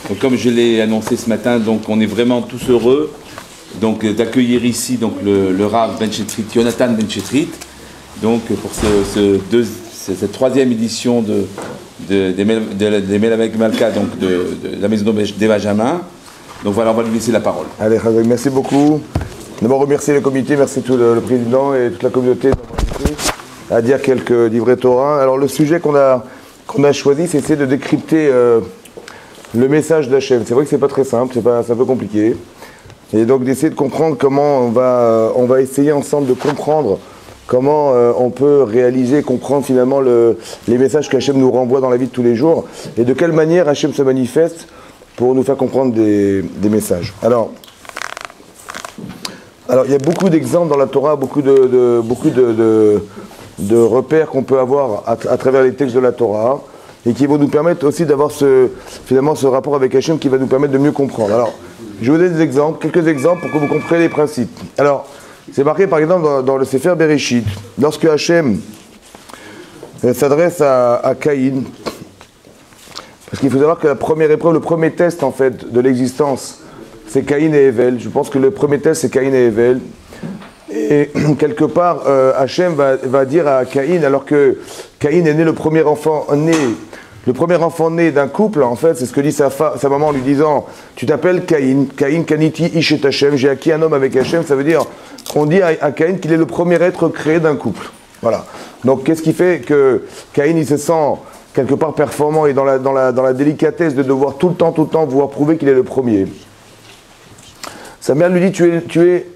Donc, comme je l'ai annoncé ce matin, donc on est vraiment tous heureux donc d'accueillir ici donc le Rav Ben Chetrit, Yonatan Ben Chetrit, donc pour cette troisième édition des Melavek Malka, donc de la maison des Benjamin. Donc voilà, on va lui laisser la parole. Allez, merci beaucoup. D'abord remercier le comité, merci tout le président et toute la communauté d'avoir invité à dire quelques livrets Torah. Alors le sujet qu'on a choisi, c'est essayer de décrypter le message d'Hachem. C'est vrai que c'est pas très simple, c'est un peu compliqué. Et donc d'essayer de comprendre comment on va essayer ensemble de comprendre comment on peut réaliser, comprendre finalement les messages qu'Hachem nous renvoie dans la vie de tous les jours et de quelle manière Hachem se manifeste pour nous faire comprendre des messages. Alors il y a beaucoup d'exemples dans la Torah, beaucoup de repères qu'on peut avoir à travers les textes de la Torah et qui vont nous permettre aussi d'avoir finalement ce rapport avec Hachem qui va nous permettre de mieux comprendre. Alors, je vais vous donner des exemples, quelques exemples pour que vous compreniez les principes. Alors, c'est marqué par exemple dans le Sefer Bereshit, lorsque Hachem s'adresse à Caïn, parce qu'il faut savoir que la première épreuve, le premier test en fait de l'existence, c'est Caïn et Hevel. Je pense que le premier test c'est Caïn et Hevel. Et quelque part, Hachem va dire à Caïn, alors que Caïn est né le premier enfant né d'un couple, en fait, c'est ce que dit sa maman en lui disant, tu t'appelles Caïn, Caïn Kaniti Ishet Hachem, j'ai acquis un homme avec Hachem, ça veut dire, on dit à Caïn qu'il est le premier être créé d'un couple. Voilà. Donc qu'est-ce qui fait que Caïn il se sent quelque part performant et dans la délicatesse de devoir tout le temps vouloir prouver qu'il est le premier. Sa mère lui dit, tu es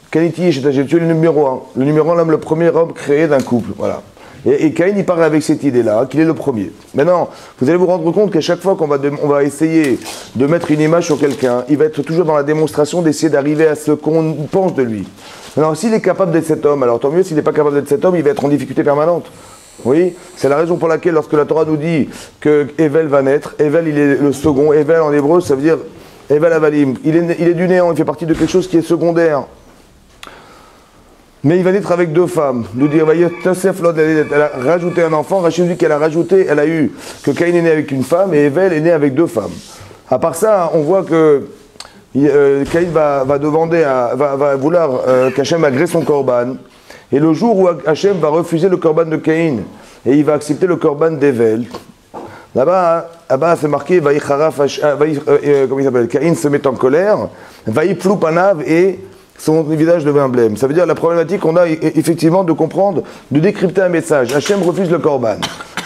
Kaniti Ishet Hachem, tu es le numéro 1, l'homme, le premier homme créé d'un couple. Voilà. Et Caïn, il parle avec cette idée-là, qu'il est le premier. Maintenant, vous allez vous rendre compte qu'à chaque fois qu'on va essayer de mettre une image sur quelqu'un, il va être toujours dans la démonstration d'essayer d'arriver à ce qu'on pense de lui. Maintenant, s'il est capable d'être cet homme, alors tant mieux. S'il n'est pas capable d'être cet homme, il va être en difficulté permanente. Oui, c'est la raison pour laquelle, lorsque la Torah nous dit que Hevel va naître, Hevel, il est le second. Hevel, en hébreu, ça veut dire Hevel Avalim. Il est du néant, il fait partie de quelque chose qui est secondaire. Mais il va naître avec deux femmes. Nous dire, elle a rajouté un enfant. Rachid dit qu'elle a rajouté, elle a eu que Caïn est né avec une femme et Hevel est né avec deux femmes. À part ça, on voit que Caïn va vouloir qu'Hachem agrée son korban. Et le jour où Hachem va refuser le korban de Caïn et il va accepter le korban d'Hevel, là-bas c'est marqué, comment il s'appelle, Caïn se met en colère, Vaïplou panav et son visage devient blême. Ça veut dire la problématique qu'on a effectivement de comprendre, de décrypter un message. Hachem refuse le korban.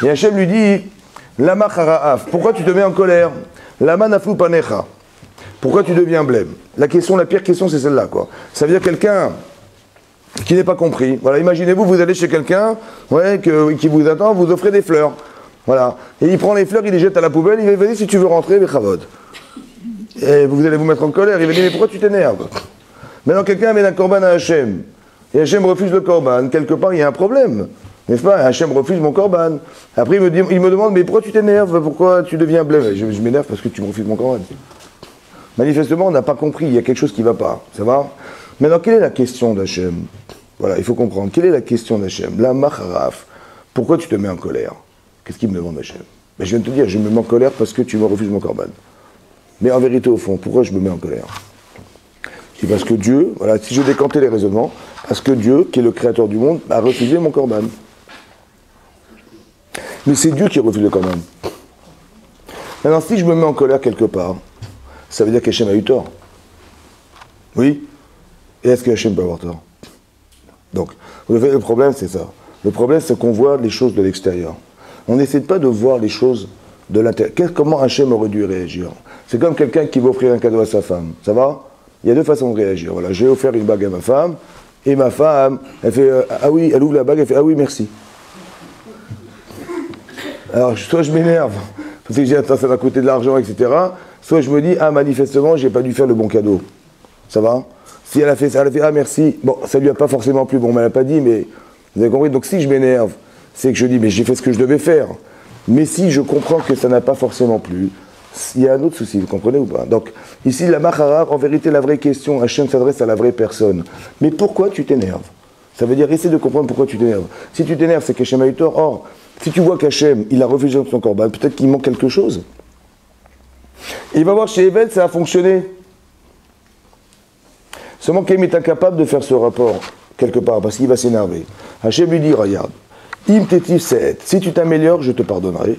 Et Hachem lui dit, Lama charaaf, pourquoi tu te mets en colère? Lama naflu panecha, pourquoi tu deviens blême? La pire question c'est celle-là, quoi. Ça veut dire quelqu'un qui n'est pas compris. Voilà, imaginez-vous, vous allez chez quelqu'un qui vous attend, vous offrez des fleurs. Voilà. Et il prend les fleurs, il les jette à la poubelle, il va dire si tu veux rentrer, Bechavod. Et vous allez vous mettre en colère, il va dire mais pourquoi tu t'énerves? Maintenant, quelqu'un amène un korban à Hachem, et Hachem refuse le korban, quelque part, il y a un problème, n'est-ce pas? Hachem refuse mon korban. Après, il me demande, mais pourquoi tu t'énerves? Pourquoi tu deviens blême? Je m'énerve parce que tu me refuses mon korban. Manifestement, on n'a pas compris, il y a quelque chose qui ne va pas, ça va? Maintenant, quelle est la question d'Hachem? Voilà, il faut comprendre, quelle est la question d'Hachem? La macharaf, pourquoi tu te mets en colère? Qu'est-ce qu'il me demande Hachem? Ben, je viens de te dire, je me mets en colère parce que tu me refuses mon korban. Mais en vérité, au fond, pourquoi je me mets en colère? C'est parce que Dieu, voilà, si je décantais les raisonnements, parce que Dieu, qui est le créateur du monde, a refusé mon korban. Mais c'est Dieu qui refuse le korban. Maintenant, si je me mets en colère quelque part, ça veut dire qu'Hachem a eu tort. Oui? Et est-ce que Hachem peut avoir tort? Donc, le problème, c'est ça. Le problème, c'est qu'on voit les choses de l'extérieur. On n'essaie pas de voir les choses de l'intérieur. Comment Hachem aurait dû réagir? C'est comme quelqu'un qui veut offrir un cadeau à sa femme. Ça va? Il y a deux façons de réagir. Voilà, j'ai offert une bague à ma femme, et ma femme, elle fait ah oui, elle ouvre la bague, elle fait ah oui, merci. Alors, soit je m'énerve, parce que j'ai attends, ça va coûter de l'argent, etc. Soit je me dis ah, manifestement, j'ai pas dû faire le bon cadeau. Ça va? Si elle a fait ça, elle a fait ah merci. Bon, ça lui a pas forcément plu. Bon, mais elle n'a pas dit, mais vous avez compris. Donc si je m'énerve, c'est que je dis mais j'ai fait ce que je devais faire. Mais si je comprends que ça n'a pas forcément plu, il y a un autre souci, vous comprenez ou pas? Donc, ici, la Mahara, en vérité, la vraie question, Hachem s'adresse à la vraie personne. Mais pourquoi tu t'énerves? Ça veut dire, essaie de comprendre pourquoi tu t'énerves. Si tu t'énerves, c'est qu'Hachem a eu tort. Or, si tu vois qu'Hachem, il a refusé son korban, peut-être qu'il manque quelque chose. Il va voir chez Evel, ça a fonctionné. Seulement Caïn est incapable de faire ce rapport, quelque part, parce qu'il va s'énerver. Hachem lui dit, regarde, im tetiv se'et, si tu t'améliores, je te pardonnerai.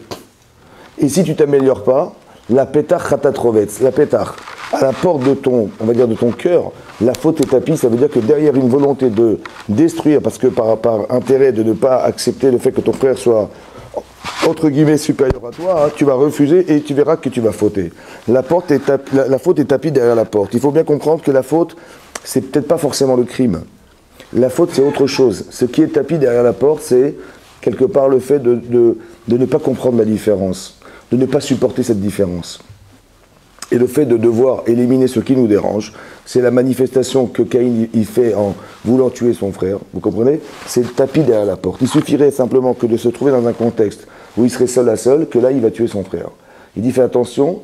Et si tu t'améliores pas, la pétach chatat-rovetz, la pétach, à la porte de ton, on va dire de ton cœur, la faute est tapie, ça veut dire que derrière une volonté de détruire, parce que par intérêt de ne pas accepter le fait que ton frère soit, entre guillemets, supérieur à toi, hein, tu vas refuser et tu verras que tu vas fauter. La faute est tapie derrière la porte. Il faut bien comprendre que la faute, c'est peut-être pas forcément le crime. La faute, c'est autre chose. Ce qui est tapis derrière la porte, c'est quelque part le fait de ne pas comprendre la différence, de ne pas supporter cette différence. Et le fait de devoir éliminer ce qui nous dérange, c'est la manifestation que Caïn il fait en voulant tuer son frère, vous comprenez? C'est le tapis derrière la porte. Il suffirait simplement que de se trouver dans un contexte où il serait seul à seul, que là il va tuer son frère. Il dit fais attention,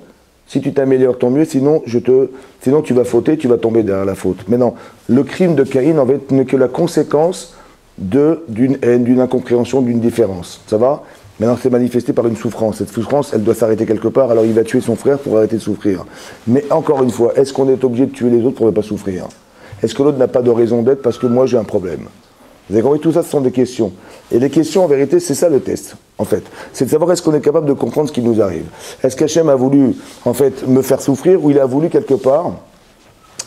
si tu t'améliores tant mieux, sinon tu vas fauter, tu vas tomber derrière la faute. Mais non, le crime de Caïn en fait n'est que la conséquence d'une haine, d'une incompréhension, d'une différence. Ça va? Maintenant, c'est manifesté par une souffrance. Cette souffrance, elle doit s'arrêter quelque part, alors il va tuer son frère pour arrêter de souffrir. Mais encore une fois, est-ce qu'on est obligé de tuer les autres pour ne pas souffrir? Est-ce que l'autre n'a pas de raison d'être parce que moi j'ai un problème? Vous avez compris? Tout ça, ce sont des questions. Et les questions, en vérité, c'est ça le test, en fait. C'est de savoir est-ce qu'on est capable de comprendre ce qui nous arrive. Est-ce qu'Hachem a voulu, en fait, me faire souffrir ou il a voulu, quelque part,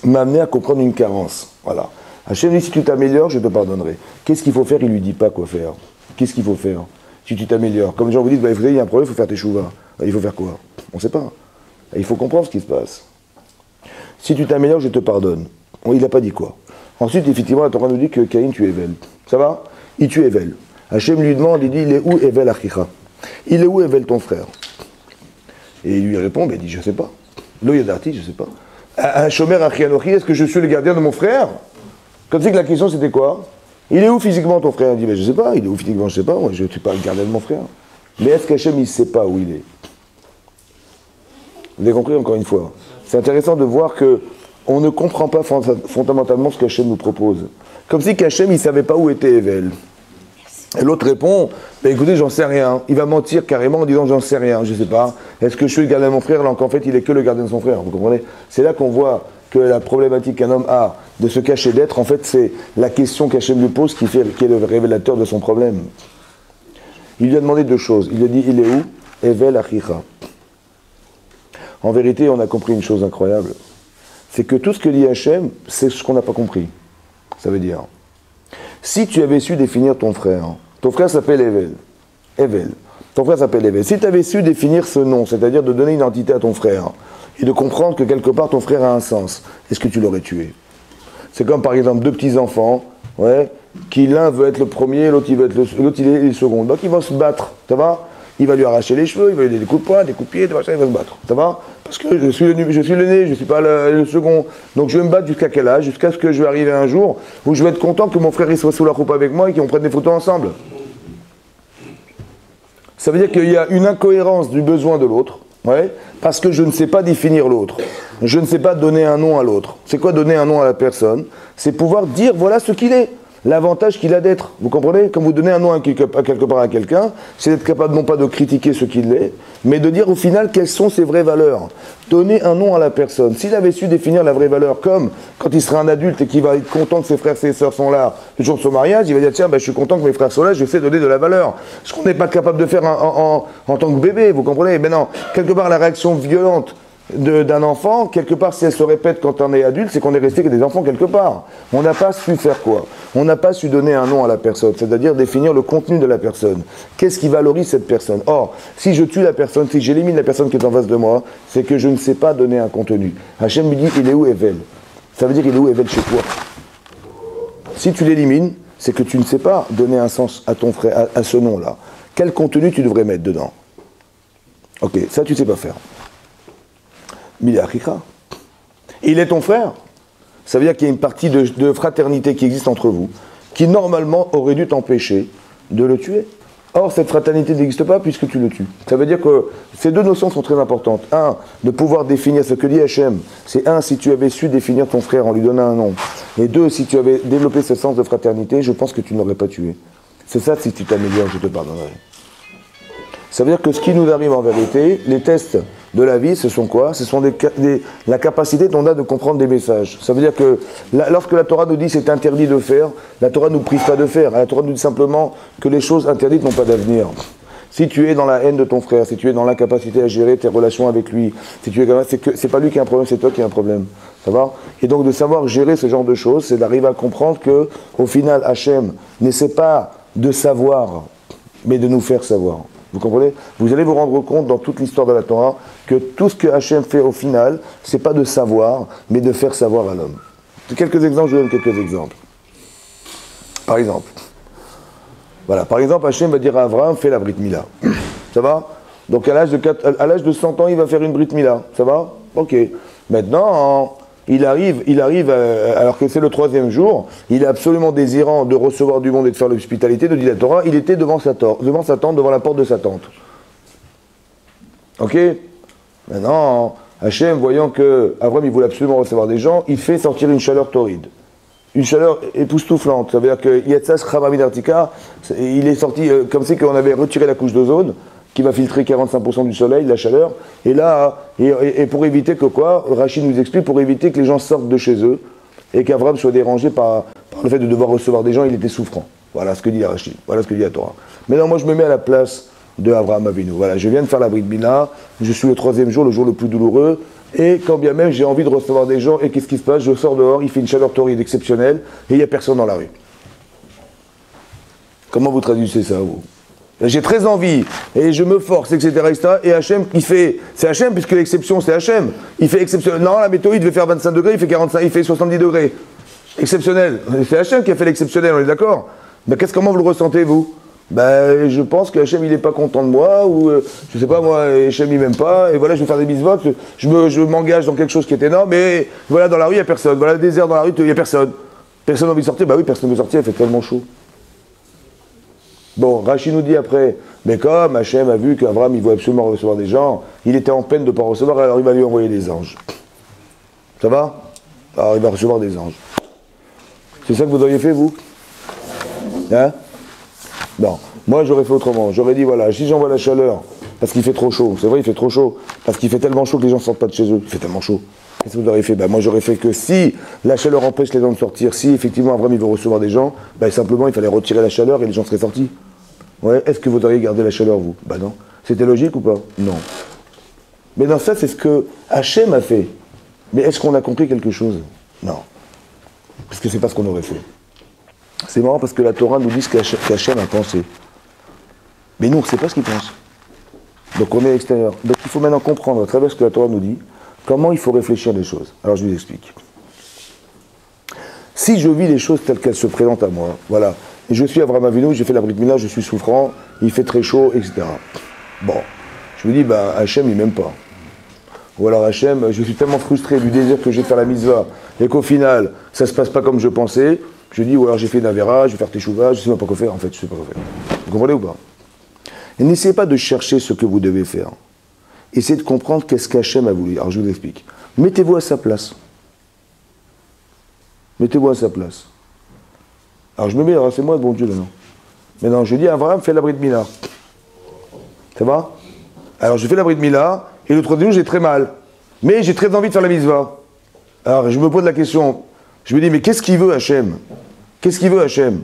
m'amener à comprendre une carence? Voilà. Hachem dit, si tu t'améliores, je te pardonnerai. Qu'est-ce qu'il faut faire? Il ne lui dit pas quoi faire. Qu'est-ce qu'il faut faire? Si tu t'améliores. Comme les gens vous disent, bah, vous savez, il y a un problème, il faut faire tes chouvas. Bah, il faut faire quoi? On ne sait pas. Il faut comprendre ce qui se passe. Si tu t'améliores, je te pardonne. Il n'a pas dit quoi. Ensuite, effectivement, la Torah nous dit que Caïn tue Evel. Ça va? Il tue Evel. Hachem lui demande, il dit, il est où Evel Achicha? Il est où Evel ton frère? Et il lui répond, il dit, je ne sais pas. Lo yadarti, je ne sais pas. Shomer Achi Anochi, est-ce que je suis le gardien de mon frère? Comme si que la question c'était quoi? Il est où physiquement ton frère? Il dit, je ne sais pas. Il est où physiquement? Je ne sais pas. Moi, je ne suis pas le gardien de mon frère. Mais est-ce qu'Hachem, il ne sait pas où il est? Vous avez compris encore une fois? C'est intéressant de voir que on ne comprend pas fondamentalement ce qu'Hachem nous propose. Comme si qu'Hachem, il ne savait pas où était Evel. Et l'autre répond, écoutez, j'en sais rien. Il va mentir carrément en disant, j'en sais rien, je ne sais pas. Est-ce que je suis le gardien de mon frère? Alors qu'en fait, il n'est que le gardien de son frère. Vous comprenez? C'est là qu'on voit que la problématique qu'un homme a de se cacher d'être, en fait, c'est la question qu'Hachem lui pose qui est le révélateur de son problème. Il lui a demandé deux choses. Il lui a dit, il est où? Evel Achicha. En vérité, on a compris une chose incroyable. C'est que tout ce que dit Hachem, c'est ce qu'on n'a pas compris. Ça veut dire, si tu avais su définir ton frère s'appelle Evel. Evel. Ton frère s'appelle Evel. Si tu avais su définir ce nom, c'est-à-dire de donner une identité à ton frère, et de comprendre que quelque part ton frère a un sens, est-ce que tu l'aurais tué? C'est comme par exemple deux petits-enfants, qui l'un veut être le premier, l'autre il est le second. Donc ils vont se battre, ça va? Il va lui arracher les cheveux, il va lui donner des coups de poing, des coups de pied, des machins, il va se battre, ça va? Parce que je suis l'aîné, je ne suis pas le second. Donc je vais me battre jusqu'à quel âge? Jusqu'à ce que je vais arriver un jour où je vais être content que mon frère il soit sous la coupe avec moi et qu'on prenne des photos ensemble. Ça veut dire qu'il y a une incohérence du besoin de l'autre, parce que je ne sais pas définir l'autre. Je ne sais pas donner un nom à l'autre. C'est quoi donner un nom à la personne? C'est pouvoir dire voilà ce qu'il est. L'avantage qu'il a d'être. Vous comprenez? Quand vous donnez un nom à quelque part à quelqu'un, c'est d'être capable non pas de critiquer ce qu'il est, mais de dire au final quelles sont ses vraies valeurs. Donner un nom à la personne. S'il avait su définir la vraie valeur, comme quand il sera un adulte et qu'il va être content que ses frères et ses sœurs sont là le jour de son mariage, il va dire tiens, je suis content que mes frères sont là, je sais donner de la valeur. Ce qu'on n'est pas capable de faire en tant que bébé, vous comprenez? Ben non, quelque part la réaction violente d'un enfant, quelque part si elle se répète quand on est adulte, c'est qu'on est resté que des enfants quelque part. On n'a pas su faire quoi? On n'a pas su donner un nom à la personne, c'est-à-dire définir le contenu de la personne. Qu'est-ce qui valorise cette personne? Or, si je tue la personne, si j'élimine la personne qui est en face de moi, c'est que je ne sais pas donner un contenu. Hachem me dit, il est où Evel? Ça veut dire, il est où Evel chez toi? Si tu l'élimines, c'est que tu ne sais pas donner un sens à ton frère, à ce nom-là. Quel contenu tu devrais mettre dedans? Ok, ça tu ne sais pas faire. Il est ton frère. Ça veut dire qu'il y a une partie de fraternité qui existe entre vous, qui normalement aurait dû t'empêcher de le tuer. Or, cette fraternité n'existe pas puisque tu le tues. Ça veut dire que ces deux notions sont très importantes. Un, de pouvoir définir ce que dit Hachem. C'est un, si tu avais su définir ton frère en lui donnant un nom. Et deux, si tu avais développé ce sens de fraternité, je pense que tu ne l'aurais pas tué. C'est ça, si tu t'améliores, je te pardonnerai. Ça veut dire que ce qui nous arrive en vérité, les tests de la vie, ce sont quoi? Ce sont la capacité qu'on a de comprendre des messages. Ça veut dire que lorsque la Torah nous dit c'est interdit de faire, la Torah ne nous prive pas de faire. La Torah nous dit simplement que les choses interdites n'ont pas d'avenir. Si tu es dans la haine de ton frère, si tu es dans l'incapacité à gérer tes relations avec lui, si tu es c'est pas lui qui a un problème, c'est toi qui as un problème. Ça va? Et donc de savoir gérer ce genre de choses, c'est d'arriver à comprendre que, au final, Hachem n'essaie pas de savoir, mais de nous faire savoir. Vous comprenez? Vous allez vous rendre compte dans toute l'histoire de la Torah que tout ce que Hachem fait au final, c'est pas de savoir, mais de faire savoir à l'homme. Quelques exemples, je vous donne quelques exemples. Par exemple. Voilà, par exemple, Hachem va dire à Abraham, fais la Brit Mila. Ça va? Donc à l'âge de 100 ans, il va faire une Brit Mila. Ça va? Ok. Maintenant, il arrive alors que c'est le 3e jour, il est absolument désirant de recevoir du monde et de faire l'hospitalité, de dire la Torah, il était devant sa tente, devant la porte de sa tente. Ok? Maintenant, Hachem, voyant que Abraham, il voulait absolument recevoir des gens, il fait sortir une chaleur torride. Une chaleur époustouflante. Ça veut dire que Yatsas Khamamid Artika, il est sorti comme si on avait retiré la couche d'ozone, qui va filtrer 45% du soleil, la chaleur. Et là, et pour éviter que quoi, Rachid nous explique, pour éviter que les gens sortent de chez eux et qu'Abraham soit dérangé par le fait de devoir recevoir des gens, il était souffrant. Voilà ce que dit Rachid, voilà ce que dit la Torah. Maintenant, moi je me mets à la place de Abraham Avinu. Voilà, je viens de faire la Brit Mila, je suis le 3e jour, le jour le plus douloureux, et quand bien même j'ai envie de recevoir des gens, et qu'est-ce qui se passe? Je sors dehors, il fait une chaleur torride exceptionnelle, et il n'y a personne dans la rue. Comment vous traduisez ça, vous? J'ai très envie, et je me force, etc. Et Hachem, il fait, c'est Hachem, puisque l'exception c'est Hachem. Il fait exceptionnel. Non, la météo, il devait faire 25 degrés, il fait 45, il fait 70 degrés. Exceptionnel. C'est Hachem qui a fait l'exceptionnel, on est d'accord? Mais comment vous le ressentez, vous? Ben, je pense que Hachem, il n'est pas content de moi, ou je sais pas, moi, Hachem, il m'aime pas, et voilà, je vais faire des mitzvot, je m'engage dans quelque chose qui est énorme, et voilà, dans la rue, il n'y a personne. Voilà, le désert dans la rue, il n'y a personne. Personne n'a envie de sortir? Bah oui, personne ne veut sortir, il fait tellement chaud. Bon, Rachid nous dit après, mais comme Hachem a vu qu'Abraham, il voulait absolument recevoir des gens, il était en peine de ne pas recevoir, alors il va lui envoyer des anges. Ça va? Alors il va recevoir des anges. C'est ça que vous auriez fait, vous? Hein? Non. Moi, j'aurais fait autrement. J'aurais dit, voilà, si j'envoie la chaleur, parce qu'il fait trop chaud, c'est vrai, il fait trop chaud, parce qu'il fait tellement chaud que les gens ne sortent pas de chez eux, il fait tellement chaud. Qu'est-ce que vous auriez fait? Ben, moi, j'aurais fait que si la chaleur empêche les gens de sortir, si effectivement Abraham il veut recevoir des gens, ben, simplement il fallait retirer la chaleur et les gens seraient sortis. Ouais. Est-ce que vous auriez gardé la chaleur, vous? Ben non. C'était logique ou pas? Non. Mais dans ça, c'est ce que Hachem a fait. Mais est-ce qu'on a compris quelque chose? Non. Parce que c'est pas ce qu'on aurait fait. C'est marrant parce que la Torah nous dit ce qu'Hachem a pensé. Mais nous, on ne sait pas ce qu'il pense. Donc on est à l'extérieur. Donc il faut maintenant comprendre, à travers ce que la Torah nous dit, comment il faut réfléchir les choses. Alors je vous explique. Si je vis les choses telles qu'elles se présentent à moi, voilà, et je suis Abraham Avinu, j'ai fait la Brit Mila, je suis souffrant, il fait très chaud, etc. Bon, je me dis, ben Hachem, il m'aime pas. Ou alors Hachem, je suis tellement frustré du désir que j'ai de faire la mitzvah, et qu'au final, ça ne se passe pas comme je pensais, je dis, ou alors j'ai fait une avéra, je vais faire teshuva, je ne sais même pas quoi faire, en fait, je ne sais pas quoi faire. Vous comprenez ou pas? Et n'essayez pas de chercher ce que vous devez faire. Essayez de comprendre qu'est-ce qu'Hachem a voulu. Alors je vous explique. Mettez-vous à sa place. Mettez-vous à sa place. Alors je me mets, alors c'est moi le bon Dieu maintenant. Maintenant je dis à Abraham, fais la Brit Mila. Ça va? Alors je fais la Brit Mila, et le 3e jour j'ai très mal. Mais j'ai très envie de faire la mitzvah. Alors je me pose la question, je me dis, mais qu'est-ce qu'il veut Hachem? Qu'est-ce qu'il veut Hachem?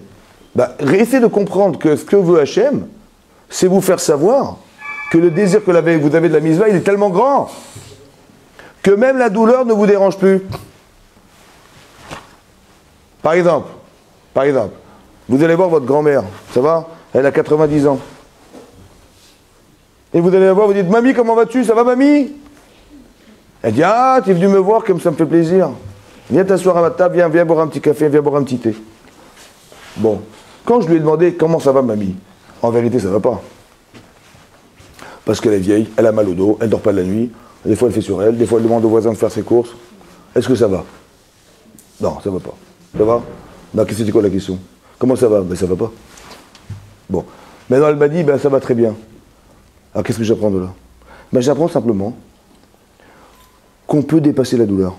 Bah, essayez de comprendre que ce que veut Hachem, c'est vous faire savoir que le désir que vous avez de la mitzvah, il est tellement grand que même la douleur ne vous dérange plus. Par exemple, vous allez voir votre grand-mère, ça va? Elle a 90 ans. Et vous allez la voir, vous dites, mamie, comment vas-tu? Ça va, mamie? Elle dit, ah, tu es venu me voir comme ça me fait plaisir. Viens t'asseoir à ma table, viens boire un petit café, viens boire un petit thé. Bon, quand je lui ai demandé, comment ça va, mamie? En vérité, ça ne va pas. Parce qu'elle est vieille, elle a mal au dos, elle ne dort pas de la nuit, des fois elle fait sur elle, des fois elle demande aux voisins de faire ses courses. Est-ce que ça va? Non, ça ne va pas. Ça va? Ben, c'était quoi la question? Comment ça va? Ben, ça ne va pas. Bon. Maintenant, elle m'a dit, ben, ça va très bien. Alors, qu'est-ce que j'apprends de là? Ben, j'apprends simplement qu'on peut dépasser la douleur.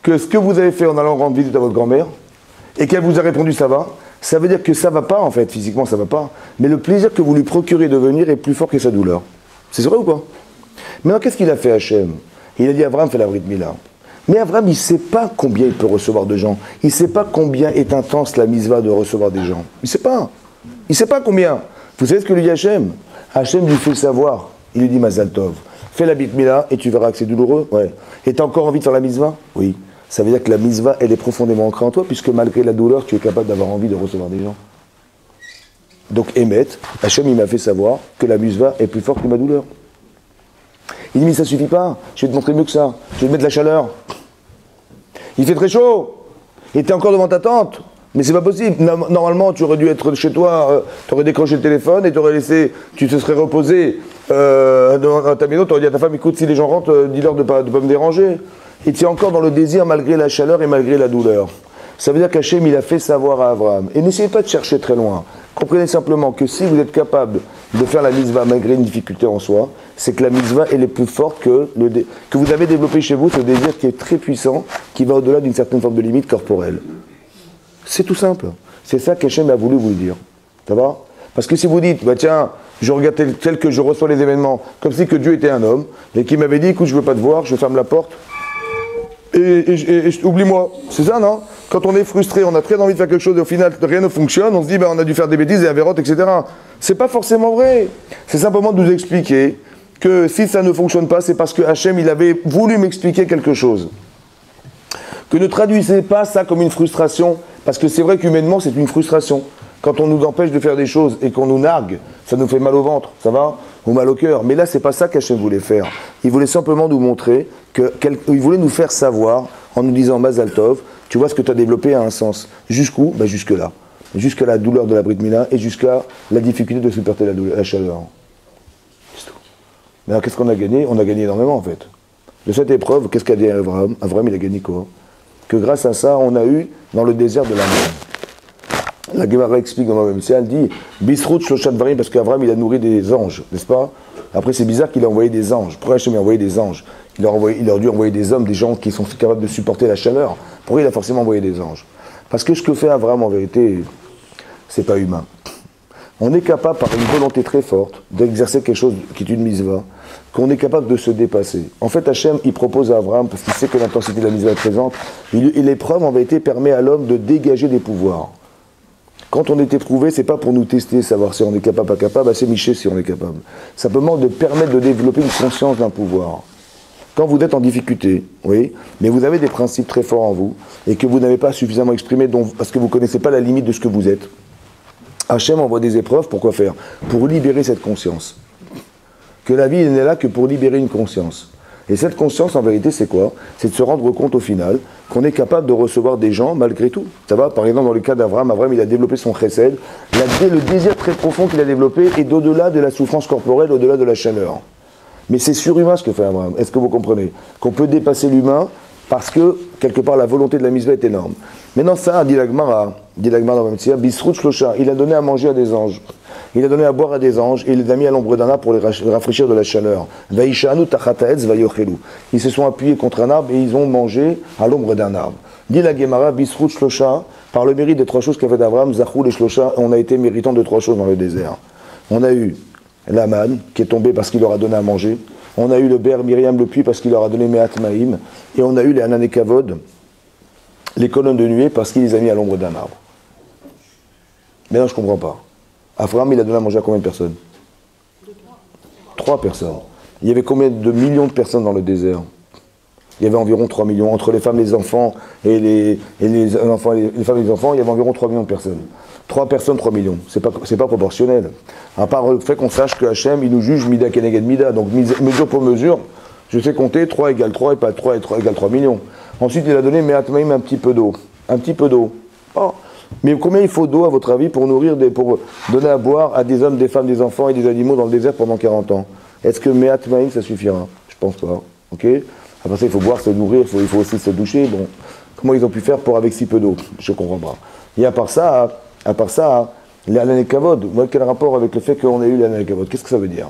Que ce que vous avez fait en allant rendre visite à votre grand-mère, et qu'elle vous a répondu ça va, ça veut dire que ça va pas en fait, physiquement ça va pas, mais le plaisir que vous lui procurez de venir est plus fort que sa douleur. C'est vrai ou pas? Maintenant, qu'est-ce qu'il a fait Hachem? Il a dit Abraham fait la Brit Mila. Mais Abraham, il ne sait pas combien il peut recevoir de gens. Il ne sait pas combien est intense la mitzvah de recevoir des gens. Il ne sait pas. Il ne sait pas combien. Vous savez ce que lui dit Hachem? Hachem lui fait savoir. Il lui dit Mazal Tov. Fais la Brit Mila et tu verras que c'est douloureux. Ouais. Et tu as encore envie de faire la mitzvah? Oui. Ça veut dire que la mitzvah, elle est profondément ancrée en toi, puisque malgré la douleur, tu es capable d'avoir envie de recevoir des gens. Donc, Emet, Hachem, il m'a fait savoir que la mitzvah est plus forte que ma douleur. Il dit, mais ça suffit pas, je vais te montrer mieux que ça, je vais te mettre de la chaleur. Il fait très chaud, et tu es encore devant ta tente, mais c'est pas possible. Normalement, tu aurais dû être chez toi, tu aurais décroché le téléphone et tu te serais reposé dans ta maison, tu aurais dit à ta femme, écoute, si les gens rentrent, dis-leur de pas me déranger. Et tu es encore dans le désir malgré la chaleur et malgré la douleur. Ça veut dire qu'Hachem, il a fait savoir à Abraham. Et n'essayez pas de chercher très loin. Comprenez simplement que si vous êtes capable de faire la mitzvah malgré une difficulté en soi, c'est que la mitzvah, elle est plus forte que vous avez développé chez vous, ce désir qui est très puissant, qui va au-delà d'une certaine forme de limite corporelle. C'est tout simple. C'est ça qu'Hachem a voulu vous dire. Ça va? Parce que si vous dites, bah tiens, je regarde tel que je reçois les événements, comme si que Dieu était un homme, et qu'il m'avait dit, écoute, je ne veux pas te voir, je ferme la porte, et oublie-moi. C'est ça, non? Quand on est frustré, on a très envie de faire quelque chose et au final rien ne fonctionne, on se dit on a dû faire des bêtises et avérotes, etc. C'est pas forcément vrai. C'est simplement de nous expliquer que si ça ne fonctionne pas, c'est parce que Hachem, il avait voulu m'expliquer quelque chose. Que ne traduisez pas ça comme une frustration, parce que c'est vrai qu'humainement, c'est une frustration. Quand on nous empêche de faire des choses et qu'on nous nargue, ça nous fait mal au ventre, ça va? Ou mal au cœur. Mais là, c'est pas ça qu'Hachem voulait faire. Il voulait simplement nous montrer, il voulait nous faire savoir, en nous disant Mazal Tov, tu vois ce que tu as développé a un sens. Jusqu'où? Ben jusque-là. Jusqu'à la douleur de la Brit Mila et jusqu'à la difficulté de supporter la chaleur. C'est tout. Mais alors, qu'est-ce qu'on a gagné? On a gagné énormément, en fait. De cette épreuve, qu'est-ce qu'a dit Abraham? Abraham, il a gagné quoi? Que grâce à ça, on a eu, dans le désert de la mort. La Gemara explique dans le même elle dit Bisrout Shloshat Varim, parce qu'Abraham, il a nourri des anges, n'est-ce pas? Après, c'est bizarre qu'il a envoyé des anges. Pourquoi Hachem a envoyé des anges? Il aurait dû envoyer des hommes, des gens qui sont capables de supporter la chaleur. Pourquoi il a forcément envoyé des anges? Parce que ce que fait Abraham, en vérité, c'est pas humain. On est capable, par une volonté très forte, d'exercer quelque chose qui est une mitzvah, qu'on est capable de se dépasser. En fait, Hachem, il propose à Abraham, parce qu'il sait que l'intensité de la mitzvah est présente, l'épreuve, en vérité, permet à l'homme de dégager des pouvoirs. Quand on est éprouvé, c'est pas pour nous tester, savoir si on est capable, pas capable, c'est micher si on est capable. Simplement de permettre de développer une conscience d'un pouvoir. Quand vous êtes en difficulté, oui, mais vous avez des principes très forts en vous, et que vous n'avez pas suffisamment exprimé, parce que vous ne connaissez pas la limite de ce que vous êtes, Hachem envoie des épreuves, pour quoi faire? Pour libérer cette conscience. Que la vie n'est là que pour libérer une conscience. Et cette conscience, en vérité, c'est quoi? C'est de se rendre compte au final qu'on est capable de recevoir des gens malgré tout. Ça va? Par exemple, dans le cas d'Abraham, Abraham, il a développé son chesed. Le désir très profond qu'il a développé est au-delà de la souffrance corporelle, au-delà de la chaleur. Mais c'est surhumain ce que fait Abraham. Est-ce que vous comprenez? Qu'on peut dépasser l'humain parce que, quelque part, la volonté de la mitzvah est énorme. Maintenant, ça, dit la Gemara dans le Metzia, Bisrout Shlosha, il a donné à manger à des anges. Il a donné à boire à des anges et il les a mis à l'ombre d'un arbre pour les rafraîchir de la chaleur. Vaishanu tachataetz vayochelu. Ils se sont appuyés contre un arbre et ils ont mangé à l'ombre d'un arbre. Dit la Gemara, Bisrout Shlosha, par le mérite des trois choses qu'a fait Abraham, Zachou et Shlosha, on a été méritant de trois choses dans le désert. On a eu la manne qui est tombée parce qu'il leur a donné à manger. On a eu le Ber Miriam le puits parce qu'il leur a donné Mehat Maïm. Et on a eu les Hanan et Kavod, les colonnes de nuée, parce qu'il les a mis à l'ombre d'un arbre. Mais non, je ne comprends pas. Abraham, il a donné à manger à combien de personnes? 3 personnes. Il y avait combien de millions de personnes dans le désert? Il y avait environ 3 millions. Entre les femmes, les enfants et les femmes et les enfants, il y avait environ 3 millions de personnes. 3 personnes, 3 millions. C'est pas proportionnel. À part le fait qu'on sache que Hachem, il nous juge Mida Keneged Mida. Donc, mesure pour mesure, je sais compter 3 égale 3 et pas 3 égale 3 millions. Ensuite, il a donné Mehat Maïm un petit peu d'eau. Un petit peu d'eau. Oh. Mais combien il faut d'eau, à votre avis, pour donner à boire à des hommes, des femmes, des enfants et des animaux dans le désert pendant 40 ans? Est-ce que Mehat Maïm, ça suffira? Je pense pas. Ok? Après ça, il faut boire, se nourrir, il faut aussi se doucher. Bon, comment ils ont pu faire avec si peu d'eau? Je comprends pas. Et à part ça, les Hanan et Kavod, quel rapport avec le fait qu'on ait eu les Hanan et Kavod? Qu'est-ce que ça veut dire?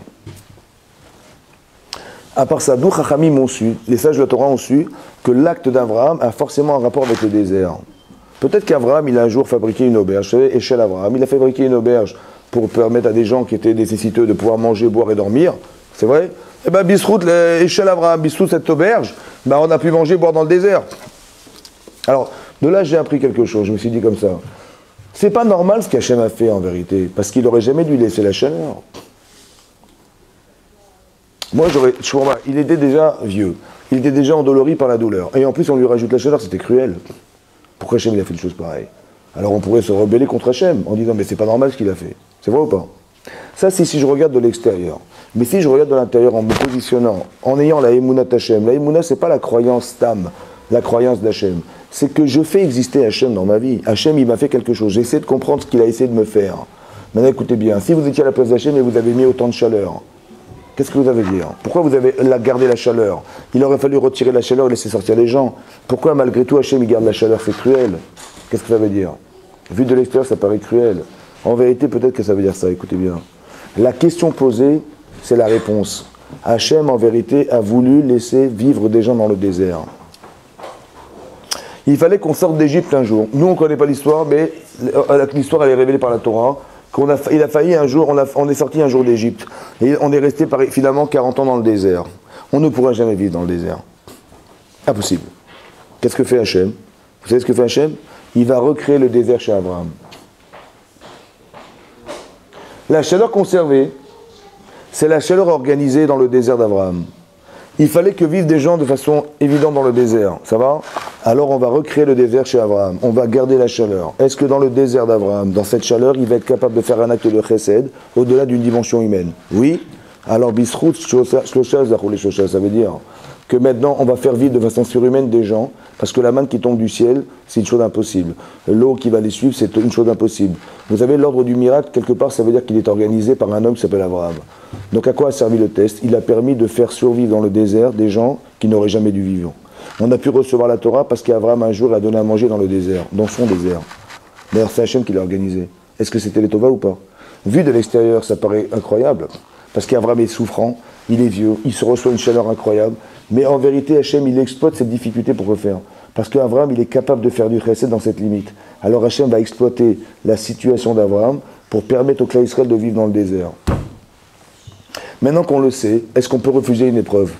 À part ça, d'où Chachamim ont su, les sages de la Torah ont su, que l'acte d'Abraham a forcément un rapport avec le désert. Peut-être qu'Abraham, il a un jour fabriqué une auberge. Vous savez, Échelle Abraham, il a fabriqué une auberge pour permettre à des gens qui étaient nécessiteux de pouvoir manger, boire et dormir. C'est vrai? Eh bien, Bisrout, l'échelle Abraham, Bisrout, cette auberge, ben, on a pu manger, boire dans le désert. Alors, de là, j'ai appris quelque chose. Je me suis dit comme ça. C'est pas normal ce qu'Hachem a fait en vérité, parce qu'il n'aurait jamais dû laisser la chaleur. Moi, il était déjà vieux. Il était déjà endolori par la douleur. Et en plus, on lui rajoute la chaleur, c'était cruel. Pourquoi Hachem il a fait une chose pareille? Alors on pourrait se rebeller contre Hachem en disant mais c'est pas normal ce qu'il a fait. C'est vrai ou pas? Ça c'est si je regarde de l'extérieur. Mais si je regarde de l'intérieur en me positionnant, en ayant la Emunat Hachem, la Emunat c'est pas la croyance Tam, la croyance d'Hachem. C'est que je fais exister Hachem dans ma vie. Hachem il m'a fait quelque chose. J'essaie de comprendre ce qu'il a essayé de me faire. Maintenant écoutez bien, si vous étiez à la place d'Hachem et vous avez mis autant de chaleur, qu'est-ce que vous avez dit? Pourquoi vous avez gardé la chaleur? Il aurait fallu retirer la chaleur et laisser sortir les gens. Pourquoi malgré tout Hachem il garde la chaleur? C'est cruel. Qu'est-ce que ça veut dire? Vu de l'extérieur, ça paraît cruel. En vérité, peut-être que ça veut dire ça, écoutez bien. La question posée, c'est la réponse. Hachem, en vérité, a voulu laisser vivre des gens dans le désert. Il fallait qu'on sorte d'Égypte un jour. Nous, on ne connaît pas l'histoire, mais l'histoire, elle est révélée par la Torah. Il a failli un jour, on est sorti un jour d'Égypte. Et on est resté finalement 40 ans dans le désert. On ne pourra jamais vivre dans le désert. Impossible. Qu'est-ce que fait Hachem? Vous savez ce que fait Hachem? Il va recréer le désert chez Abraham. La chaleur conservée, c'est la chaleur organisée dans le désert d'Abraham. Il fallait que vivent des gens de façon évidente dans le désert. Ça va? Alors on va recréer le désert chez Abraham. On va garder la chaleur. Est-ce que dans le désert d'Abraham, dans cette chaleur, il va être capable de faire un acte de chesed au-delà d'une dimension humaine? Oui. Alors bisrout shlosha zachou shosha, ça veut dire que maintenant on va faire vivre de façon surhumaine des gens, parce que la manne qui tombe du ciel, c'est une chose impossible. L'eau qui va les suivre, c'est une chose impossible. Vous savez, l'ordre du miracle, quelque part, ça veut dire qu'il est organisé par un homme qui s'appelle Abraham. Donc à quoi a servi le test? Il a permis de faire survivre dans le désert des gens qui n'auraient jamais dû vivre. On a pu recevoir la Torah parce qu'Abraham un jour a donné à manger dans le désert, dans son désert. D'ailleurs, c'est Hachem qui l'a organisé. Est-ce que c'était les Tova ou pas? Vu de l'extérieur, ça paraît incroyable, parce qu'Abraham est souffrant, il est vieux, il se reçoit une chaleur incroyable, mais en vérité, Hachem, il exploite cette difficulté pour le faire. Parce qu'Abraham, il est capable de faire du chesed dans cette limite. Alors Hachem va exploiter la situation d'Abraham pour permettre au clan Israël de vivre dans le désert. Maintenant qu'on le sait, est-ce qu'on peut refuser une épreuve?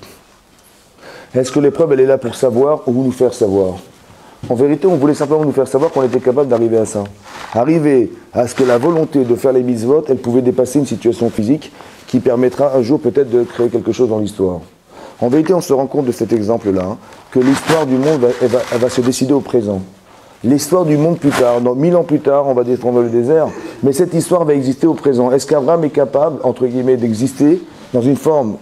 Est-ce que l'épreuve, elle est là pour savoir ou nous faire savoir? En vérité, on voulait simplement nous faire savoir qu'on était capable d'arriver à ça. Arriver à ce que la volonté de faire les mitzvot, elle pouvait dépasser une situation physique qui permettra un jour peut-être de créer quelque chose dans l'histoire. En vérité, on se rend compte de cet exemple-là, que l'histoire du monde, elle va se décider au présent. L'histoire du monde plus tard, dans 1000 ans plus tard, on va descendre le désert, mais cette histoire va exister au présent. Est-ce qu'Abraham est capable, entre guillemets, d'exister dans une forme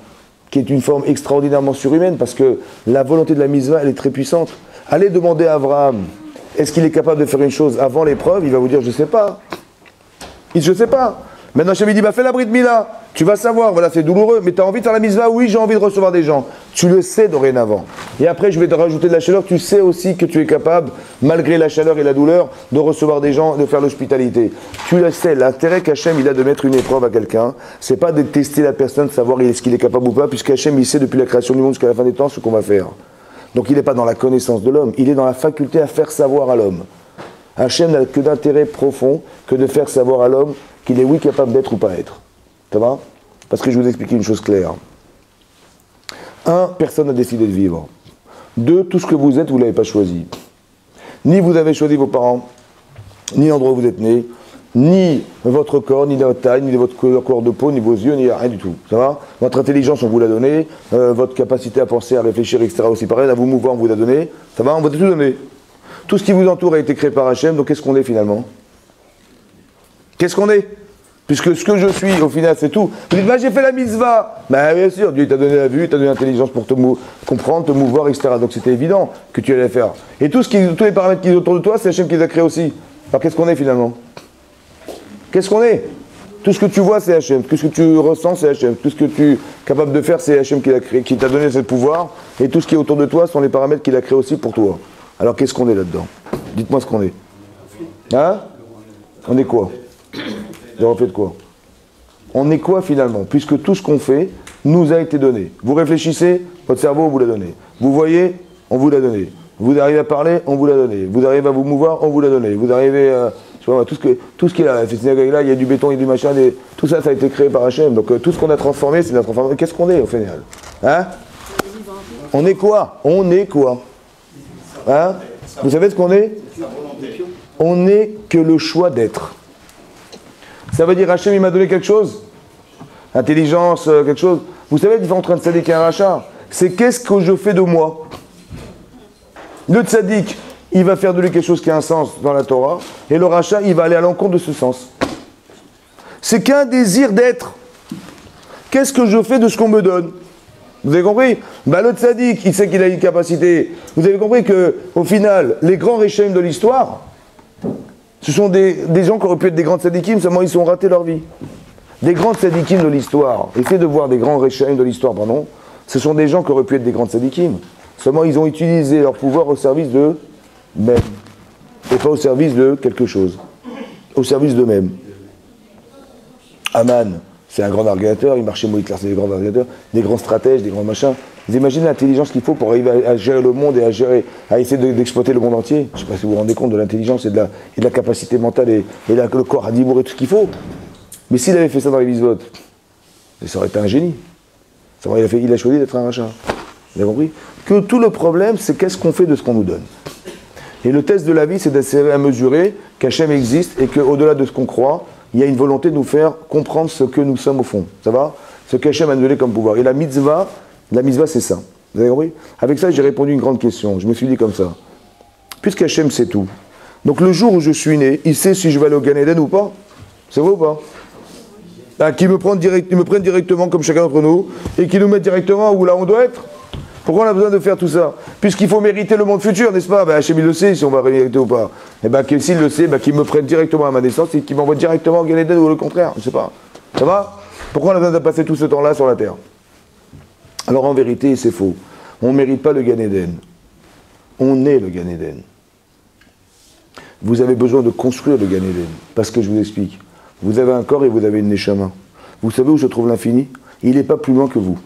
qui est une forme extraordinairement surhumaine, parce que la volonté de la mitzvah, elle est très puissante. Allez demander à Abraham, est-ce qu'il est capable de faire une chose avant l'épreuve? Il va vous dire, je ne sais pas. Je ne sais pas. Maintenant, Hachem dit, fais la Brit Mila. Tu vas savoir, voilà, c'est douloureux, mais tu as envie de faire la mitzvah? Oui, j'ai envie de recevoir des gens. Tu le sais dorénavant. Et après, je vais te rajouter de la chaleur. Tu sais aussi que tu es capable, malgré la chaleur et la douleur, de recevoir des gens, de faire l'hospitalité. Tu le sais. L'intérêt qu'Hachem il a de mettre une épreuve à quelqu'un, c'est pas de tester la personne, de savoir est-ce qu'il est capable ou pas, puisqu'Hachem, il sait depuis la création du monde jusqu'à la fin des temps ce qu'on va faire. Donc il n'est pas dans la connaissance de l'homme, il est dans la faculté à faire savoir à l'homme. Hachem n'a que d'intérêt profond que de faire savoir à l'homme qu'il est oui capable d'être ou pas être. Ça va? Parce que je vais vous expliquer une chose claire. 1, personne n'a décidé de vivre. 2, tout ce que vous êtes, vous ne l'avez pas choisi. Ni vous avez choisi vos parents, ni l'endroit où vous êtes né, ni votre corps, ni votre taille, ni votre couleur de peau, ni vos yeux, ni rien du tout. Ça va? Votre intelligence, on vous l'a donné. Votre capacité à penser, à réfléchir, etc. aussi pareil, à vous mouvoir, on vous l'a donné. Ça va? On vous a tout donné. Tout ce qui vous entoure a été créé par Hachem, donc qu'est-ce qu'on est finalement? Qu'est-ce qu'on est? Puisque ce que je suis, au final, c'est tout. Vous dites, j'ai fait la mitzvah. Bien sûr, Dieu t'a donné la vue, t'a donné l'intelligence pour te comprendre, te mouvoir, etc. Donc c'était évident que tu allais faire. Et tous les paramètres qui sont autour de toi, c'est Hachem qui les a créés aussi. Alors qu'est-ce qu'on est finalement? Qu'est-ce qu'on est? Tout ce que tu vois, c'est Hachem. Tout ce que tu ressens, c'est Hachem. Tout ce que tu es capable de faire, c'est Hachem qui l'a créé, qui t'a donné ce pouvoir. Et tout ce qui est autour de toi sont les paramètres qu'il a créés aussi pour toi. Alors qu'est-ce qu'on est là-dedans? Dites-moi ce qu'on est. Hein? On est quoi? Le reflet de quoi? On est quoi finalement? Puisque tout ce qu'on fait nous a été donné. Vous réfléchissez, votre cerveau, on vous l'a donné. Vous voyez, on vous l'a donné. Vous arrivez à parler, on vous l'a donné. Vous arrivez à vous mouvoir, on vous l'a donné. Vous arrivez, je Tu vois, tout ce qu'il y a, cette synagogue-là, il y a du béton, il y a du machin, tout ça, ça a été créé par Hachem. Donc tout ce qu'on a transformé, c'est de la transformation. Qu'est-ce qu'on est au final? Hein? On est quoi? On est quoi? Hein? Vous savez ce qu'on est? On n'est que le choix d'être. Ça veut dire Hachem, il m'a donné quelque chose? Intelligence, quelque chose? Vous savez la différence entre un tzaddik et un rachat? C'est qu'est-ce que je fais de moi? Le tzaddik, il va faire de lui quelque chose qui a un sens dans la Torah, et le rachat, il va aller à l'encontre de ce sens. C'est qu'un désir d'être. Qu'est-ce que je fais de ce qu'on me donne? Vous avez compris? Le tzaddik, il sait qu'il a une capacité. Vous avez compris qu'au final, les grands réchem de l'histoire, ce sont des gens qui auraient pu être des grands tzaddikim, seulement ils ont raté leur vie. Des grands tzaddikim de l'histoire, essayez de voir des grands réchem de l'histoire, pardon, ce sont des gens qui auraient pu être des grands tzaddikim. Seulement ils ont utilisé leur pouvoir au service d'eux-mêmes. Et pas au service de quelque chose. Au service d'eux-mêmes. Aman, c'est un grand organisateur, il marchait Moïse, c'est des grands organisateurs, des grands stratèges, des grands machins. Vous imaginez l'intelligence qu'il faut pour arriver à gérer le monde et à essayer d'exploiter le monde entier. Je ne sais pas si vous vous rendez compte de l'intelligence et de la capacité mentale et le corps à dibour et tout ce qu'il faut. Mais s'il avait fait ça dans les mitzvot, ça aurait été un génie. Il a choisi d'être un rachat. Vous avez compris? Que tout le problème, c'est qu'est-ce qu'on fait de ce qu'on nous donne. Et le test de la vie, c'est d'essayer à mesurer qu'Hachem existe et qu'au-delà de ce qu'on croit, il y a une volonté de nous faire comprendre ce que nous sommes au fond. Ça va? Ce qu'Hachem a donné comme pouvoir. Et la mitzvah, c'est ça. Vous avez compris? Avec ça, j'ai répondu à une grande question. Je me suis dit comme ça. Puisqu'Hachem sait tout, donc le jour où je suis né, il sait si je vais aller au Gan Eden ou pas. C'est vrai ou pas? Qu'ils me prennent directement comme chacun d'entre nous et qu'ils nous mettent directement où là on doit être. Pourquoi on a besoin de faire tout ça? Puisqu'il faut mériter le monde futur, n'est-ce pas? Hachem il le sait si on va mériter ou pas. Et s'il le sait, qu'il me prenne directement à ma naissance et qu'il m'envoie directement au Gan Eden ou le contraire. Je ne sais pas. Ça va? Pourquoi on a besoin de passer tout ce temps-là sur la terre? Alors en vérité, c'est faux. On ne mérite pas le Gan Eden. On est le Gan Eden. Vous avez besoin de construire le Gan Eden. Parce que je vous explique. Vous avez un corps et vous avez une neshama. Vous savez où se trouve l'infini? Il n'est pas plus loin que vous.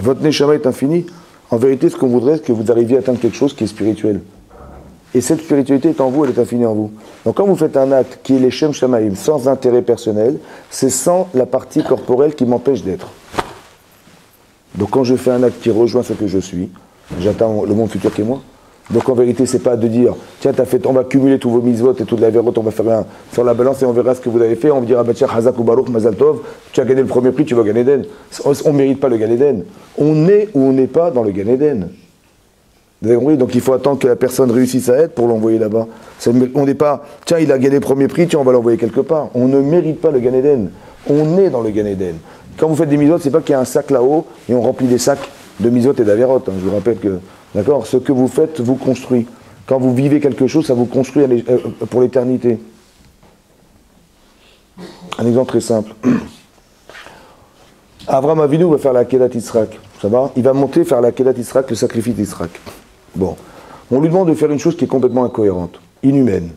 Votre neshama est infini. En vérité, ce qu'on voudrait, c'est que vous arriviez à atteindre quelque chose qui est spirituel. Et cette spiritualité est en vous, elle est infinie en vous. Donc quand vous faites un acte qui est les Shem Shamaim, sans intérêt personnel, c'est sans la partie corporelle qui m'empêche d'être. Donc quand je fais un acte qui rejoint ce que je suis, j'atteins le monde futur qui est moi. Donc en vérité, c'est pas de dire, tiens, on va cumuler tous vos mitzvot et toute la verrotte, on va faire un sur la balance et on verra ce que vous avez fait. On vous dira, tiens, Hazak ou Baruch, Mazal Tov, tu as gagné le premier prix, tu vas gagner Gan Eden. On ne mérite pas le Gan Eden. On est ou on n'est pas dans le Gan Eden. Vous avez compris? Donc il faut attendre que la personne réussisse à être pour l'envoyer là-bas. On n'est pas, tiens, il a gagné le premier prix, tiens, on va l'envoyer quelque part. On ne mérite pas le Gan Eden. On est dans le Gan Eden. Quand vous faites des mitzvot, c'est pas qu'il y a un sac là-haut et on remplit des sacs de mitzvot et d'avérotes. Je vous rappelle que, d'accord, ce que vous faites vous construit. Quand vous vivez quelque chose, ça vous construit pour l'éternité. Un exemple très simple. Avraham Avinu va faire la Kedat Yitzhak. Ça va? Il va monter faire la Kedat Yitzhak, le sacrifice d'Yitzhak. Bon. On lui demande de faire une chose qui est complètement incohérente, inhumaine.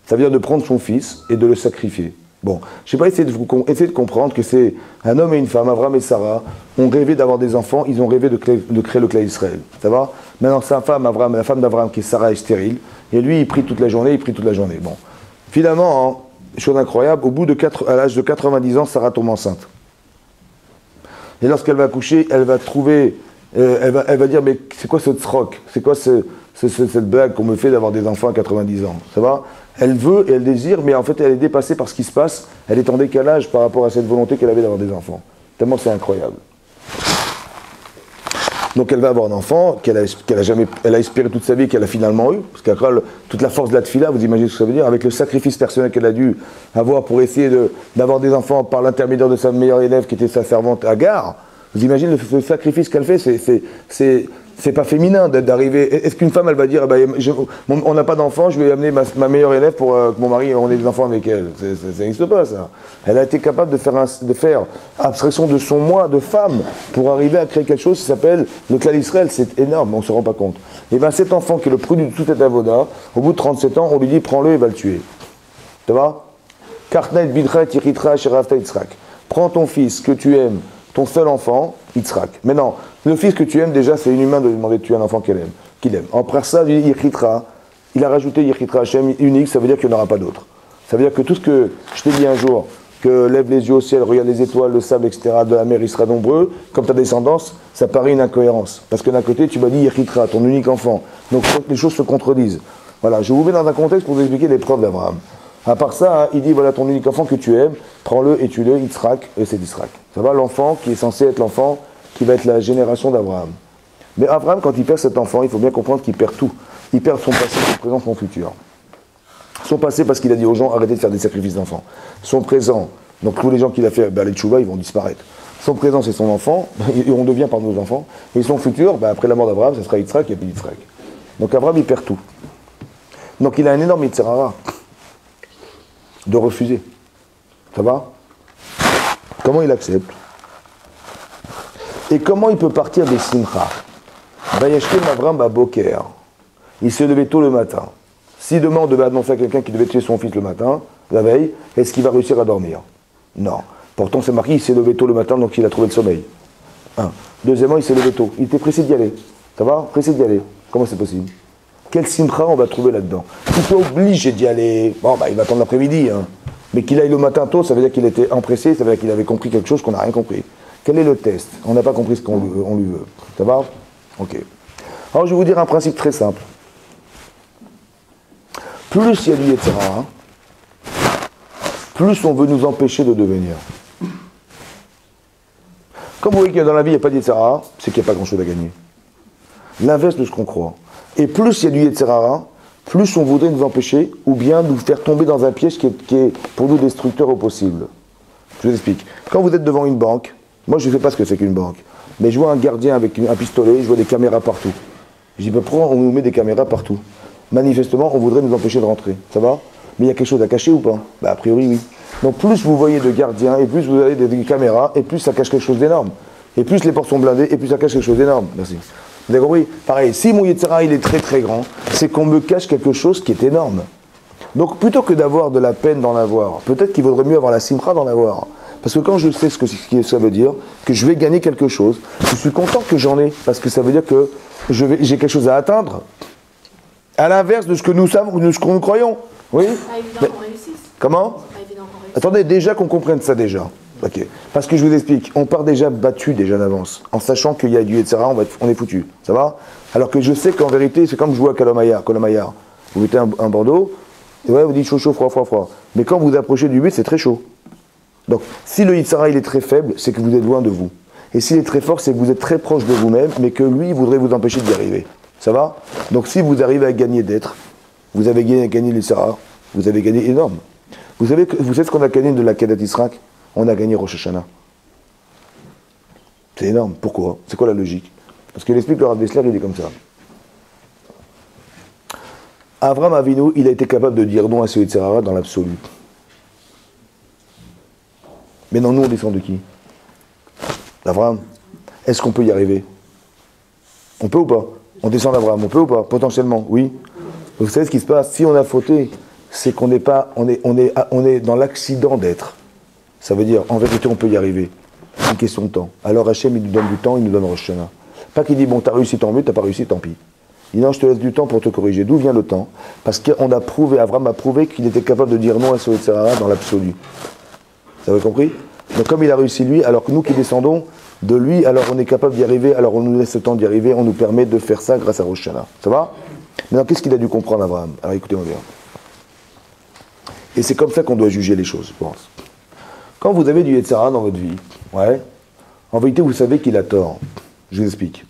Ça veut dire de prendre son fils et de le sacrifier. Bon, je ne sais pas, essayez de comprendre que c'est un homme et une femme, Avraham et Sarah, ont rêvé d'avoir des enfants, ils ont rêvé de créer le clan d'Israël. Ça va? Maintenant, sa femme, Avraham, la femme d'Avraham, qui est Sarah, est stérile, et lui, il prie toute la journée, Bon. Finalement, hein, chose incroyable, à l'âge de 90 ans, Sarah tombe enceinte. Et lorsqu'elle va accoucher, elle va trouver, elle va dire, mais c'est quoi ce tzrok? C'est quoi cette blague qu'on me fait d'avoir des enfants à 90 ans? Ça va? Elle veut et elle désire, mais en fait elle est dépassée par ce qui se passe, elle est en décalage par rapport à cette volonté qu'elle avait d'avoir des enfants. Tellement c'est incroyable. Donc elle va avoir un enfant qu'elle a espéré toute sa vie, qu'elle a finalement eu, parce qu'après toute la force de la tefila, vous imaginez ce que ça veut dire, avec le sacrifice personnel qu'elle a dû avoir pour essayer d'avoir des enfants par l'intermédiaire de sa meilleure élève qui était sa servante Agar. Vous imaginez le sacrifice qu'elle fait, c'est pas féminin d'arriver. Est-ce qu'une femme, elle va dire, on n'a pas d'enfant, je vais amener ma meilleure élève pour que mon mari, on ait des enfants avec elle. Ça n'existe pas, ça. Elle a été capable de faire abstraction de son moi de femme pour arriver à créer quelque chose qui s'appelle le clan d'Israël. C'est énorme, on ne se rend pas compte. Et bien cet enfant qui est le produit de tout cet avoda, au bout de 37 ans, on lui dit, prends-le et va le tuer. Tu vois? Kartnet bidra tiritra sherafta Yitzhak. Prends ton fils que tu aimes, ton seul enfant, Yitzhak. Mais non, le fils que tu aimes, déjà, c'est inhumain de lui demander de tuer un enfant qu'il aime. Après ça, il dit Yichitra, il a rajouté Yechitra Hashem unique, ça veut dire qu'il n'y en aura pas d'autre. Ça veut dire que tout ce que je t'ai dit un jour, que lève les yeux au ciel, regarde les étoiles, le sable, etc., de la mer, il sera nombreux, comme ta descendance, ça paraît une incohérence. Parce que d'un côté, tu m'as dit Yechitra, ton unique enfant. Donc les choses se contredisent. Voilà, je vous mets dans un contexte pour vous expliquer les preuves d'Abraham. À part ça, il dit, voilà ton unique enfant que tu aimes, prends-le et tue-le, Yitzhak, et c'est Yitzhak. Ça va, l'enfant qui est censé être l'enfant qui va être la génération d'Abraham. Mais Abraham, quand il perd cet enfant, il faut bien comprendre qu'il perd tout. Il perd son passé, son présent, son futur. Son passé, parce qu'il a dit aux gens, arrêtez de faire des sacrifices d'enfants. Son présent, donc tous les gens qu'il a fait, les tchouva, ils vont disparaître. Son présent, c'est son enfant, et on devient par nos enfants. Et son futur, après la mort d'Abraham, ça sera Yitzhak et puis Yitzhak. Donc Abraham, il perd tout. Donc il a un énorme Yitzhara de refuser. Ça va? Comment il accepte? Et comment il peut partir des Simcha? Vayashkem Avram Baboker. Il s'est levé tôt le matin. Si demain on devait annoncer à quelqu'un qui devait tuer son fils le matin, la veille, est-ce qu'il va réussir à dormir? Non. Pourtant c'est marqué, il s'est levé tôt le matin, donc il a trouvé le sommeil. Un. Deuxièmement, il s'est levé tôt. Il était pressé d'y aller. Ça va? Pressé d'y aller. Comment c'est possible? Quel Simcha on va trouver là-dedans? Il soit obligé d'y aller. Bon, il va attendre l'après-midi. Hein. Mais qu'il aille le matin tôt, ça veut dire qu'il était empressé, ça veut dire qu'il avait compris quelque chose qu'on n'a rien compris. Quel est le test? On n'a pas compris ce qu'on lui veut. Ça va? Ok. Alors je vais vous dire un principe très simple. Plus il y a du Yetzirah, plus on veut nous empêcher de devenir. Comme vous voyez que dans la vie il n'y a pas de Yetzirah, c'est qu'il n'y a pas grand-chose à gagner. L'inverse de ce qu'on croit. Et plus il y a du Yetzirah, plus on voudrait nous empêcher, ou bien nous faire tomber dans un piège qui est pour nous destructeur au possible. Je vous explique. Quand vous êtes devant une banque, moi je ne sais pas ce que c'est qu'une banque, mais je vois un gardien avec un pistolet, je vois des caméras partout. Je dis, pourquoi on nous met des caméras partout? Manifestement, on voudrait nous empêcher de rentrer. Ça va? Mais il y a quelque chose à cacher ou pas? A priori, oui. Donc plus vous voyez de gardiens, et plus vous avez des caméras, et plus ça cache quelque chose d'énorme. Et plus les portes sont blindées, et plus ça cache quelque chose d'énorme. Merci. Vous avez compris? Pareil, si mon Yetzirah il est très très grand, c'est qu'on me cache quelque chose qui est énorme. Donc plutôt que d'avoir de la peine d'en avoir, peut-être qu'il vaudrait mieux avoir la simcha d'en avoir. Parce que quand je sais ce que ça veut dire, que je vais gagner quelque chose, je suis content que j'en ai, parce que ça veut dire que j'ai quelque chose à atteindre. À l'inverse de ce que nous savons, de ce que nous croyons. Oui? C'est pas évident qu'on réussisse. Comment? C'est pas évident qu'on réussisse. Attendez, déjà qu'on comprenne ça déjà. Ok. Parce que je vous explique, on part déjà battu déjà d'avance, en sachant qu'il y a du etc. On est foutu. Ça va? Alors que je sais qu'en vérité, c'est comme jouer à Kolomayar. Vous mettez un bandeau, et ouais, vous dites chaud, chaud, froid, froid, froid. Mais quand vous approchez du but, c'est très chaud. Donc, si le Yitzhara il est très faible, c'est que vous êtes loin de vous. Et s'il est très fort, c'est que vous êtes très proche de vous-même, mais que lui, il voudrait vous empêcher d'y arriver. Ça va? Donc, si vous arrivez à gagner d'être, vous avez gagné le Yitzhara, vous avez gagné énorme. Vous savez ce qu'on a gagné de la Kedat Yisrak? On a gagné Rosh Hashanah. C'est énorme. Pourquoi? C'est quoi la logique? Parce qu'il explique le Rav Dessler, il est comme ça. Avram Avinu, il a été capable de dire non à ce Yitzhara dans l'absolu. Mais non, nous on descend de qui? D'Abraham. Est-ce qu'on peut y arriver? On peut ou pas? On descend d'Abraham, on peut ou pas? Potentiellement, oui. Vous savez ce qui se passe? Si on a fauté, c'est qu'on n'est pas, on est dans l'accident d'être. Ça veut dire, en vérité, on peut y arriver. C'est une question de temps. Alors Hachem, il nous donne du temps, il nous donne Rosh Hashanah. Pas qu'il dit, bon, t'as réussi, tant mieux, t'as pas réussi, tant pis. Il dit, non, je te laisse du temps pour te corriger. D'où vient le temps? Parce qu'on a prouvé, Abraham a prouvé qu'il était capable de dire non à ce Yetzirah dans l'absolu. Vous avez compris? Donc comme il a réussi lui, alors que nous qui descendons de lui, alors on est capable d'y arriver, alors on nous laisse le temps d'y arriver, on nous permet de faire ça grâce à Rosh Hashanah. Ça va? Maintenant, qu'est-ce qu'il a dû comprendre, Abraham? Alors écoutez-moi bien. Et c'est comme ça qu'on doit juger les choses, je pense. Quand vous avez du Yetzirah dans votre vie, ouais, en vérité, vous savez qu'il a tort. Je vous explique.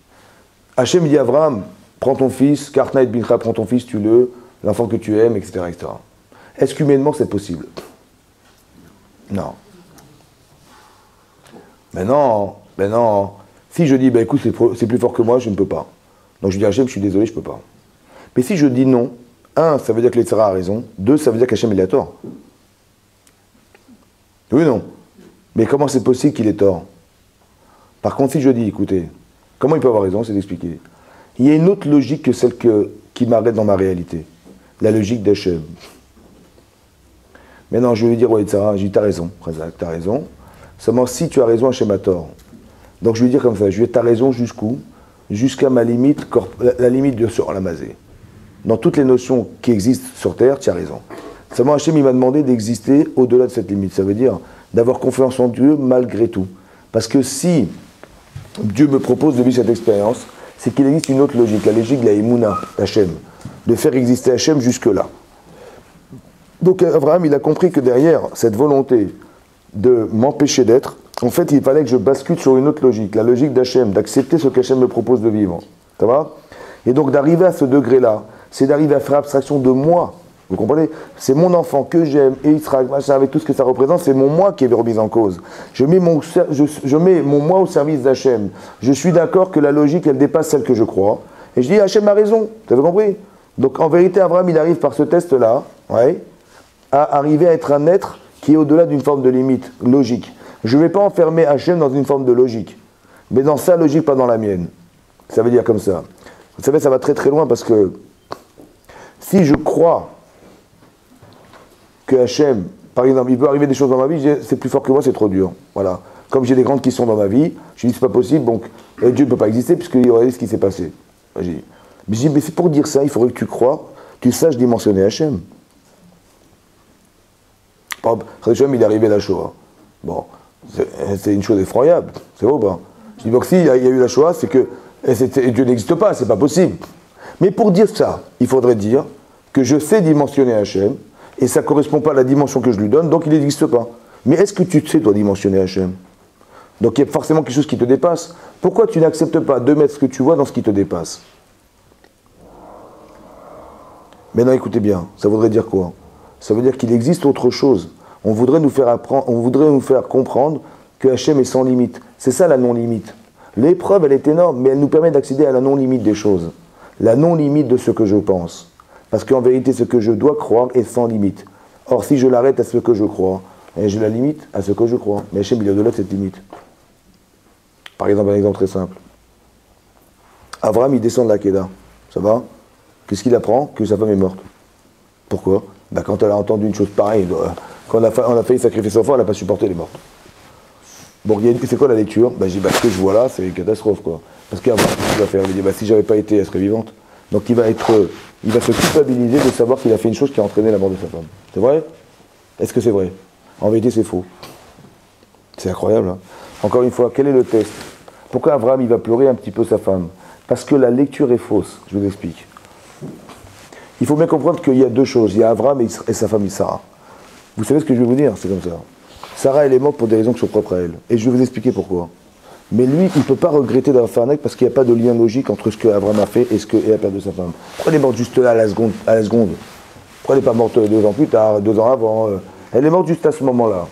Hachem dit à Abraham, prends ton fils, Kartna et Bincha, prends ton fils, tue-le, l'enfant que tu aimes, etc., etc. Est-ce qu'humainement c'est possible? Non. Ben non. Si je dis, ben écoute, c'est plus fort que moi, je ne peux pas. Donc je dis à Hachem, je suis désolé, je ne peux pas. Mais si je dis non, un, ça veut dire que l'Yetzirah a raison. Deux, ça veut dire qu'Hachem il a tort. Oui ou non? Mais comment c'est possible qu'il ait tort? Par contre, si je dis, écoutez, comment il peut avoir raison, c'est d'expliquer. Il y a une autre logique que celle qui m'arrête dans ma réalité. La logique d'Hachem. Maintenant, je vais lui dire, ouais, Yetzirah, je dis, t'as raison, t'as raison. Seulement, si tu as raison, Hachem a tort. Donc je vais dire comme ça, je vais t'as raison jusqu'où? Jusqu'à ma limite, la limite de sur la mazée. dans toutes les notions qui existent sur Terre, tu as raison. Seulement Hachem, il m'a demandé d'exister au-delà de cette limite. Ça veut dire d'avoir confiance en Dieu malgré tout. Parce que si Dieu me propose de vivre cette expérience, c'est qu'il existe une autre logique, la logique de la Emouna, Hachem, de faire exister Hachem jusque-là. Donc Abraham, il a compris que derrière cette volonté de m'empêcher d'être, en fait, il fallait que je bascule sur une autre logique, la logique d'Hachem, d'accepter ce qu'Hachem me propose de vivre. Ça va? Et donc d'arriver à ce degré-là, c'est d'arriver à faire abstraction de moi. Vous comprenez? C'est mon enfant que j'aime, et Israël, machin, avec tout ce que ça représente, c'est mon moi qui est remis en cause. Je mets mon moi au service d'Hachem. Je suis d'accord que la logique, elle dépasse celle que je crois. Et je dis, Hachem a raison. Vous avez compris? Donc en vérité, Abraham, il arrive par ce test-là, ouais, à arriver à être un être qui est au-delà d'une forme de limite logique. Je ne vais pas enfermer Hachem dans une forme de logique, mais dans sa logique, pas dans la mienne. Ça veut dire comme ça. Vous savez, ça va très très loin parce que si je crois que Hachem, par exemple, il peut arriver des choses dans ma vie, je dis, c'est plus fort que moi, c'est trop dur. Voilà. Comme j'ai des grandes questions dans ma vie, je dis, c'est pas possible, donc Dieu ne peut pas exister puisqu'il y aurait ce qui s'est passé. Mais je dis, mais c'est pour dire ça, il faudrait que tu crois, tu saches dimensionner Hachem. Par exemple, Hachem, il est arrivé à la Shoah. Bon, c'est une chose effroyable, c'est beau, pas? Je dis, donc s'il y a eu la Shoah, c'est que Dieu n'existe pas, c'est pas possible. Mais pour dire ça, il faudrait dire que je sais dimensionner Hachem, et ça ne correspond pas à la dimension que je lui donne, donc il n'existe pas. Mais est-ce que tu sais, toi, dimensionner Hachem? Donc il y a forcément quelque chose qui te dépasse. Pourquoi tu n'acceptes pas de mettre ce que tu vois dans ce qui te dépasse? Maintenant, écoutez bien, ça voudrait dire quoi? Ça veut dire qu'il existe autre chose. On voudrait nous faire comprendre que Hachem est sans limite. C'est ça la non-limite. L'épreuve, elle est énorme, mais elle nous permet d'accéder à la non-limite des choses. La non-limite de ce que je pense. Parce qu'en vérité, ce que je dois croire est sans limite. Or, si je l'arrête à ce que je crois, et je la limite à ce que je crois. Mais Hachem, il est au-delà de cette limite. Par exemple, un exemple très simple. Abraham, il descend de la Kéda. Ça va? Qu'est-ce qu'il apprend? Que sa femme est morte. Pourquoi? Ben, quand elle a entendu une chose pareille, quand on a failli sacrifier son enfant, elle n'a pas supporté, elle est morte. Bon, c'est quoi la lecture? Ben, je dis, ben, ce que je vois là, c'est une catastrophe, quoi. Parce qu'Abraham, qu'est-ce qu'il va faire? Il dit, ben, si j'avais pas été, elle serait vivante. Donc il va se culpabiliser de savoir qu'il a fait une chose qui a entraîné la mort de sa femme. C'est vrai? Est-ce que c'est vrai? En vérité, c'est faux. C'est incroyable, hein? Encore une fois, quel est le test? Pourquoi Abraham, il va pleurer un petit peu sa femme? Parce que la lecture est fausse. Je vous explique. Il faut bien comprendre qu'il y a deux choses. Il y a Abraham et sa femme Sarah. Vous savez ce que je vais vous dire? C'est comme ça. Sarah, elle est morte pour des raisons qui sont propres à elle. Et je vais vous expliquer pourquoi. Mais lui, il ne peut pas regretter d'avoir fait un acte parce qu'il n'y a pas de lien logique entre ce qu'Abraham a fait et la perte de sa femme. Pourquoi elle est morte juste là, à la seconde? Pourquoi elle n'est pas morte 2 ans plus tard, 2 ans avant? Elle est morte juste à ce moment-là.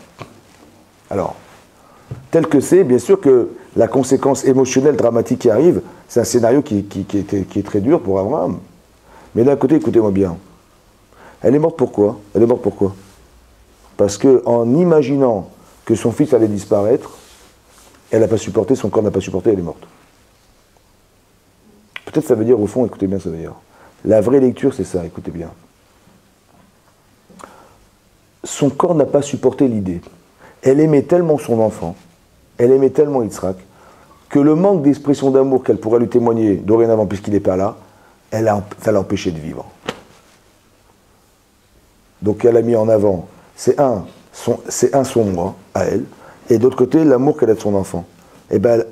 Alors, tel que c'est, bien sûr que la conséquence émotionnelle dramatique qui arrive, c'est un scénario qui est très dur pour Abraham. Mais d'un côté, écoutez-moi bien. Elle est morte pourquoi? Elle est morte pourquoi? Parce qu'en imaginant que son fils allait disparaître, elle n'a pas supporté, son corps n'a pas supporté, elle est morte. Peut-être ça veut dire, au fond, écoutez bien, ça veut dire. La vraie lecture, c'est ça, écoutez bien. Son corps n'a pas supporté l'idée. Elle aimait tellement son enfant, elle aimait tellement Yitzhak, que le manque d'expression d'amour qu'elle pourrait lui témoigner dorénavant, puisqu'il n'est pas là, ça l'a empêché de vivre. Donc elle a mis en avant, c'est son moi, à elle, et d'autre côté, l'amour qu'elle a de son enfant. Et ben,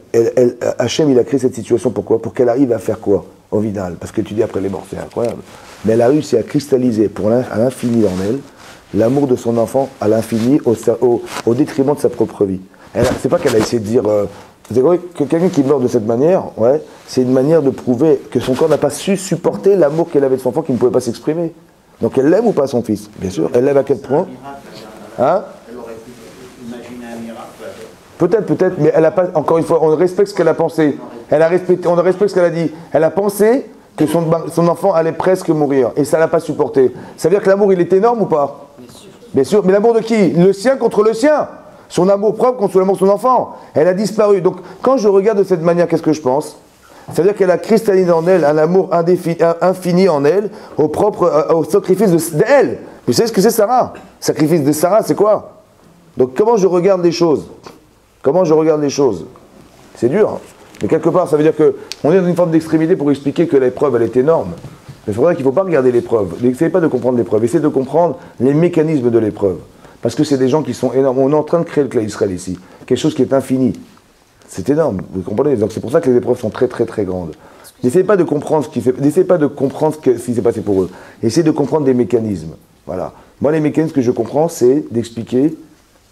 Hachem, il a créé cette situation, pourquoi? Pour qu'elle arrive à faire quoi, au final? Parce que tu dis après les morts, c'est incroyable. Mais elle a réussi à cristalliser à l'infini en elle, l'amour de son enfant à l'infini, au détriment de sa propre vie. C'est pas qu'elle a essayé de dire... c'est vrai que quelqu'un qui meurt de cette manière, ouais, c'est une manière de prouver que son corps n'a pas su supporter l'amour qu'elle avait de son enfant qui ne pouvait pas s'exprimer. Donc elle l'aime ou pas son fils? Bien sûr. Elle l'aime à quel point? Hein? Elle aurait pu imaginer un miracle. Peut-être, mais elle a pas. Encore une fois, on respecte ce qu'elle a pensé. On respecte ce qu'elle a dit. Elle a pensé que son enfant allait presque mourir et ça l'a pas supporté. Ça veut dire que l'amour, il est énorme ou pas? Bien sûr. Bien sûr. Mais l'amour de qui? Le sien contre le sien. Son amour propre contre l'amour de son enfant. Elle a disparu. Donc, quand je regarde de cette manière, qu'est-ce que je pense? C'est-à-dire qu'elle a cristallisé en elle un amour infini en elle, au sacrifice d'elle. Vous savez ce que c'est Sarah? Sacrifice de Sarah, c'est quoi? Donc, comment je regarde les choses? Comment je regarde les choses? C'est dur. Mais quelque part, ça veut dire qu'on est dans une forme d'extrémité pour expliquer que l'épreuve, elle est énorme. C'est pour ça qu'il ne faut pas regarder l'épreuve. N'essayez pas de comprendre l'épreuve. Essayez de comprendre les mécanismes de l'épreuve. Parce que c'est des gens qui sont énormes. On est en train de créer le clan Israël ici. Quelque chose qui est infini. C'est énorme. Vous comprenez? Donc c'est pour ça que les épreuves sont très très très grandes. N'essayez pas de comprendre ce qui s'est passé pour eux. Essayez de comprendre des mécanismes. Voilà. Moi, les mécanismes que je comprends, c'est d'expliquer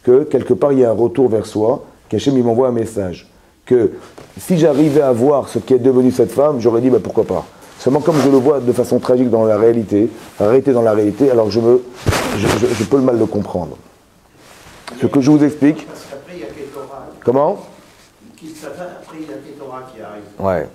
que quelque part, il y a un retour vers soi, qu'Hachem, il m'envoie un message. Que si j'arrivais à voir ce qui est devenu cette femme, j'aurais dit, bah, pourquoi pas. Seulement, comme je le vois de façon tragique dans la réalité, dans la réalité, alors je peux le mal le comprendre. Ce que je vous explique... Parce qu'après, il y a Kétora. Comment? Après, il y a Kétora qui arrive. Ouais.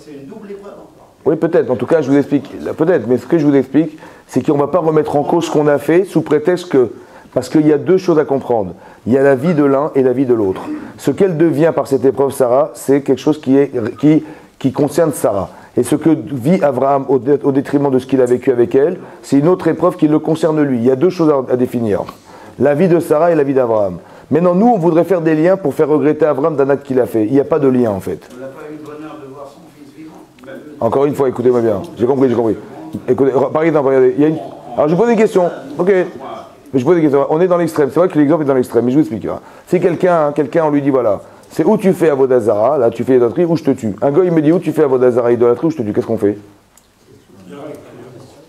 C'est une double épreuve encore. Oui, peut-être. En tout cas, je vous explique. Peut-être. Mais ce que je vous explique, c'est qu'on ne va pas remettre en cause ce qu'on a fait sous prétexte que... Parce qu'il y a deux choses à comprendre. Il y a la vie de l'un et la vie de l'autre. Ce qu'elle devient par cette épreuve, Sarah, c'est quelque chose qui concerne Sarah. Et ce que vit Abraham au détriment de ce qu'il a vécu avec elle, c'est une autre épreuve qui le concerne lui. Il y a deux choses à définir. La vie de Sarah et la vie d'Abraham. Maintenant, nous, on voudrait faire des liens pour faire regretter Abraham d'un acte qu'il a fait. Il n'y a pas de lien, en fait. On n'a pas eu le bonheur de voir son fils vivant. Encore une fois, écoutez-moi bien. J'ai compris. Écoutez, par exemple, regardez. Alors, je vous pose des questions. Ok. Mais je pose des questions. On est dans l'extrême. C'est vrai que l'exemple est dans l'extrême, mais je vous explique. Hein. Si quelqu'un, on lui dit, voilà, c'est où tu fais Avodah Zara, là tu fais idolâtrie, ou je te tue. Un gars, il me dit, où tu fais Avodah Zara, idolâtrie, ou je te tue. Qu'est-ce qu'on fait?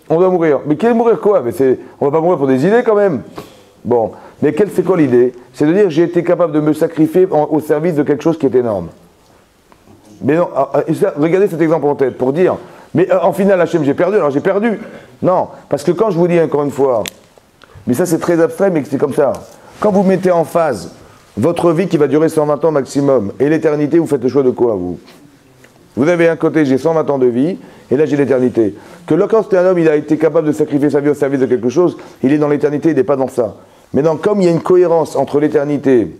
On doit mourir. Mais quel mourir quoi? Mais on va pas mourir pour des idées quand même. Bon. Mais c'est quoi l'idée? C'est de dire, j'ai été capable de me sacrifier au service de quelque chose qui est énorme. Mais non, regardez cet exemple en tête pour dire, mais en final, Hachem, j'ai perdu, alors j'ai perdu. Non, parce que quand je vous dis encore une fois, mais ça c'est très abstrait, mais c'est comme ça. Quand vous mettez en phase votre vie qui va durer 120 ans maximum et l'éternité, vous faites le choix de quoi, vous? Vous avez un côté, j'ai 120 ans de vie, et là j'ai l'éternité. Que lorsque un homme, il a été capable de sacrifier sa vie au service de quelque chose, il est dans l'éternité, il n'est pas dans ça. Maintenant, comme il y a une cohérence entre l'éternité,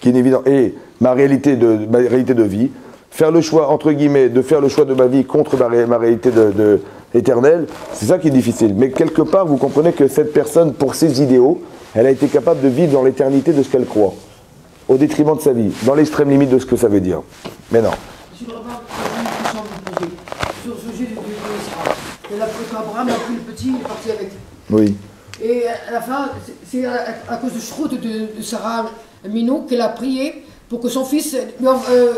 qui est évidente, et ma réalité de vie, faire le choix, entre guillemets, de faire le choix de ma vie contre ma réalité éternelle, c'est ça qui est difficile. Mais quelque part, vous comprenez que cette personne, pour ses idéaux, elle a été capable de vivre dans l'éternité de ce qu'elle croit, au détriment de sa vie, dans l'extrême limite de ce que ça veut dire. Mais non. Monsieur le rabbin, j'ai une question à vous poser. Sur ce sujet de Israël. Quand Abraham a pris le petit, il est parti avec. Oui. Et à la fin, c'est à cause de Shrout de Sarah Minou qu'elle a prié pour que son fils,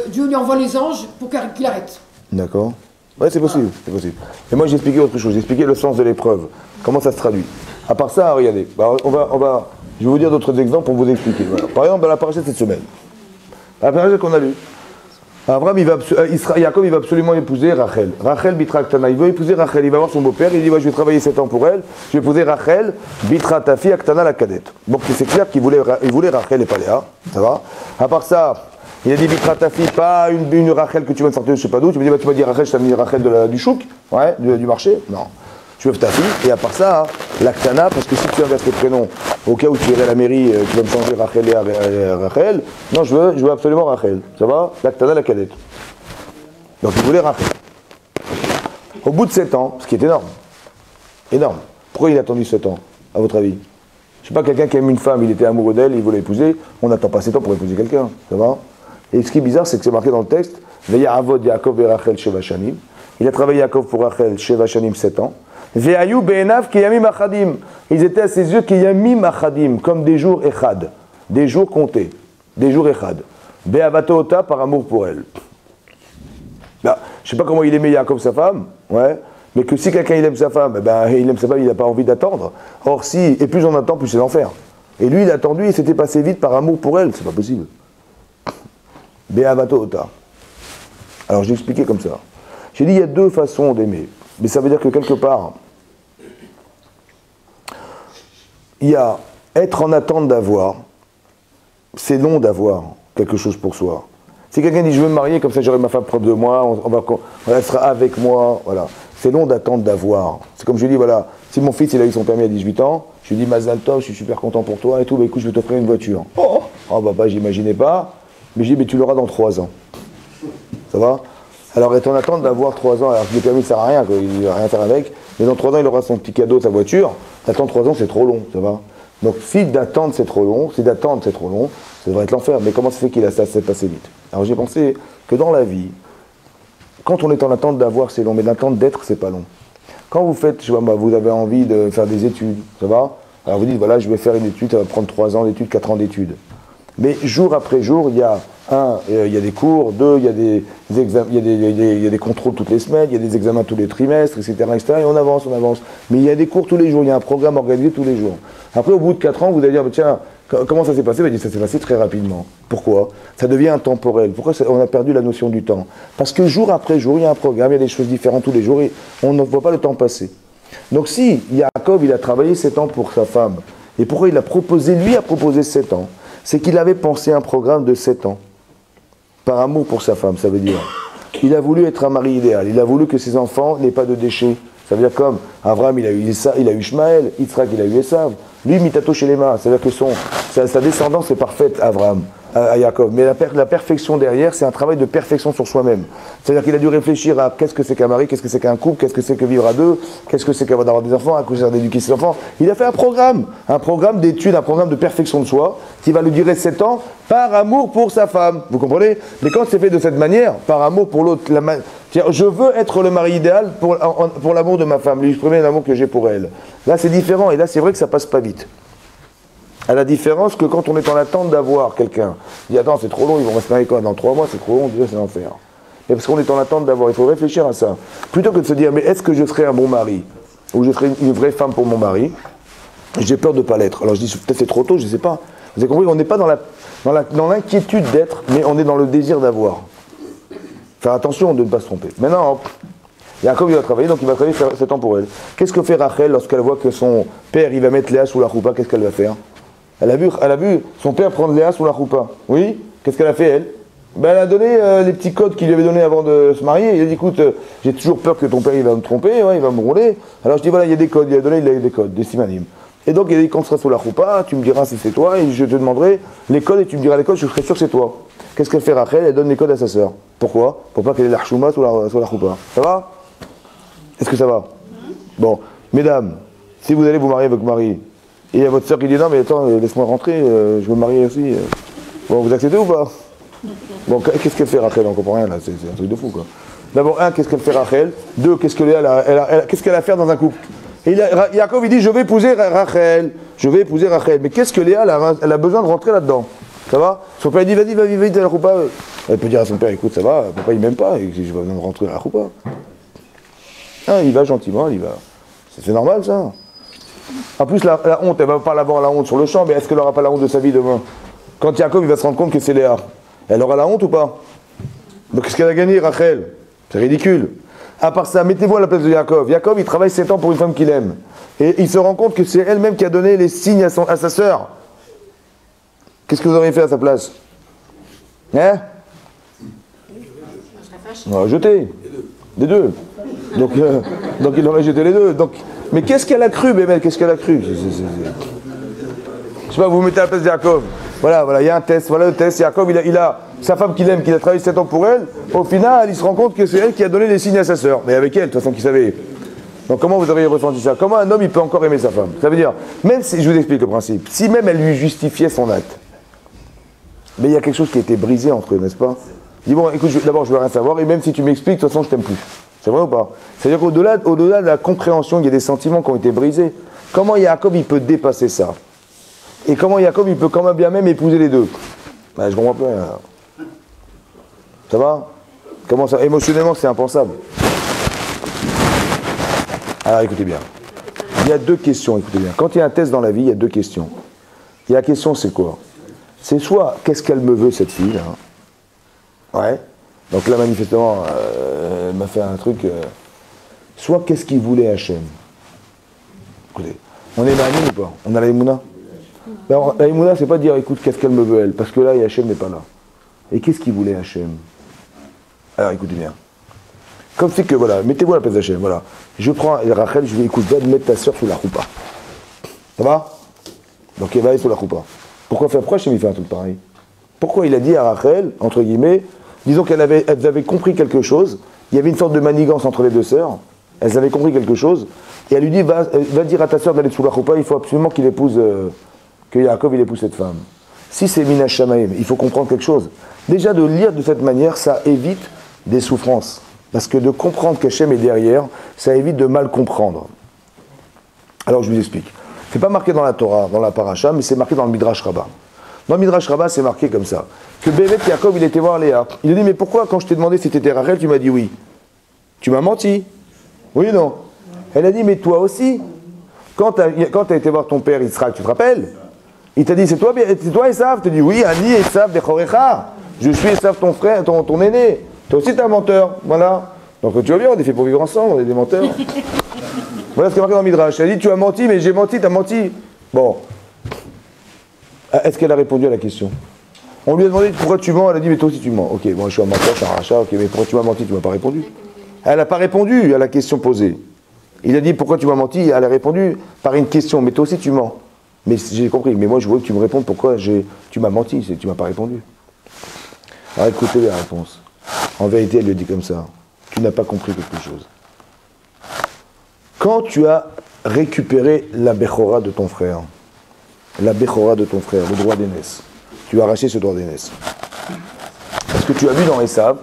Dieu lui envoie les anges pour qu'il arrête. D'accord. Oui, c'est possible, c'est possible. Et moi, j'ai expliqué autre chose. J'ai expliqué le sens de l'épreuve. Comment ça se traduit. À part ça, regardez. Je vais vous dire d'autres exemples pour vous expliquer. Voilà. Par exemple, dans la paracha de cette semaine. La paracha qu'on a lue. Jacob, il va absolument épouser Rachel. Rachel Bitra Aktana. Il veut épouser Rachel. Il va voir son beau-père. Il dit, ouais, je vais travailler 7 ans pour elle. Je vais épouser Rachel Bitra Tafi Aktana la cadette. Donc c'est clair qu'il voulait Rachel et pas Léa. Ça va. À part ça, il a dit Bitra Tafi, pas une Rachel que tu vas me sortir, je sais pas d'où. Tu me dis, bah, tu m'as dit Rachel, je t'ai mis Rachel du chouk, ouais, du marché. Non. Tu veux ta fille. Et à part ça, l'Aktana, parce que si tu inverses les prénoms, au cas où tu irais à la mairie, tu vas me changer Rachel et Rachel. Non, je veux absolument Rachel. Ça va? L'Aktana la cadette. Donc il voulait Rachel. Au bout de 7 ans, ce qui est énorme. Énorme. Pourquoi il a attendu 7 ans, à votre avis? Je sais pas, quelqu'un qui aime une femme, il était amoureux d'elle, il voulait l'épouser, on n'attend pas 7 ans pour épouser quelqu'un. Ça va? Et ce qui est bizarre, c'est que c'est marqué dans le texte, Veya Avod Yaakov et Rachel Sheva Shanim. Il a travaillé Yaakov pour Rachel Sheva Shanim 7 ans. Ve'ayu be'enav kiyamim achadim. Ils étaient à ses yeux kiyamim achadim, comme des jours echad, des jours comptés, des jours echad. Be'avato ota, par amour pour elle. Là, je sais pas comment il aimait Yaakov sa femme, ouais, mais que si quelqu'un il aime sa femme, il aime sa femme, il n'a pas envie d'attendre. Or et plus on attend, plus c'est l'enfer. Et lui, il a attendu, il s'était passé vite par amour pour elle, c'est pas possible. Be'avato ota. Alors j'ai expliqué comme ça. J'ai dit il y a 2 façons d'aimer. Mais ça veut dire que quelque part, il y a être en attente d'avoir, c'est long d'avoir quelque chose pour soi. Si quelqu'un dit je veux me marier, comme ça j'aurai ma femme proche de moi, elle sera avec moi, voilà. C'est long d'attendre d'avoir. C'est comme je dis, voilà, si mon fils il a eu son permis à 18 ans, je lui dis Mazal Tov, je suis super content pour toi et tout, bah écoute, je vais t'offrir une voiture. Oh bah j'imaginais pas, mais je dis mais tu l'auras dans 3 ans. Ça va? Alors, être en attente d'avoir 3 ans, alors que le permis ne sert à rien, il ne va rien faire avec, mais dans 3 ans, il aura son petit cadeau, sa voiture. D'attendre 3 ans, c'est trop long, ça va? Donc, si d'attendre, c'est trop long, ça devrait être l'enfer. Mais comment ça fait qu'il a ça s'est passé vite? Alors, j'ai pensé que dans la vie, Quand on est en attente d'avoir, c'est long, mais l'attente d'être, c'est pas long. Quand vous faites, je sais pas, vous avez envie de faire des études, ça va? Alors vous dites, voilà, je vais faire une étude, ça va prendre 3 ans d'études, 4 ans d'études. Mais jour après jour, il y a il y a des cours, 2, il y a des examens, il y a des contrôles toutes les semaines, il y a des examens tous les trimestres, etc., etc. Et on avance. Mais il y a des cours tous les jours, il y a un programme organisé tous les jours. Après, au bout de 4 ans, vous allez dire, tiens, comment ça s'est passé? Ça s'est passé très rapidement. Pourquoi? Ça devient intemporel. Pourquoi on a perdu la notion du temps? Parce que jour après jour, il y a un programme, il y a des choses différentes tous les jours et on ne voit pas le temps passer. Donc si Yaakov, il a travaillé 7 ans pour sa femme, et pourquoi il a proposé, lui a proposé 7 ans? C'est qu'il avait pensé un programme de 7 ans. Par amour pour sa femme, ça veut dire. Il a voulu être un mari idéal. Il a voulu que ses enfants n'aient pas de déchets. Ça veut dire comme Abraham, il a eu Ishmaël, Yitzhak, il a eu Esav. Lui, Mitato chez les mains. C'est-à-dire que sa descendance est parfaite, Abraham, à Yaakov. Mais la perfection derrière, c'est un travail de perfection sur soi-même. C'est-à-dire qu'il a dû réfléchir à qu'est-ce que c'est qu'un mari, qu'est-ce que c'est qu'un couple, qu'est-ce que c'est que vivre à deux, qu'est-ce que c'est d'avoir des enfants, à quoi sert d'éduquer ses enfants. Il a fait un programme d'études, un programme de perfection de soi, qui va lui durer 7 ans, par amour pour sa femme. Vous comprenez? Mais quand c'est fait de cette manière, par amour pour l'autre, je veux être le mari idéal pour l'amour de ma femme, lui exprimer l'amour que j'ai pour elle. Là, c'est différent, et là, c'est vrai que ça passe pas vite. À la différence que quand on est en attente d'avoir quelqu'un, on dit attends, c'est trop long, ils vont rester avec quoi dans 3 mois, c'est trop long, déjà c'est l'enfer. Mais parce qu'on est en attente d'avoir, il faut réfléchir à ça. Plutôt que de se dire, mais est-ce que je serai un bon mari? Ou je serai une vraie femme pour mon mari? J'ai peur de ne pas l'être. Alors je dis, peut-être c'est trop tôt, je ne sais pas. Vous avez compris, on n'est pas dans l'inquiétude d'être, mais on est dans le désir d'avoir. Faire attention de ne pas se tromper. Maintenant, Yaakov, il va travailler, donc il va travailler 7 ans pour elle. Qu'est-ce que fait Rachel lorsqu'elle voit que son père, il va mettre Léa sous la choupa? Qu'est-ce qu'elle va faire? Elle a vu son père prendre Léa sous la choupa. Oui? Qu'est-ce qu'elle a fait, elle? Ben, elle a donné les petits codes qu'il lui avait donnés avant de se marier. Il a dit, écoute, j'ai toujours peur que ton père il va me tromper, ouais, il va me rouler. Alors je dis, voilà, il y a des codes. Il a donné des codes, des simanim. Et donc, il a dit, quand tu seras sous la choupa, tu me diras si c'est toi, et je te demanderai les codes, et tu me diras les codes, je serai sûr que c'est toi. Qu'est-ce qu'elle fait, Rachel? Elle donne les codes à sa sœur. Pourquoi? Pour pas qu'elle ait l'archouma sous la choupa. Ça va? Est-ce que ça va? Bon, mesdames, si vous allez vous marier avec votre mari, et il y a votre sœur qui dit non mais attends, laisse-moi rentrer, je veux me marier aussi. Bon, vous acceptez ou pas? Bon, qu'est-ce qu'elle fait Rachel? On comprend rien là, c'est un truc de fou quoi. D'abord, qu'est-ce qu'elle fait Rachel? 2, qu'est-ce qu'elle a à faire dans un couple? Et Yaakov il dit je vais épouser Rachel, Mais qu'est-ce que Léa elle a besoin de rentrer là-dedans? Ça va? Son père il dit vas-y, à la choupa. Elle peut dire à son père écoute ça va, papa il m'aime pas, et je vais besoin de rentrer à la choupa. Ah, il va gentiment, il va. C'est normal ça. En plus, la honte, elle va pas avoir la honte sur le champ, mais est-ce qu'elle n'aura pas la honte de sa vie demain? Quand Yaakov il va se rendre compte que c'est Léa, elle aura la honte ou pas? Donc qu'est-ce qu'elle a gagné, Rachel? C'est ridicule. À part ça, mettez-vous à la place de Yaakov. Yaakov, il travaille 7 ans pour une femme qu'il aime. Et il se rend compte que c'est elle-même qui a donné les signes à sa sœur. Qu'est-ce que vous auriez fait à sa place? Hein? On aurait jeté. Les deux. Donc il aurait jeté les deux. Mais qu'est-ce qu'elle a cru, Bémel? Qu'est-ce qu'elle a cru? Je sais pas, vous vous mettez à la place de Yaakov. Voilà, il y a un test. Voilà le test. Yaakov, il a sa femme qu'il aime, qu'il a travaillé 7 ans pour elle. Au final, il se rend compte que c'est elle qui a donné les signes à sa sœur. Mais avec elle, de toute façon, qu'il savait. Donc comment vous auriez ressenti ça? Comment un homme, il peut encore aimer sa femme? Ça veut dire, même si, je vous explique le principe, si même elle lui justifiait son acte, mais il y a quelque chose qui a été brisé entre eux, n'est-ce pas? Il dit, bon, écoute, d'abord, je veux rien savoir, et même si tu m'expliques, de toute façon, je t'aime plus. C'est vrai ou pas? C'est-à-dire qu'au-delà de la compréhension, il y a des sentiments qui ont été brisés. Comment Yaakov, il peut dépasser ça? Et comment Yaakov, il peut quand même bien même épouser les deux? Ben, je comprends pas. Ça va? Comment ça? Émotionnellement, c'est impensable. Alors, écoutez bien. Il y a 2 questions, écoutez bien. Quand il y a un test dans la vie, il y a 2 questions. Et la question, c'est quoi? C'est soit, qu'est-ce qu'elle me veut, cette fille, là? Ouais. Donc là, manifestement, elle m'a fait un truc... Soit, qu'est-ce qu'il voulait Hachem? Écoutez, on est Ma'anim ou pas? On a la Emouna? Alors, la Emouna, c'est pas dire, écoute, qu'est-ce qu'elle me veut, elle? Parce que là, Hachem n'est pas là. Et qu'est-ce qu'il voulait Hachem? Alors, écoutez bien. Comme c'est que, voilà, mettez-vous à la place d'Hachem, voilà. Je prends Rachel, je vais, écoute, va mettre ta soeur sous la choupa. Ça va? Donc, elle va aller sous la choupa. Pourquoi Hachem il fait un truc pareil? Pourquoi il a dit à Rachel, entre guillemets, disons qu'elles avaient compris quelque chose, il y avait une sorte de manigance entre les 2 sœurs, elles avaient compris quelque chose, et elle lui dit, va dire à ta sœur d'aller sous la choupa, il faut absolument qu'il épouse, que Yaakov il épouse cette femme. Si c'est Minash Shamaim, il faut comprendre quelque chose. Déjà de lire de cette manière, ça évite des souffrances. Parce que de comprendre qu'Hachem est derrière, ça évite de mal comprendre. Alors je vous explique. C'est pas marqué dans la Torah, dans la Paracha, mais c'est marqué dans le Midrash Rabbah. Dans le Midrash Rabbah, c'est marqué comme ça. Que Bévet Yaakov, il était voir Léa. Il a dit, mais pourquoi quand je t'ai demandé si t'étais Rachel, tu m'as dit oui? Tu m'as menti. Oui ou non? Elle a dit, mais toi aussi. Quand tu as été voir ton père Israël, tu te rappelles? Il t'a dit, c'est toi Esav? Tu as dit, oui, Ani Esav Bechorecha. Je suis Esav, ton frère, ton aîné. Toi aussi, t'es un menteur. Voilà. Donc tu vois bien, on est fait pour vivre ensemble, on est des menteurs. Voilà ce qui est marqué dans le Midrash. Elle a dit, tu as menti, mais j'ai menti, t'as menti. Bon. Est-ce qu'elle a répondu à la question? On lui a demandé pourquoi tu mens, elle a dit, mais toi aussi tu mens. Ok, moi je suis un menteur, je suis un rachat, ok, mais pourquoi tu m'as menti? Tu m'as pas répondu. Elle n'a pas répondu à la question posée. Il a dit, pourquoi tu m'as menti? Elle a répondu par une question, mais toi aussi tu mens. Mais j'ai compris, mais moi je veux que tu me répondes pourquoi tu m'as menti, tu m'as pas répondu. Alors écoutez la réponse. En vérité, elle lui dit comme ça. Tu n'as pas compris quelque chose. Quand tu as récupéré la Bechora de ton frère, le droit d'aînesse, tu as arraché ce droit d'aînesse. Parce que tu as vu dans Esav,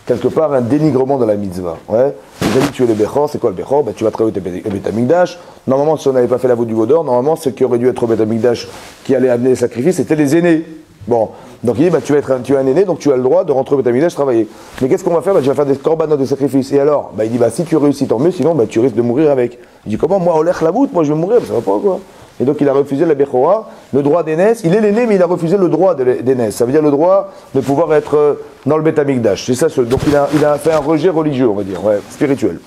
quelque part, un dénigrement de la mitzvah. Ouais. Il a dit, tu es le Bechor, c'est quoi le Bechor? Ben, tu vas travailler au Beth Amikdash. Normalement, si on n'avait pas fait la voûte du Vaudor, normalement, ce qui aurait dû être au Beth Amikdash, qui allait amener les sacrifices, c'était les aînés. Bon, donc il dit, bah, tu es un aîné, donc tu as le droit de rentrer au Beth Amikdash travailler. Mais qu'est-ce qu'on va faire? Bah, tu vas faire des corbanotes de sacrifices. Et alors? Bah, il dit, bah, si tu réussis, tant mieux, sinon, bah, tu risques de mourir avec. Il dit, comment? Moi, Olech la voûte, moi je vais mourir, ça va pas quoi. Et donc il a refusé la Bechora, le droit d'aînesse. Il est l'aîné, mais il a refusé le droit d'aînesse. Ça veut dire le droit de pouvoir être dans le Beth Amikdash. C'est ça. Donc il a fait un rejet religieux, on va dire, ouais, spirituel.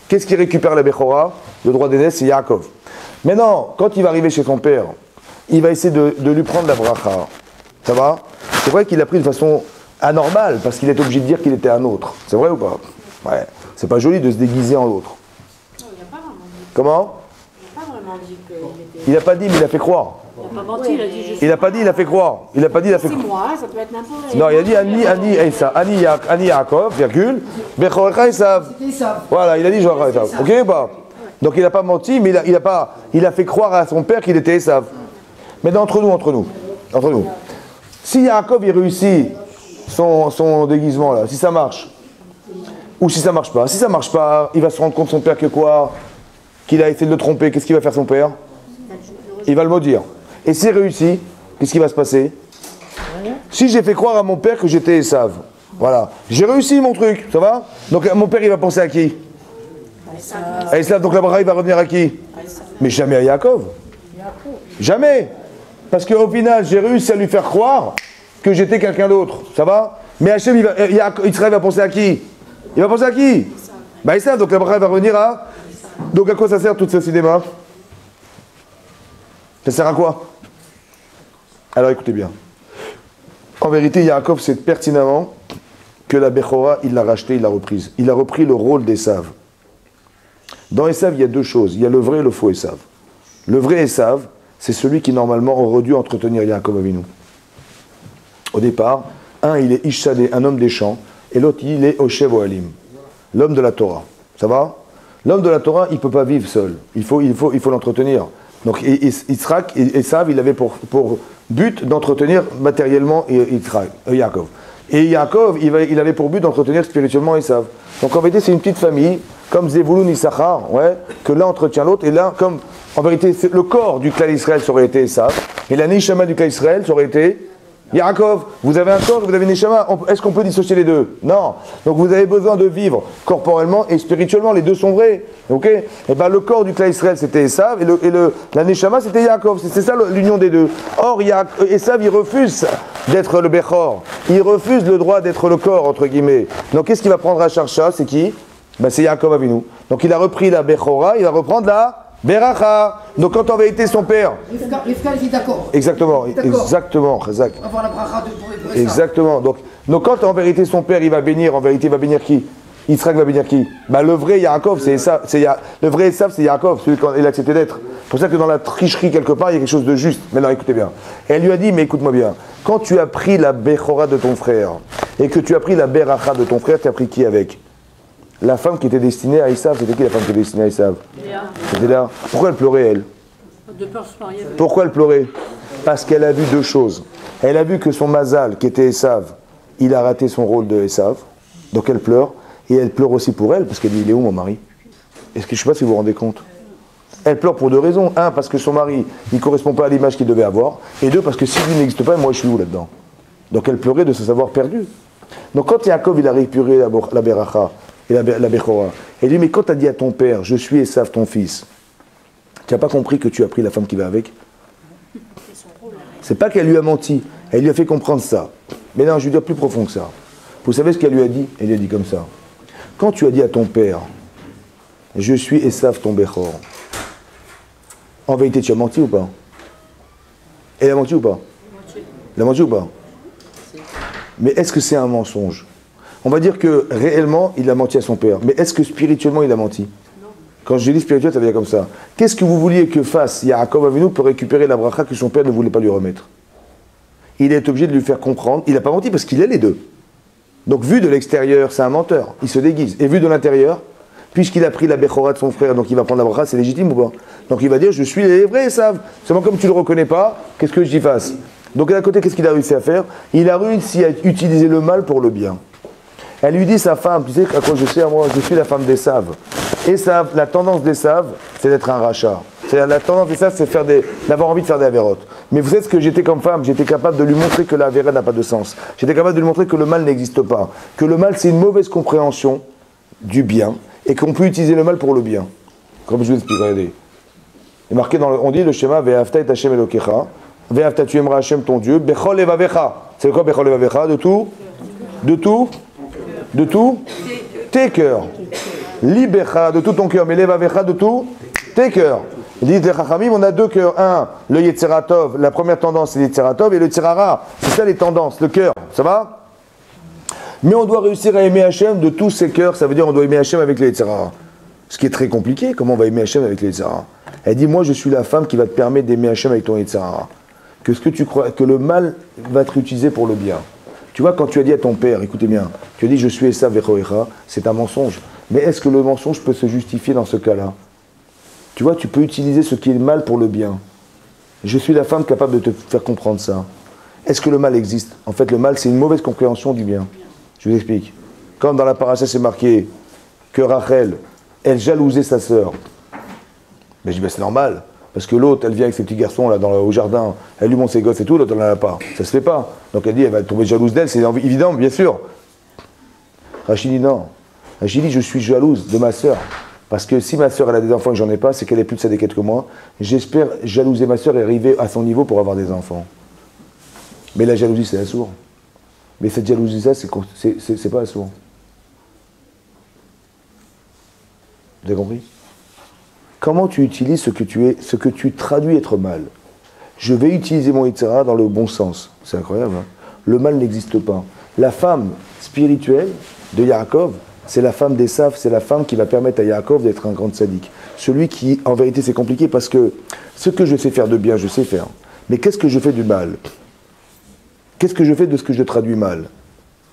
Qu'est-ce qui récupère la Bechora? Le droit d'aînesse, c'est Yaakov. Maintenant, quand il va arriver chez son père, il va essayer de lui prendre la bracha. Ça va? C'est vrai qu'il a pris de façon anormale, parce qu'il est obligé de dire qu'il était un autre. C'est vrai ou pas? Ouais. C'est pas joli de se déguiser en l'autre. Non, il n'a pas vraiment dit. Comment? Il n'a pas vraiment dit qu'il était. Il n'a pas dit, mais il a fait croire. Il n'a pas menti, il a dit je suis. Il n'a pas dit, il a fait croire. Il n'a pas dit, il a fait C'est croire. moi, ça peut être n'importe qui. Non, il a dit Ani Yaakov, virgule, Bechorecha Esav. C'était ça. Voilà, il a dit Bechorecha Esav. Ok ou pas? Donc il n'a pas menti, mais il a fait croire à son père qu'il était Esav. Mais entre nous. Si Yaakov il réussit son déguisement là, si ça marche, ou si ça marche pas, il va se rendre compte son père que quoi? Qu'il a essayé de le tromper, qu'est-ce qu'il va faire son père? Il va le maudire. Et s'il réussit, qu'est-ce qui va se passer? Si j'ai fait croire à mon père que j'étais Esav, voilà, j'ai réussi mon truc, ça va? Donc mon père il va penser à qui? À Esav, donc la bracha il va revenir à qui? Mais jamais à Yaakov. Jamais. Parce qu'au final, j'ai réussi à lui faire croire que j'étais quelqu'un d'autre, ça va? Mais Hachem, Israël va penser à qui? Il va penser à qui? Bah Esav, donc la bracha va revenir à... Donc à quoi ça sert tout ce cinéma? Ça sert à quoi? Alors écoutez bien. En vérité, Yaakov sait pertinemment que la Bechora, il l'a rachetée, il l'a reprise. Il a repris le rôle d'Esav. Dans Esav, il y a deux choses. Il y a le vrai et le faux Esav. Le vrai Esav, c'est celui qui normalement aurait dû entretenir Yaakov Avinu. Au départ, un, il est Ishadé, un homme des champs, et l'autre, il est Oshev Ohalim, l'homme de la Torah. Ça va? L'homme de la Torah, il ne peut pas vivre seul. Il faut l'entretenir. Donc Esav, il avait pour but d'entretenir matériellement Yaakov. Et Yaakov, il avait pour but d'entretenir spirituellement Esav. Donc en vérité, c'est une petite famille, comme Zevulun Issachar, ouais, que l'un entretient l'autre. Et là, comme en vérité, le corps du clan Israël, ça aurait été Esav. Et la Neshama du clan Israël, ça aurait été Yaakov. Vous avez un corps, vous avez une Neshama. Est-ce qu'on peut dissocier les deux? Non. Donc vous avez besoin de vivre corporellement et spirituellement. Les deux sont vrais. Ok? Et ben le corps du clan Israël, c'était Esav. Et la Neshama, c'était Yaakov. C'est ça l'union des deux. Or, Esav, il refuse d'être le Bechor. Il refuse le droit d'être le corps, entre guillemets. Donc qu'est-ce qu'il va prendre à Charcha? C'est qui? Ben, c'est Yaakov Avinu. Donc il a repris la Bechora, il va reprendre la Beracha. Donc quand en vérité son père... Rivka est d'accord. Exactement, exactement. Avoir la bracha pour ça. Exactement. Donc quand en vérité son père il va bénir, en vérité il va bénir qui? Yitzhak va bénir qui? Ben, le vrai Yaakov, c'est Esav. Le vrai Esav, c'est Yaakov, celui qu'il a accepté d'être. C'est pour ça que dans la tricherie quelque part, il y a quelque chose de juste. Mais non, écoutez bien. Et elle lui a dit, mais écoute-moi bien, quand tu as pris la Bechora de ton frère, et que tu as pris la Beracha de ton frère, tu as pris qui avec? La femme qui était destinée à Esav, c'était qui la femme qui était destinée à Esav? C'était là. Pourquoi elle pleurait, elle? De peur de se marier. Pourquoi elle pleurait? Parce qu'elle a vu deux choses. Elle a vu que son Mazal, qui était Esav, il a raté son rôle de Esav, donc elle pleure. Et elle pleure aussi pour elle, parce qu'elle dit, il est où mon mari? Est-ce que je ne sais pas si vous vous rendez compte? Elle pleure pour deux raisons. Un, parce que son mari, il ne correspond pas à l'image qu'il devait avoir. Et deux, parce que si lui n'existe pas, moi je suis où là-dedans? Donc elle pleurait de se savoir perdue. Donc quand Yaakov, il a récupéré la Beracha et la Bechora, elle dit, mais quand tu as dit à ton père, je suis Esav ton fils, tu n'as pas compris que tu as pris la femme qui va avec? C'est pas qu'elle lui a menti, elle lui a fait comprendre ça. Mais non, je veux dire plus profond que ça. Vous savez ce qu'elle lui a dit? Elle lui a dit comme ça. Quand tu as dit à ton père, je suis Esav ton Bechor, en vérité, tu as menti ou pas? Elle a menti ou pas? Elle a menti ou pas? Mais est-ce que c'est un mensonge? On va dire que réellement, il a menti à son père. Mais est-ce que spirituellement, il a menti? Non. Quand je dis spirituel, ça veut dire comme ça. Qu'est-ce que vous vouliez que fasse Yaakov Avinu pour récupérer la bracha que son père ne voulait pas lui remettre? Il est obligé de lui faire comprendre. Il n'a pas menti parce qu'il est les deux. Donc vu de l'extérieur, c'est un menteur. Il se déguise. Et vu de l'intérieur, puisqu'il a pris la Bechora de son frère, donc il va prendre la bracha, c'est légitime ou pas? Donc il va dire, je suis les vrais Esav. Seulement comme tu ne le reconnais pas, qu'est-ce que j'y fasse? Donc d'un côté, qu'est-ce qu'il a réussi à faire? Il a réussi à utiliser le mal pour le bien. Elle lui dit, sa femme, tu sais à quoi je sais, moi, je suis la femme d'Esav. Esav, la tendance d'Esav, c'est d'être un rachat. C'est-à-dire la tendance d'Esav, c'est d'avoir envie de faire des avérotes. Mais vous savez ce que j'étais comme femme? J'étais capable de lui montrer que la avéra n'a pas de sens. J'étais capable de lui montrer que le mal n'existe pas. Que le mal, c'est une mauvaise compréhension du bien. Et qu'on peut utiliser le mal pour le bien. Comme je vous explique, regardez. Il est marqué on dit le schéma, Ve'afta et Hashem Elokecha. Ve'afta, tu aimeras Hashem ton Dieu. Bechol evavecha. C'est quoi Bechol evavecha? De tout? De tout? De tout? Tes cœurs. Libecha, de tout ton cœur. Mais levavecha, de tout? Tes cœurs. Il dit, les Chachamim, on a deux cœurs. Un, le Yetzeratov. La première tendance, c'est le Yetzeratov. Et le Tzerara. C'est ça les tendances, le cœur. Ça va? Mais on doit réussir à aimer Hachem de tous ses cœurs. Ça veut dire on doit aimer Hachem avec les Yetzirah. Ce qui est très compliqué. Comment on va aimer Hachem avec les Yetzirah? Elle dit, moi je suis la femme qui va te permettre d'aimer Hachem avec ton Yetzirah. Que ce que tu crois, que le mal va être utilisé pour le bien. Tu vois, quand tu as dit à ton père, écoutez bien, tu as dit je suis Esav Vechoecha, c'est un mensonge. Mais est-ce que le mensonge peut se justifier dans ce cas-là? Tu vois, tu peux utiliser ce qui est mal pour le bien. Je suis la femme capable de te faire comprendre ça. Est-ce que le mal existe? En fait, le mal, c'est une mauvaise compréhension du bien. Je vous explique. Comme dans la paracha, c'est marqué que Rachel, elle jalousait sa sœur. Mais je dis, ben, c'est normal. Parce que l'autre, elle vient avec ses petits garçons là, au jardin, elle lui montre ses gosses et tout, l'autre, elle n'en a pas. Ça se fait pas. Donc elle dit, elle va tomber jalouse d'elle, c'est évident, bien sûr. Rachel dit, non. Rachel dit, je suis jalouse de ma sœur. Parce que si ma sœur, elle a des enfants et que j'en ai pas, c'est qu'elle est plus sadéquette que moi. J'espère jalouser ma sœur et arriver à son niveau pour avoir des enfants. Mais la jalousie, c'est assourd. Mais cette jalousie-là, c'est pas assourd. Vous avez compris? Comment tu utilises ce que tu traduis être mal? Je vais utiliser mon Yitzhara dans le bon sens. C'est incroyable, hein? Le mal n'existe pas. La femme spirituelle de Yaakov, c'est la femme d'Esav, c'est la femme qui va permettre à Yaakov d'être un grand tzaddik. Celui qui, en vérité, c'est compliqué parce que ce que je sais faire de bien, je sais faire. Mais qu'est-ce que je fais du mal? Qu'est-ce que je fais de ce que je traduis mal?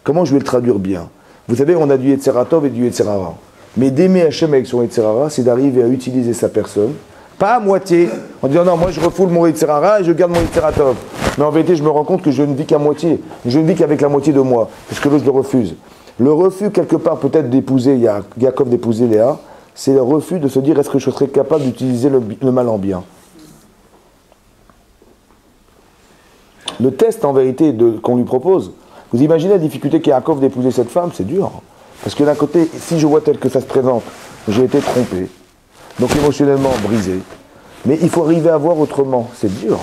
Comment je vais le traduire bien? Vous savez, on a du Yetzeratov et du Yetzerara. Mais d'aimer Hachem avec son Yetzerara, c'est d'arriver à utiliser sa personne, pas à moitié, en disant non, moi je refoule mon Yetzerara et je garde mon Yetzeratov. Mais en vérité, je me rends compte que je ne vis qu'à moitié. Je ne vis qu'avec la moitié de moi, parce que l'autre, je le refuse. Le refus, quelque part, peut-être d'épouser, Yaakov d'épouser Léa, c'est le refus de se dire est-ce que je serais capable d'utiliser le mal en bien. Le test, en vérité, qu'on lui propose, vous imaginez la difficulté qu'a Yaakov d'épouser cette femme, c'est dur. Parce que d'un côté, si je vois tel que ça se présente, j'ai été trompé, donc émotionnellement brisé. Mais il faut arriver à voir autrement, c'est dur.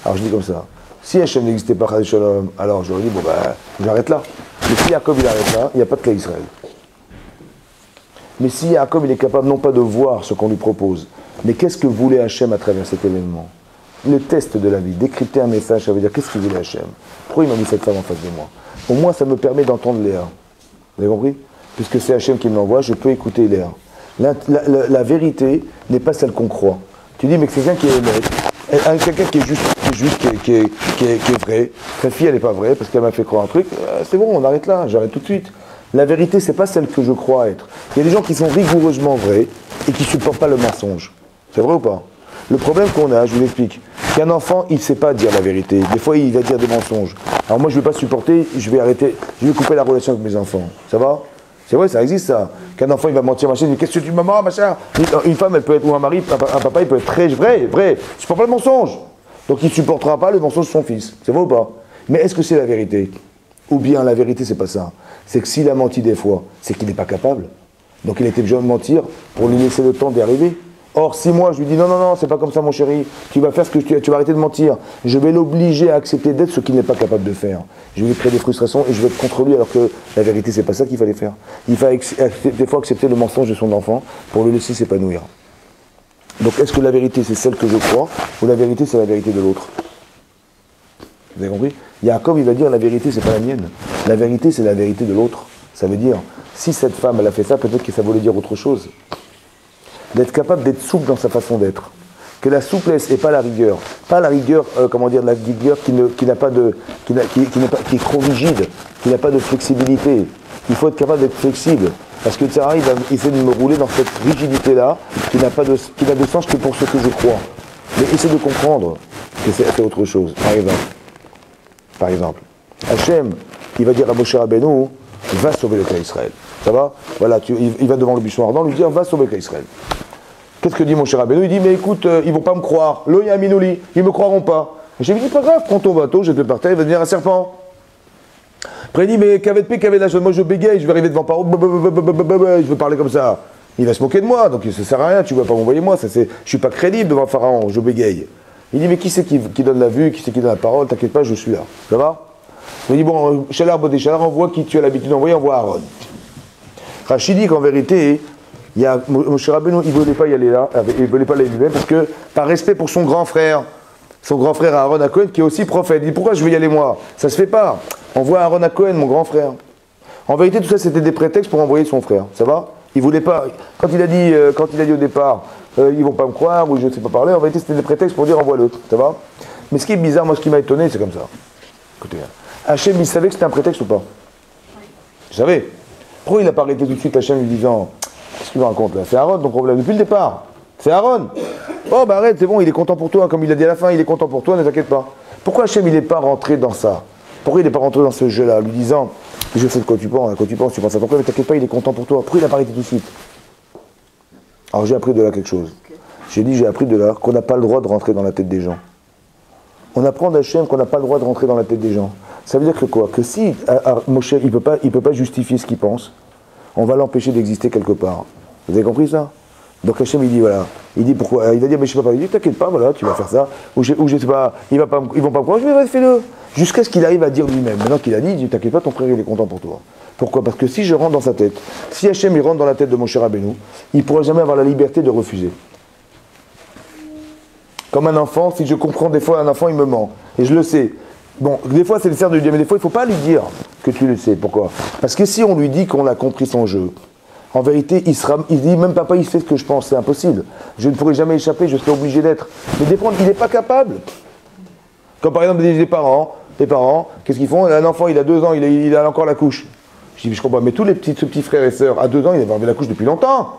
Alors je dis comme ça, si Hachem n'existait pas, alors je leur dis, bon ben, j'arrête là. Mais si Yaakov il arrête là, il n'y a pas de cas Israël. Mais si Yaakov il est capable non pas de voir ce qu'on lui propose, mais qu'est-ce que voulait Hachem à travers cet événement? Le test de la vie, décrypter un message, ça veut dire qu'est-ce qu'il voulait Hachem? Pourquoi il m'a mis cette femme en face de moi? Au moins ça me permet d'entendre Léa. Vous avez compris? Puisque c'est Hachem qui me l'envoie, je peux écouter Léa. La vérité n'est pas celle qu'on croit. Tu dis, mais c'est quelqu'un qui est honnête, quelqu'un qui est juste, qui est vrai. Sa fille, elle n'est pas vraie parce qu'elle m'a fait croire un truc. C'est bon, on arrête là, j'arrête tout de suite. La vérité, c'est pas celle que je crois être. Il y a des gens qui sont rigoureusement vrais et qui ne supportent pas le mensonge. C'est vrai ou pas? Le problème qu'on a, je vous l'explique, qu'un enfant, il ne sait pas dire la vérité. Des fois, il va dire des mensonges. Alors moi, je ne vais pas supporter, je vais arrêter, je vais couper la relation avec mes enfants. Ça va? C'est vrai, ça existe ça. Qu'un enfant il va mentir, machin, il dit qu'est-ce que tu maman, machin. Une femme, elle peut être, ou un mari, un papa, il peut être très vrai. Il supporte pas le mensonge. Donc il ne supportera pas le mensonge de son fils. C'est vrai ou pas? Mais est-ce que c'est la vérité? Ou bien la vérité, c'est pas ça. C'est que s'il a menti des fois, c'est qu'il n'est pas capable. Donc il a été besoin de mentir pour lui laisser le temps d'y arriver. Or, si moi je lui dis non, non, non, c'est pas comme ça mon chéri, tu vas faire ce que tu vas arrêter de mentir, je vais l'obliger à accepter d'être ce qu'il n'est pas capable de faire. Je vais lui créer des frustrations et je vais être contre lui alors que la vérité c'est pas ça qu'il fallait faire. Il faut des fois accepter le mensonge de son enfant pour le laisser s'épanouir. Donc est-ce que la vérité c'est celle que je crois ou la vérité c'est la vérité de l'autre? Vous avez compris? Yaakov il va dire la vérité c'est pas la mienne, la vérité c'est la vérité de l'autre. Ça veut dire, si cette femme elle a fait ça, peut-être que ça voulait dire autre chose. D'être capable d'être souple dans sa façon d'être. Que la souplesse et pas la rigueur. Pas la rigueur, la rigueur qui est trop rigide, qui n'a pas de flexibilité. Il faut être capable d'être flexible. Parce que Sarah, il va essayer de me rouler dans cette rigidité-là, qui n'a de sens que pour ce que je crois. Mais essaie de comprendre que c'est autre chose. Par exemple, Hachem, il va dire à Moshe Rabbeinu, va sauver le cas d'Israël. Ça va? Voilà, il va devant le buisson ardent, lui dire, va sauver le cas d'Israël. Qu'est-ce que dit Moshe Rabbeinu? Il dit, mais écoute, ils vont pas me croire. Lo yaminouli, ils me croiront pas. J'ai dit, pas grave, prends ton bateau, jette-le par terre, il va devenir un serpent. Après il dit, mais qu'avec l'âge, moi je bégaye, je vais arriver devant Paro, je vais parler comme ça. Il va se moquer de moi, donc ça sert à rien, tu ne vas pas m'envoyer moi, je suis pas crédible devant Pharaon, je bégaye. Il dit, mais qui c'est qui donne la vue, qui c'est qui donne la parole, t'inquiète pas, je suis là. Ça va? Il dit, bon, Chalar Bodéchalar, envoie qui tu as l'habitude d'envoyer, envoie Aaron. Rachid dit qu'en vérité, il y a Moshe Rabbeinu, il ne voulait pas y aller là, il ne voulait pas aller lui-même, parce que par respect pour son grand frère Aaron à Cohen, qui est aussi prophète, il dit, pourquoi je vais y aller moi? Ça se fait pas. Envoie Aaron à Cohen, mon grand frère. En vérité, tout ça, c'était des prétextes pour envoyer son frère. Ça va? Il voulait pas. Quand il a dit au départ, ils vont pas me croire, ou je ne sais pas parler, en vérité, c'était des prétextes pour dire envoie-le. Ça va? Mais ce qui est bizarre, moi, ce qui m'a étonné, c'est comme ça. Écoutez, Hachem, il savait que c'était un prétexte ou pas? Vous savez? Pourquoi il n'a pas arrêté tout de suite Hachem lui disant, qu'est-ce qu'il me raconte là? C'est Aaron ton problème, depuis le départ. C'est Aaron. Oh, bah arrête, c'est bon, il est content pour toi, comme il a dit à la fin, il est content pour toi, ne t'inquiète pas. Pourquoi Hachem, il n'est pas rentré dans ça? Pourquoi il n'est pas rentré dans ce jeu-là, lui disant, je sais de quoi tu penses, tu penses à ton frère, mais t'inquiète pas, il est content pour toi. Pourquoi il n'a pas arrêté tout de suite? Alors j'ai appris de là quelque chose. J'ai appris de là qu'on n'a pas le droit de rentrer dans la tête des gens. On apprend d'Hachem qu'on n'a pas le droit de rentrer dans la tête des gens. Ça veut dire que quoi? Que si Moshe, il peut pas justifier ce qu'il pense, on va l'empêcher d'exister quelque part. Vous avez compris ça? Donc Hachem il dit voilà, il dit pourquoi, il va dire mais je sais pas, il dit t'inquiète pas, voilà, tu vas faire ça, ou je sais pas, ils vont pas me croire, je vais fais-le, jusqu'à ce qu'il arrive à dire lui-même. Maintenant qu'il a dit, il dit t'inquiète pas, ton frère il est content pour toi. Pourquoi? Parce que si je rentre dans sa tête, si Hachem il rentre dans la tête de Moshe Rabbeinu, il ne pourra jamais avoir la liberté de refuser. Comme un enfant, si je comprends des fois un enfant il me ment, et je le sais. Bon, des fois c'est le cerf de lui dire, mais des fois il ne faut pas lui dire que tu le sais. Pourquoi? Parce que si on lui dit qu'on a compris son jeu, en vérité, il dit même papa, il sait ce que je pense, c'est impossible. Je ne pourrai jamais échapper, je serai obligé d'être. Mais des fois, il n'est pas capable. Comme par exemple les parents, qu'est-ce qu'ils font? Un enfant, il a 2 ans, il a encore la couche. Je dis, je comprends, mais tous les petits frères et sœurs, à 2 ans, ils avaient enlevé la couche depuis longtemps.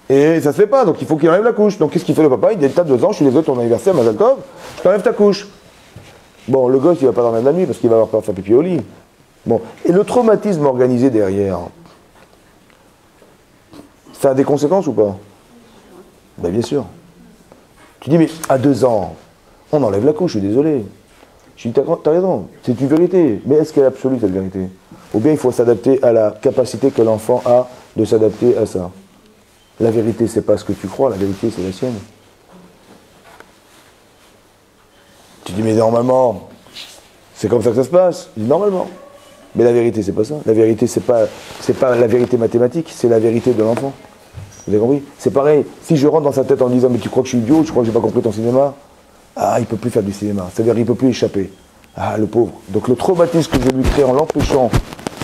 Et ça se fait pas, donc il faut qu'il enlève la couche. Donc qu'est-ce qu'il fait le papa? Il dit, t'as 2 ans, je suis désolé, ton anniversaire, Mazal Tov, je t'enlève ta couche. Bon, le gosse, il va pas dormir de la nuit parce qu'il va avoir peur de faire pipi au lit. Bon, et le traumatisme organisé derrière, ça a des conséquences ou pas? Ben bien sûr. Tu dis, mais à 2 ans, on enlève la couche, je suis désolé. Je dis, t'as raison, c'est une vérité. Mais est-ce qu'elle est absolue, cette vérité? Ou bien il faut s'adapter à la capacité que l'enfant a de s'adapter à ça. La vérité, c'est pas ce que tu crois, la vérité, c'est la sienne. Tu dis, mais normalement, c'est comme ça que ça se passe. Je dis, normalement. Mais la vérité, c'est pas ça. La vérité, c'est pas la vérité mathématique, c'est la vérité de l'enfant. Vous avez compris? C'est pareil. Si je rentre dans sa tête en disant, mais tu crois que je suis idiot, tu crois que j'ai pas compris ton cinéma? Ah, il peut plus faire du cinéma. C'est-à-dire, il peut plus échapper. Ah, le pauvre. Donc le traumatisme que je lui crée en l'empêchant,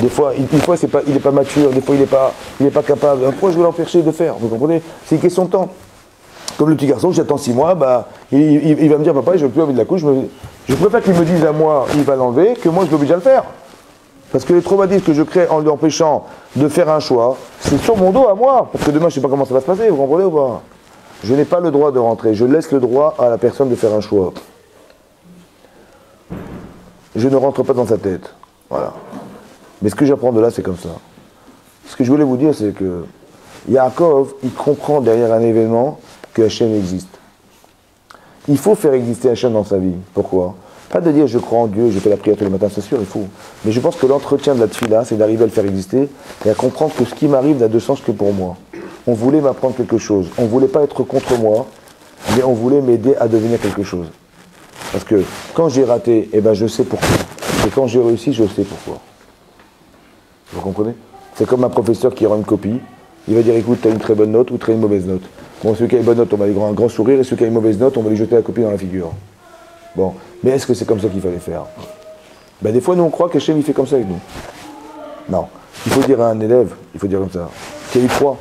des fois, il n'est pas mature, des fois, il n'est pas capable. Pourquoi je vais l'empêcher de faire? Vous comprenez? C'est une question de temps. Comme le petit garçon, j'attends 6 mois, bah, il va me dire, papa, je ne veux plus envie de la couche. Je préfère qu'il me dise à moi, il va l'enlever, que moi, je l'oblige à le faire. Parce que les traumatismes que je crée en lui empêchant de faire un choix, c'est sur mon dos à moi. Parce que demain, je ne sais pas comment ça va se passer, vous comprenez ou pas? Je n'ai pas le droit de rentrer. Je laisse le droit à la personne de faire un choix. Je ne rentre pas dans sa tête. Voilà. Mais ce que j'apprends de là, c'est comme ça. ce que je voulais vous dire, c'est que Yaakov, il comprend derrière un événement que Hachem existe. Il faut faire exister Hachem dans sa vie. Pourquoi? Pas de dire je crois en Dieu, je fais la prière tous les matins, c'est sûr, il faut. Mais je pense que l'entretien de la tefila, c'est d'arriver à le faire exister et à comprendre que ce qui m'arrive n'a de sens que pour moi. On voulait m'apprendre quelque chose. On ne voulait pas être contre moi, mais on voulait m'aider à devenir quelque chose. Parce que quand j'ai raté, eh ben je sais pourquoi. Et quand j'ai réussi, je sais pourquoi. Vous comprenez? C'est comme un professeur qui rend une copie. Il va dire écoute, tu as une très bonne note ou très une mauvaise note. Bon, celui qui a une bonne note, on va lui faire un grand sourire, et celui qui a une mauvaise note, on va lui jeter la copie dans la figure. Bon, mais est-ce que c'est comme ça qu'il fallait faire? Ben, des fois, nous, on croit qu'Hachem, il fait comme ça avec nous. Non. Il faut dire à un élève, il faut dire comme ça, tu as eu 3.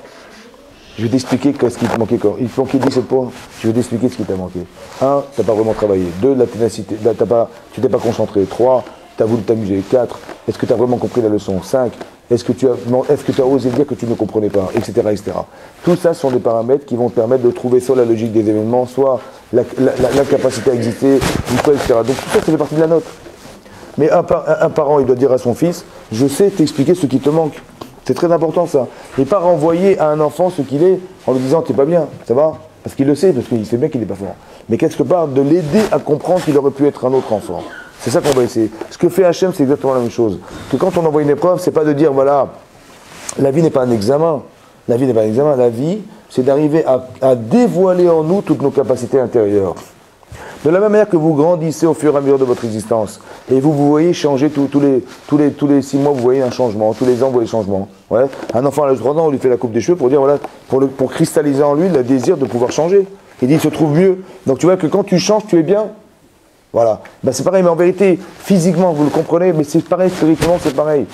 Je vais t'expliquer ce qui te manquait. Il te manquait 17 points. Je vais t'expliquer ce qui t'a manqué. 1, tu n'as pas vraiment travaillé. 2, la ténacité. Tu t'es pas concentré. 3, tu as voulu t'amuser. 4, est-ce que tu as vraiment compris la leçon? 5, est-ce que tu as osé dire que tu ne comprenais pas, etc., etc. Tout ça sont des paramètres qui vont te permettre de trouver soit la logique des événements, soit la capacité à exister, etc. Donc tout ça, ça fait partie de la note. Mais un parent, il doit dire à son fils, je sais t'expliquer ce qui te manque. C'est très important ça. Et pas renvoyer à un enfant ce qu'il est en lui disant t'es pas bien, ça va? Parce qu'il le sait, parce qu'il sait bien qu'il n'est pas fort. Mais quelque part, de l'aider à comprendre qu'il aurait pu être un autre enfant. C'est ça qu'on va essayer. Ce que fait Hachem, c'est exactement la même chose. Que quand on envoie une épreuve, c'est pas de dire voilà, la vie n'est pas un examen. La vie n'est pas un examen. La vie, c'est d'arriver à dévoiler en nous toutes nos capacités intérieures. De la même manière que vous grandissez au fur et à mesure de votre existence, et vous voyez changer tous les 6 mois, vous voyez un changement, tous les ans, vous voyez un changement. Ouais. Un enfant à l'âge de 3 ans, on lui fait la coupe des cheveux pour dire, voilà, pour cristalliser en lui le désir de pouvoir changer. Il dit, il se trouve mieux. Donc tu vois que quand tu changes, tu es bien. Voilà. Ben, c'est pareil, mais en vérité, physiquement, vous le comprenez, mais c'est pareil, spirituellement, c'est pareil.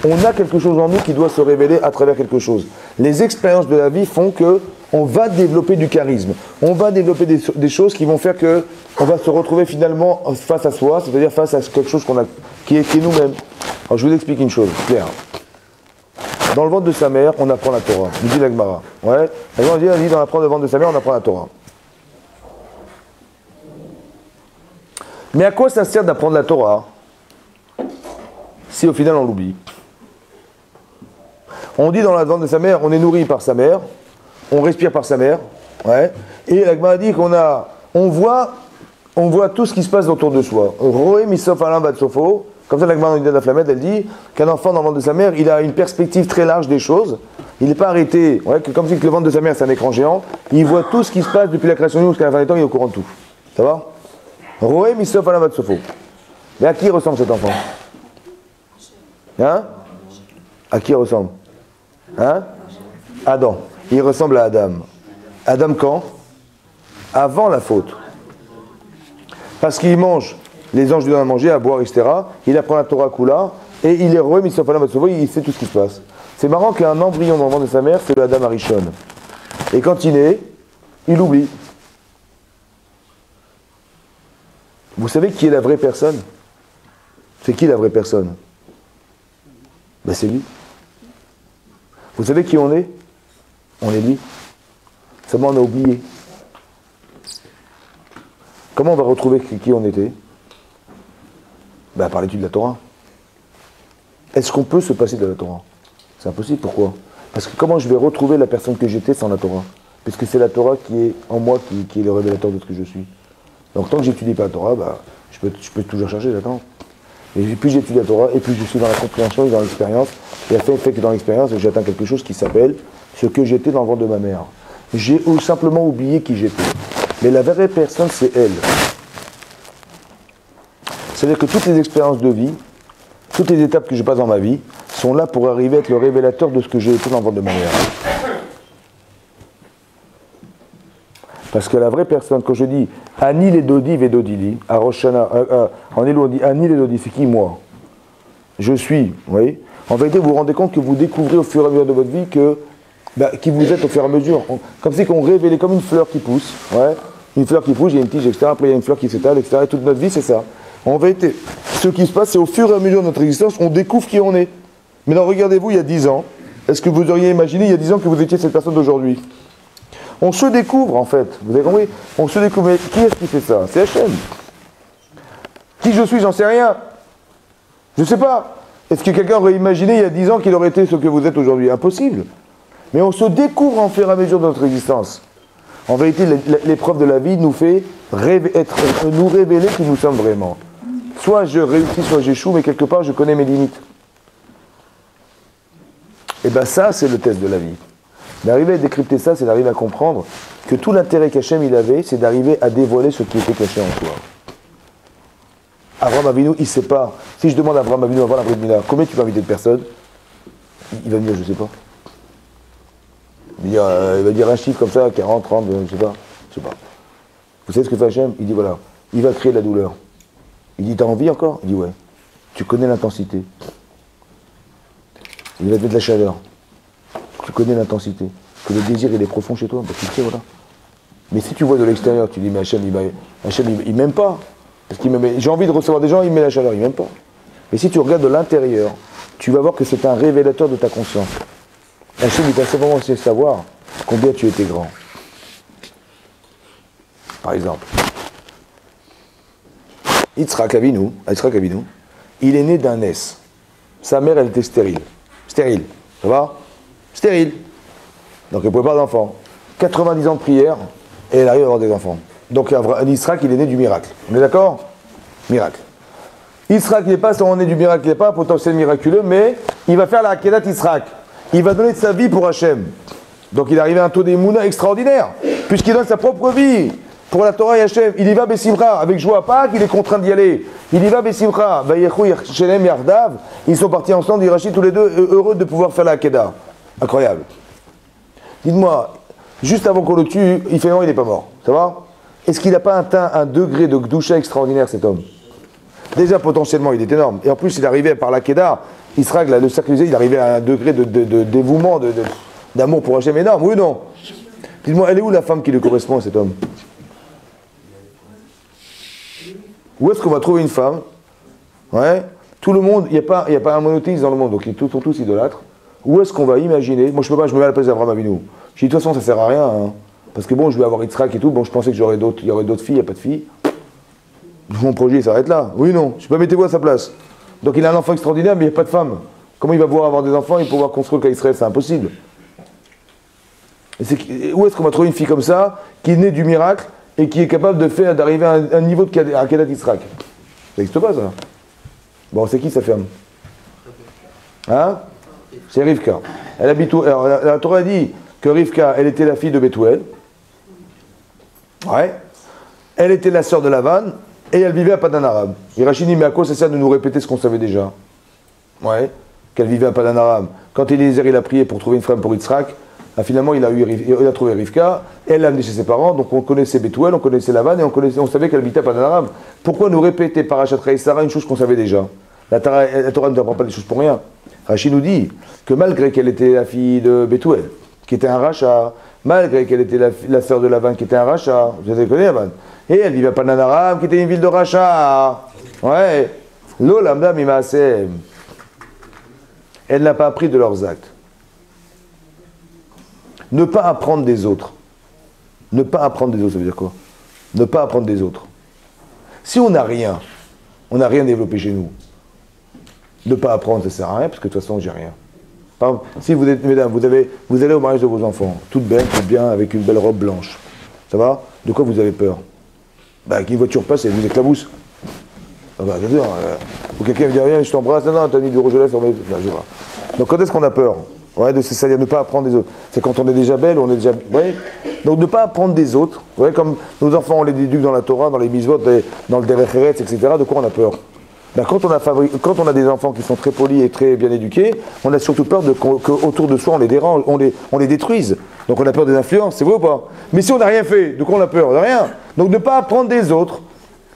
On a quelque chose en nous qui doit se révéler à travers quelque chose. Les expériences de la vie font que on va développer du charisme. On va développer des choses qui vont faire que on va se retrouver finalement face à soi, c'est-à-dire face à quelque chose qui est nous-mêmes. Alors je vous explique une chose, claire. Dans le ventre de sa mère, on apprend la Torah. Nous dit la Gemara. Ouais. On dit dans le ventre de sa mère, on apprend la Torah. Mais à quoi ça sert d'apprendre la Torah si au final on l'oublie? On dit dans la ventre de sa mère, on est nourri par sa mère, on respire par sa mère, ouais. Et la Gemara dit on voit tout ce qui se passe autour de soi. Roé misof alain batsofo, comme ça la Gemara de la Flammette, elle dit qu'un enfant dans le ventre de sa mère, il a une perspective très large des choses. Il n'est pas arrêté, ouais, comme si le ventre de sa mère c'est un écran géant. Il voit tout ce qui se passe depuis la création de nous jusqu'à la fin des temps, il est au courant de tout. Ça va? Roé misof alain batsofo. Mais à qui ressemble cet enfant? Hein? À qui il ressemble? Hein? Adam. Il ressemble à Adam. Adam quand? Avant la faute. Parce qu'il mange, les anges lui donnent à manger, à boire, etc. Il apprend la Torah Kula, et il est heureux, il sait tout ce qui se passe. C'est marrant qu'un embryon dans le ventre de sa mère, c'est le Adam Arishon. Et quand il est, il oublie. Vous savez qui est la vraie personne? C'est qui la vraie personne? Ben c'est lui. Vous savez qui on est? On est lui. Seulement on a oublié. Comment on va retrouver qui on était? Ben par l'étude de la Torah. Est-ce qu'on peut se passer de la Torah? C'est impossible. Pourquoi? Parce que comment je vais retrouver la personne que j'étais sans la Torah? Puisque c'est la Torah qui est en moi, qui est le révélateur de ce que je suis. Donc tant que j'étudie pas la Torah, ben, je peux toujours chercher, d'accord? Et plus j'étudie la Torah, et plus je suis dans la compréhension et dans l'expérience. Et le fait que dans l'expérience, j'atteins quelque chose qui s'appelle ce que j'étais dans le ventre de ma mère. J'ai simplement oublié qui j'étais. Mais la vraie personne, c'est elle. C'est-à-dire que toutes les expériences de vie, toutes les étapes que je passe dans ma vie, sont là pour arriver à être le révélateur de ce que j'ai été dans le ventre de ma mère. Parce que la vraie personne, quand je dis Ani les Dodi Vedodili, à Rosh Hashanah, en Elou on dit Ani les Dodi, c'est qui moi? Je suis, vous voyez? En vérité, vous vous rendez compte que vous découvrez au fur et à mesure de votre vie qui vous êtes au fur et à mesure. Comme si on révélait comme une fleur qui pousse, ouais? Une fleur qui pousse, il y a une tige, etc. Après, il y a une fleur qui s'étale, etc. Et toute notre vie, c'est ça. En vérité, ce qui se passe, c'est au fur et à mesure de notre existence, on découvre qui on est. Maintenant, regardez-vous, il y a 10 ans, est-ce que vous auriez imaginé, il y a 10 ans, que vous étiez cette personne d'aujourd'hui? On se découvre, en fait. Vous avez compris? On se découvre. Mais qui est-ce qui fait ça? C'est Hachem. Qui je suis, j'en sais rien. Je ne sais pas. Est-ce que quelqu'un aurait imaginé il y a 10 ans qu'il aurait été ce que vous êtes aujourd'hui? Impossible. Mais on se découvre en fur et à mesure de notre existence. En vérité, l'épreuve de la vie nous fait nous révéler qui nous sommes vraiment. Soit je réussis, soit j'échoue, mais quelque part je connais mes limites. Et bien ça, c'est le test de la vie. D'arriver à décrypter ça, c'est d'arriver à comprendre que tout l'intérêt qu'Hachem il avait, c'est d'arriver à dévoiler ce qui était caché en toi. Abraham Avinu, il ne sait pas. Si je demande à Abraham Avinu avant la Brit Mila, combien tu vas inviter de personnes? Il va me dire, je ne sais pas. Il va dire un chiffre comme ça, 40, 30, je ne sais pas. Je sais pas. Vous savez ce que fait Hachem? Il dit voilà, il va créer de la douleur. Il dit, t'as envie encore? Il dit ouais. Tu connais l'intensité. Il va te mettre de la chaleur. Tu connais l'intensité. Que le désir il est profond chez toi, bah, tu le sais, voilà. Mais si tu vois de l'extérieur, tu dis mais Hachem il m'aime pas. Parce qu'il m'aime. J'ai envie de recevoir des gens, il met la chaleur, il m'aime pas. Mais si tu regardes de l'intérieur, tu vas voir que c'est un révélateur de ta conscience. Hachem il t'a simplement laissé savoir combien tu étais grand. Par exemple, Yitzhak Avinu, il est né d'un S. Sa mère, elle était stérile. Stérile, ça va? Stérile. Donc elle ne pouvait pas d'enfants. 90 ans de prière, et elle arrive à avoir des enfants. Donc Yitzhak, il est né du miracle. On est d'accord? Miracle. Yitzhak, il n'est pas seulement né du miracle, il n'est pas un potentiel miraculeux, mais il va faire la Akedat Yitzhak. Il va donner de sa vie pour Hachem. Donc il est arrivé à un taux d'émouna extraordinaire, puisqu'il donne sa propre vie pour la Torah et Hachem. Il y va Bessimcha, avec joie, pas qu'il est contraint d'y aller. Il y va Bessimcha, Vayechu Shelem Yardav. Ils sont partis ensemble, ils rachètent tous les deux, heureux de pouvoir faire la Akedah. Incroyable. Dites-moi, juste avant qu'on le tue, il fait non, il n'est pas mort. Ça va? Est-ce qu'il n'a pas atteint un degré de Gdusha extraordinaire, cet homme? Déjà, potentiellement, il est énorme. Et en plus, il arrivait par l'Akedah, Israël, le cercle, il arrivait à un degré de dévouement, d'amour pour Hachem énorme, oui ou non? Dites-moi, elle est où la femme qui lui correspond à cet homme? Où est-ce qu'on va trouver une femme? Ouais. Tout le monde, il n'y a pas un monothéiste dans le monde, donc ils sont tous idolâtres. Où est-ce qu'on va imaginer? Moi, je peux pas, je me mets à la place d'Abraham Avinu. Je dis, de toute façon, ça sert à rien. Hein. Parce que bon, je vais avoir Yitzhak et tout. Bon, je pensais que il y aurait d'autres filles, il n'y a pas de filles. Mon projet, il s'arrête là. Oui, non. Je sais pas, mettez-vous à sa place. Donc, il a un enfant extraordinaire, mais il n'y a pas de femme. Comment il va pouvoir avoir des enfants et pouvoir construire le cas Israël? C'est impossible. Où est-ce qu'on va trouver une fille comme ça, qui est née du miracle et qui est capable d'arriver à un niveau de Akedat Yitzhak? Ça n'existe pas, ça. Bon, c'est qui sa femme? Hein? C'est Rivka. Elle habite où? Alors, la Torah dit que Rivka, elle était la fille de Bethuel. Ouais. Elle était la sœur de Lavan et elle vivait à Padan Aram. Et Rachid dit, mais à quoi ça sert de nous répéter ce qu'on savait déjà? Ouais. Qu'elle vivait à Padan Aram. Quand Eliezer il a prié pour trouver une femme pour Yitzhak, finalement il a trouvé Rivka, elle l'a amenée chez ses parents, donc on connaissait Bethuel, on connaissait Lavan et on savait qu'elle habitait à Padan Aram. Pourquoi nous répéter Parashat Re'eh Sarah une chose qu'on savait déjà? La Torah ne nous apprend pas des choses pour rien. Rachid nous dit que malgré qu'elle était la fille de Bethuel, qui était un rachat, malgré qu'elle était la sœur de Lavan, qui était un rachat, vous avez connu Lavan, et elle vivait à Padan Aram, qui était une ville de rachat. Ouais. Lo lamda mimaasem. Elle n'a pas appris de leurs actes. Ne pas apprendre des autres. Ne pas apprendre des autres, ça veut dire quoi? Ne pas apprendre des autres. Si on n'a rien développé chez nous, ne pas apprendre, ça ne sert à rien, parce que de toute façon, j'ai rien. Par exemple, si vous êtes, mesdames, vous allez au mariage de vos enfants, toute belle, toute bien, avec une belle robe blanche. Ça va? De quoi vous avez peur? Bah, qu'une voiture passe et elle vous éclabousse. Ah bah, bien sûr, ou quelqu'un me dit, viens, je t'embrasse, non, t'as mis du rouge à lèvres, donc quand est-ce qu'on a peur? Ouais, c'est-à-dire ne pas apprendre des autres. C'est quand on est déjà belle, on est déjà... Ouais. Donc ne pas apprendre des autres. Vous voyez, comme nos enfants, on les éduque dans la Torah, dans les mitzvot, dans le Derech Eretz, etc. De quoi on a peur? Ben, quand on a des enfants qui sont très polis et très bien éduqués, on a surtout peur qu'autour de soi, on les dérange, on les détruise. Donc on a peur des influences, c'est vrai ou pas? Mais si on n'a rien fait, de quoi on a peur? De rien. Donc ne pas apprendre des autres,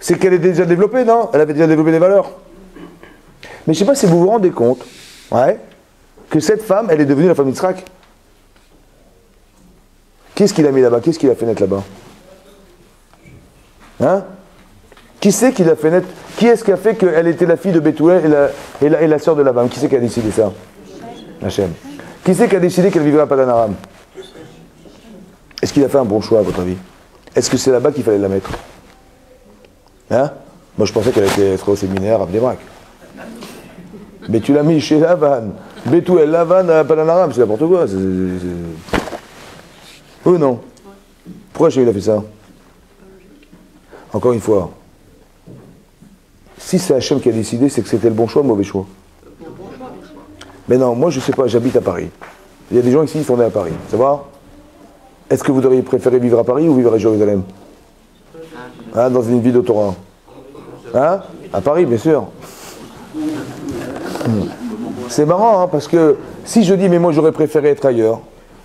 c'est qu'elle est déjà développée, non? Elle avait déjà développé des valeurs. Mais je ne sais pas si vous vous rendez compte, ouais, que cette femme, elle est devenue la femme d'Yitzhak. Qu'est-ce qu'il a mis là-bas? Qu'est-ce qu'il a fait naître là-bas? Hein? Qui c'est qui l'a fait naître? Qui est-ce qui a fait qu'elle était la fille de Bethuel et la sœur de Lavan? Qui c'est qui a décidé ça? Hachem. Qui c'est qui a décidé qu'elle vivrait à Padan Aram? Est-ce qu'il a fait un bon choix, à votre avis? Est-ce que c'est là-bas qu'il fallait la mettre? Hein? Moi, je pensais qu'elle était au séminaire à Bnei Brak. Mais tu l'as mis chez Lavan. Bethuel, Lavan, Padan Aram, c'est n'importe quoi. Oui, non. Pourquoi Hachem il a fait ça? Encore une fois, si c'est Hachem qui a décidé, c'est que c'était le bon choix ou le mauvais choix? Mais non, moi je sais pas, j'habite à Paris. Il y a des gens ici qui sont nés à Paris, ça va? Est-ce que vous auriez préféré vivre à Paris ou vivre à Jérusalem? Hein, dans une ville de Torah? Hein? À Paris, bien sûr. C'est marrant, hein, parce que si je dis, mais moi j'aurais préféré être ailleurs,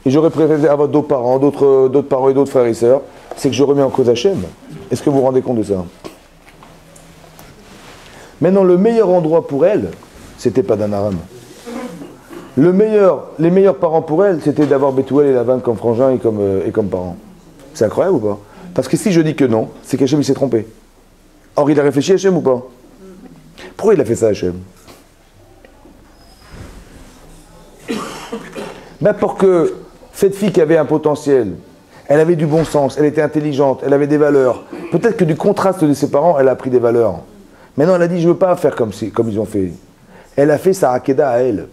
et j'aurais préféré avoir d'autres parents, d'autres parents et d'autres frères et sœurs, c'est que je remets en cause Hachem. Est-ce que vous vous rendez compte de ça? Maintenant, le meilleur endroit pour elle, c'était Padan Aram. Les meilleurs parents pour elle, c'était d'avoir Bethuel et Lavan comme frangin et comme parents. C'est incroyable ou pas? Parce que si je dis que non, c'est qu'Hachem il s'est trompé. Or, il a réfléchi Hachem ou pas? Pourquoi il a fait ça Hachem? Ben pour que cette fille qui avait un potentiel, elle avait du bon sens, elle était intelligente, elle avait des valeurs. Peut-être que du contraste de ses parents, elle a pris des valeurs. Maintenant, elle a dit, je ne veux pas faire comme ils ont fait. Elle a fait sa hakeda à elle.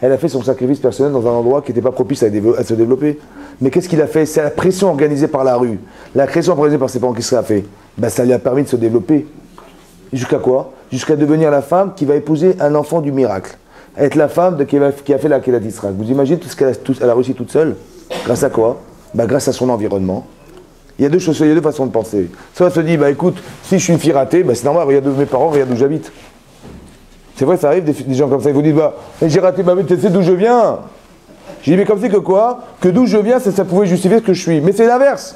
Elle a fait son sacrifice personnel dans un endroit qui n'était pas propice à se développer. Mais qu'est-ce qu'il a fait? C'est la pression organisée par la rue. La pression organisée par ses parents, qu'est-ce qu'il a fait? Ben, ça lui a permis de se développer. Jusqu'à quoi? Jusqu'à devenir la femme qui va épouser un enfant du miracle. Être la femme qui a fait la Hakeda d'Israël. Vous imaginez tout ce qu'elle a réussi toute seule? Grâce à quoi? Ben, grâce à son environnement. Il y a deux choses, il y a deux façons de penser. Soit elle se dit, bah écoute, si je suis une fille ratée, ben c'est normal, regarde mes parents, regarde où j'habite. C'est vrai, ça arrive des gens comme ça, ils vous disent, bah j'ai raté ma vie, tu sais d'où je viens? J'ai dit, mais comme c'est que quoi? Que d'où je viens, ça pouvait justifier ce que je suis. Mais c'est l'inverse.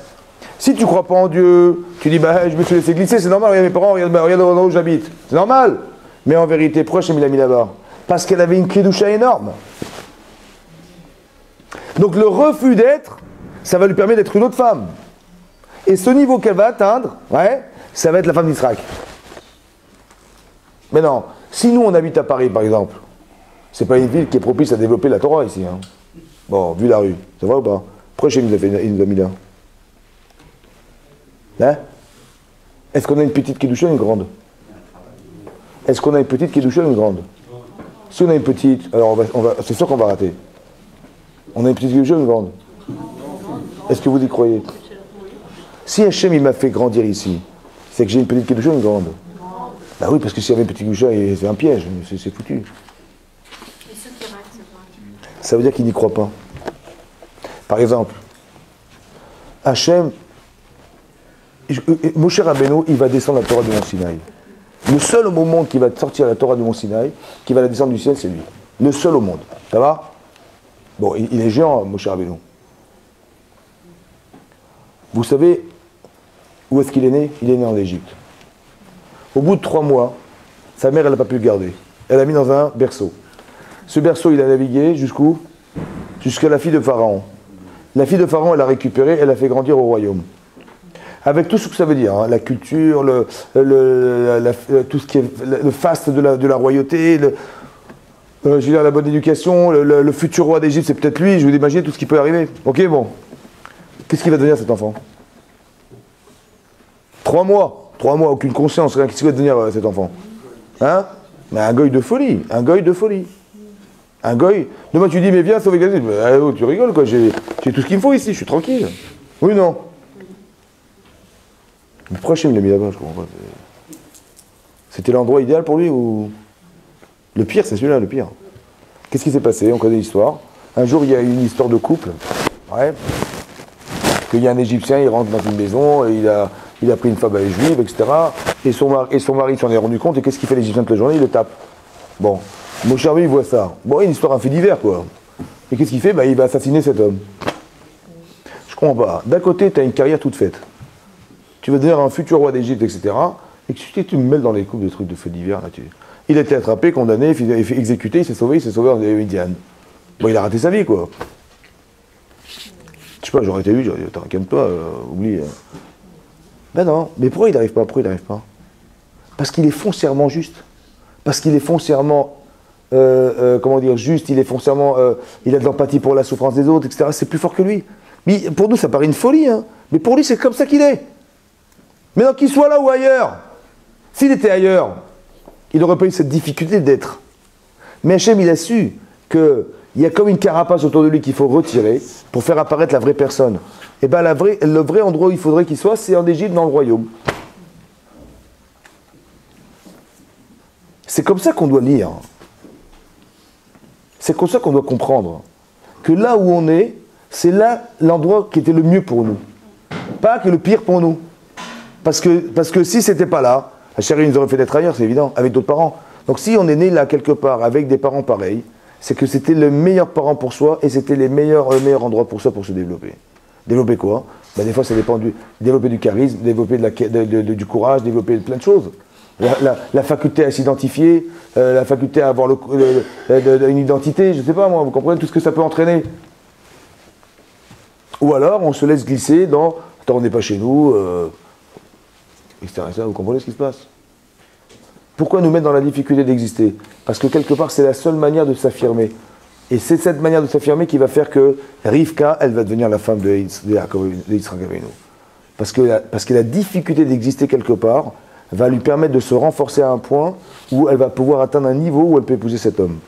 Si tu ne crois pas en Dieu, tu dis, bah je me suis laissé glisser, c'est normal, regarde mes parents, regarde où j'habite. C'est normal. Mais en vérité, pourquoi Hachem l'a mis là-bas? Parce qu'elle avait une kedusha énorme. Donc le refus d'être, ça va lui permettre d'être une autre femme. Et ce niveau qu'elle va atteindre, ouais, ça va être la femme d'Israël. Mais non, si nous on habite à Paris par exemple, c'est pas une ville qui est propice à développer la Torah ici. Hein. Bon, vu la rue, ça va ou pas? Pourquoi il nous a mis là? Hein? Est-ce qu'on a une petite kedusha ou une grande? Est-ce qu'on a une petite kedusha ou une grande? Si on a une petite, alors c'est sûr qu'on va rater. On a une petite kedusha ou une grande? Est-ce que vous y croyez? Si Hachem il m'a fait grandir ici, c'est que j'ai une petite kedusha ou une grande? Bah oui, parce que s'il y avait une petite kedusha, c'est un piège, c'est foutu. Ça veut dire qu'il n'y croit pas. Par exemple, Hachem, Moshe Rabbeinu, il va descendre la Torah du Mont Sinaï. Le seul au monde qui va sortir la Torah du Mont Sinaï, qui va la descendre du ciel, c'est lui. Le seul au monde. Ça va? Bon, il est géant, Moshe Rabbeinu. Vous savez où est-ce qu'il est né? Il est né en Égypte. Au bout de 3 mois, sa mère, elle n'a pas pu le garder. Elle l'a mis dans un berceau. Ce berceau, il a navigué jusqu'où? Jusqu'à la fille de Pharaon. La fille de Pharaon, elle l'a récupéré, elle l'a fait grandir au royaume. Avec tout ce que ça veut dire, hein, la culture, tout ce qui est le faste de la royauté, je veux dire, la bonne éducation, le futur roi d'Égypte, c'est peut-être lui, je vous imagine tout ce qui peut arriver. Ok, bon. Qu'est-ce qu'il va devenir cet enfant? 3 mois, aucune conscience, rien. Qu'est-ce qu'il va devenir cet enfant? Hein? Mais un goy de folie, un goy de folie. Un goy. Demain tu dis, mais viens sauver Gazi. Tu rigoles quoi, j'ai tout ce qu'il me faut ici, je suis tranquille. Oui, non? Mais pourquoi Hachem l'a mis là-bas, je comprends pas. C'était l'endroit idéal pour lui ou... Le pire, c'est celui-là, le pire. Qu'est-ce qui s'est passé? On connaît l'histoire. Un jour, il y a eu une histoire de couple. Ouais. Qu'il y a un Égyptien, il rentre dans une maison, et il a pris une femme juive, etc. Et son mari s'en est rendu compte, et qu'est-ce qu'il fait l'Égyptien toute la journée? Il le tape. Bon. Mon cher, il voit ça. Bon, une histoire un fait divers, quoi. Et qu'est-ce qu'il fait? Il va assassiner cet homme. Je comprends pas. D'un côté, tu as une carrière toute faite. Tu vas devenir un futur roi d'Égypte, etc. Et que tu me mêles dans les coupes de trucs de faits divers, là, il a été attrapé, condamné, exécuté, il s'est sauvé en Indiane. Bon, il a raté sa vie, quoi. Je sais pas, j'aurais été lui, j'aurais dit, calme-toi, oublie. Ben non, mais pourquoi il n'arrive pas? Parce qu'il est foncièrement juste. Parce qu'il est foncièrement, juste, il est foncièrement, il a de l'empathie pour la souffrance des autres, etc. C'est plus fort que lui. Mais pour nous, ça paraît une folie, hein. Mais pour lui, c'est comme ça qu'il est. Mais non, qu'il soit là ou ailleurs. S'il était ailleurs, il n'aurait pas eu cette difficulté d'être. Mais Hachem, il a su qu'il y a comme une carapace autour de lui qu'il faut retirer pour faire apparaître la vraie personne. Et bien le vrai endroit où il faudrait qu'il soit, c'est en Égypte, dans le royaume. C'est comme ça qu'on doit lire. C'est comme ça qu'on doit comprendre. Que là où on est, c'est là l'endroit qui était le mieux pour nous. Pas que le pire pour nous. Parce que si c'était pas là, la chérie nous aurait fait d'être ailleurs, c'est évident, avec d'autres parents. Donc si on est né là quelque part avec des parents pareils, c'est que c'était le meilleur parent pour soi et c'était le meilleur endroit pour soi pour se développer. Développer quoi? Des fois ça dépend développer du charisme, développer du courage, développer plein de choses. La faculté à s'identifier, la faculté à avoir une identité, je ne sais pas moi, vous comprenez tout ce que ça peut entraîner. Ou alors on se laisse glisser dans « attends, on n'est pas chez nous », etc. Vous comprenez ce qui se passe? Pourquoi nous mettre dans la difficulté d'exister? Parce que quelque part c'est la seule manière de s'affirmer. Et c'est cette manière de s'affirmer qui va faire que Rivka, elle va devenir la femme de Yitzhak Avinu. Parce que la difficulté d'exister quelque part va lui permettre de se renforcer à un point où elle va pouvoir atteindre un niveau où elle peut épouser cet homme.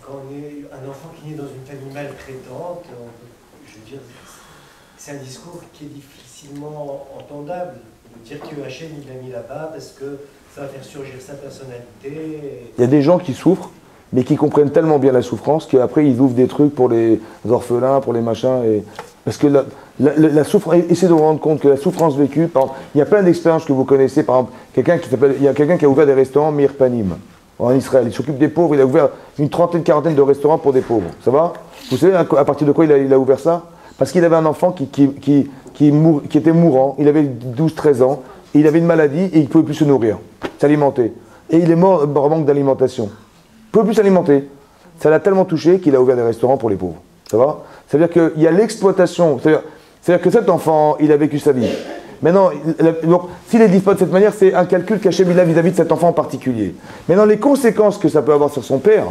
Quand on est un enfant qui naît dans une famille maltraitante, je veux dire, c'est un discours qui est difficilement entendable. De dire que Hachem il l'a mis là-bas parce que ça va faire surgir sa personnalité. Il y a des gens qui souffrent, mais qui comprennent tellement bien la souffrance qu'après ils ouvrent des trucs pour les orphelins, pour les machins. Parce que la souffrance, essayez de vous rendre compte que la souffrance vécue, par exemple, il y a plein d'expériences que vous connaissez, par exemple, il y a quelqu'un qui a ouvert des restaurants Meir Panim en Israël, il s'occupe des pauvres, il a ouvert une trentaine, quarantaine de restaurants pour des pauvres, ça va? Vous savez à partir de quoi il a ouvert ça? Parce qu'il avait un enfant qui était mourant, il avait 12-13 ans, et il avait une maladie et il ne pouvait plus se nourrir, s'alimenter. Et il est mort par manque d'alimentation. Il ne pouvait plus s'alimenter. Ça l'a tellement touché qu'il a ouvert des restaurants pour les pauvres. Ça va? Ça veut dire qu'il y a l'exploitation. C'est-à-dire que cet enfant, il a vécu sa vie. Maintenant, s'il est dit pas de cette manière, c'est un calcul qu'Hachem il a vis-à-vis de cet enfant en particulier. Maintenant, les conséquences que ça peut avoir sur son père,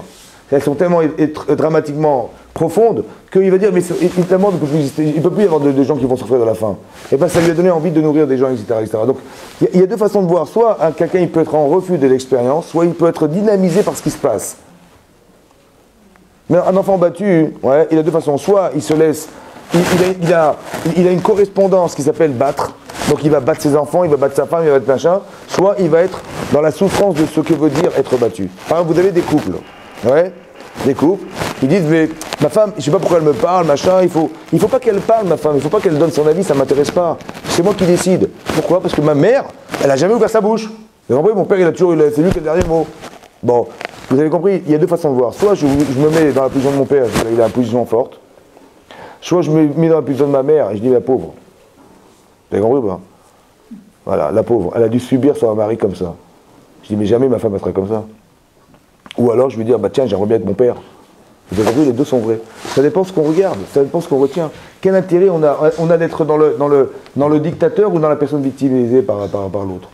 elles sont tellement dramatiquement profondes qu'il va dire, mais évidemment, il ne peut plus y avoir de gens qui vont souffrir de la faim. Et bien, ça lui a donné envie de nourrir des gens, etc. etc. Donc, il y a deux façons de voir. Soit quelqu'un il peut être en refus de l'expérience, soit il peut être dynamisé par ce qui se passe. Mais un enfant battu, ouais, il a deux façons. Soit il se laisse, il a une correspondance qui s'appelle battre. Donc il va battre ses enfants, il va battre sa femme, il va battre machin. Soit il va être dans la souffrance de ce que veut dire être battu. Par exemple, vous avez des couples, ouais, des couples qui disent mais ma femme, je sais pas pourquoi elle me parle, machin. Il faut pas qu'elle parle, ma femme. Il faut pas qu'elle donne son avis, ça m'intéresse pas. C'est moi qui décide. Pourquoi? Parce que ma mère, elle a jamais ouvert sa bouche. Vous comprenez? Mon père, c'est lui qui a le dernier mot. Bon. Vous avez compris, il y a deux façons de voir. Soit je me mets dans la position de mon père, il a une position forte. Soit je me mets dans la position de ma mère et je dis la pauvre. Vous avez compris ou pas? Voilà, la pauvre. Elle a dû subir son mari comme ça. Je dis mais jamais ma femme elle serait comme ça. Ou alors je vais dire bah tiens j'aimerais bien être mon père. Vous avez compris, les deux sont vrais. Ça dépend ce qu'on regarde, ça dépend ce qu'on retient. Quel intérêt on a d'être dans le dictateur ou dans la personne victimisée par l'autre?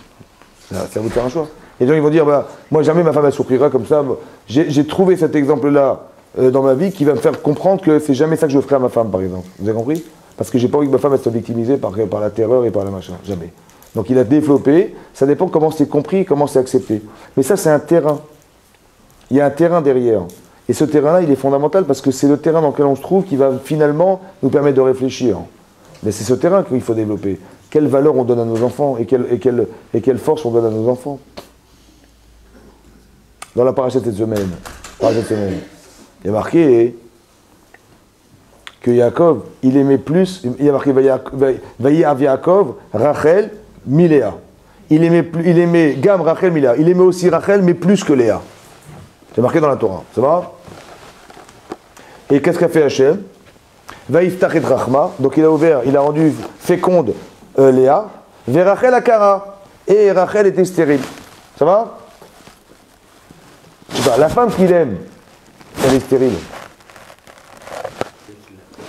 C'est à vous de faire un choix. Les gens ils vont dire, bah, moi jamais ma femme elle souffrira comme ça. J'ai trouvé cet exemple-là dans ma vie qui va me faire comprendre que c'est jamais ça que je ferai à ma femme, par exemple. Vous avez compris? Parce que j'ai pas envie que ma femme elle soit victimisée par la terreur et par la machin. Jamais. Donc il a développé, ça dépend comment c'est compris, comment c'est accepté. Mais ça c'est un terrain. Il y a un terrain derrière. Et ce terrain-là, il est fondamental parce que c'est le terrain dans lequel on se trouve qui va finalement nous permettre de réfléchir. Mais c'est ce terrain qu'il faut développer. Quelle valeur on donne à nos enfants et quelle force on donne à nos enfants. Dans la paracha de cette semaine, il y a marqué que Yaakov, il aimait plus, il y a marqué Vaïav Yaakov, Rachel, Miléa. Il aimait Gam, Rachel, Miléa. Il aimait aussi Rachel, mais plus que Léa. C'est marqué dans la Torah, ça va? Et qu'est-ce qu'a fait Hachem? Vaïftach et Rachma, donc il a rendu féconde Léa, vers Rachel Akara, et Rachel était stérile. Ça va? Je sais pas, la femme qu'il aime, elle est stérile.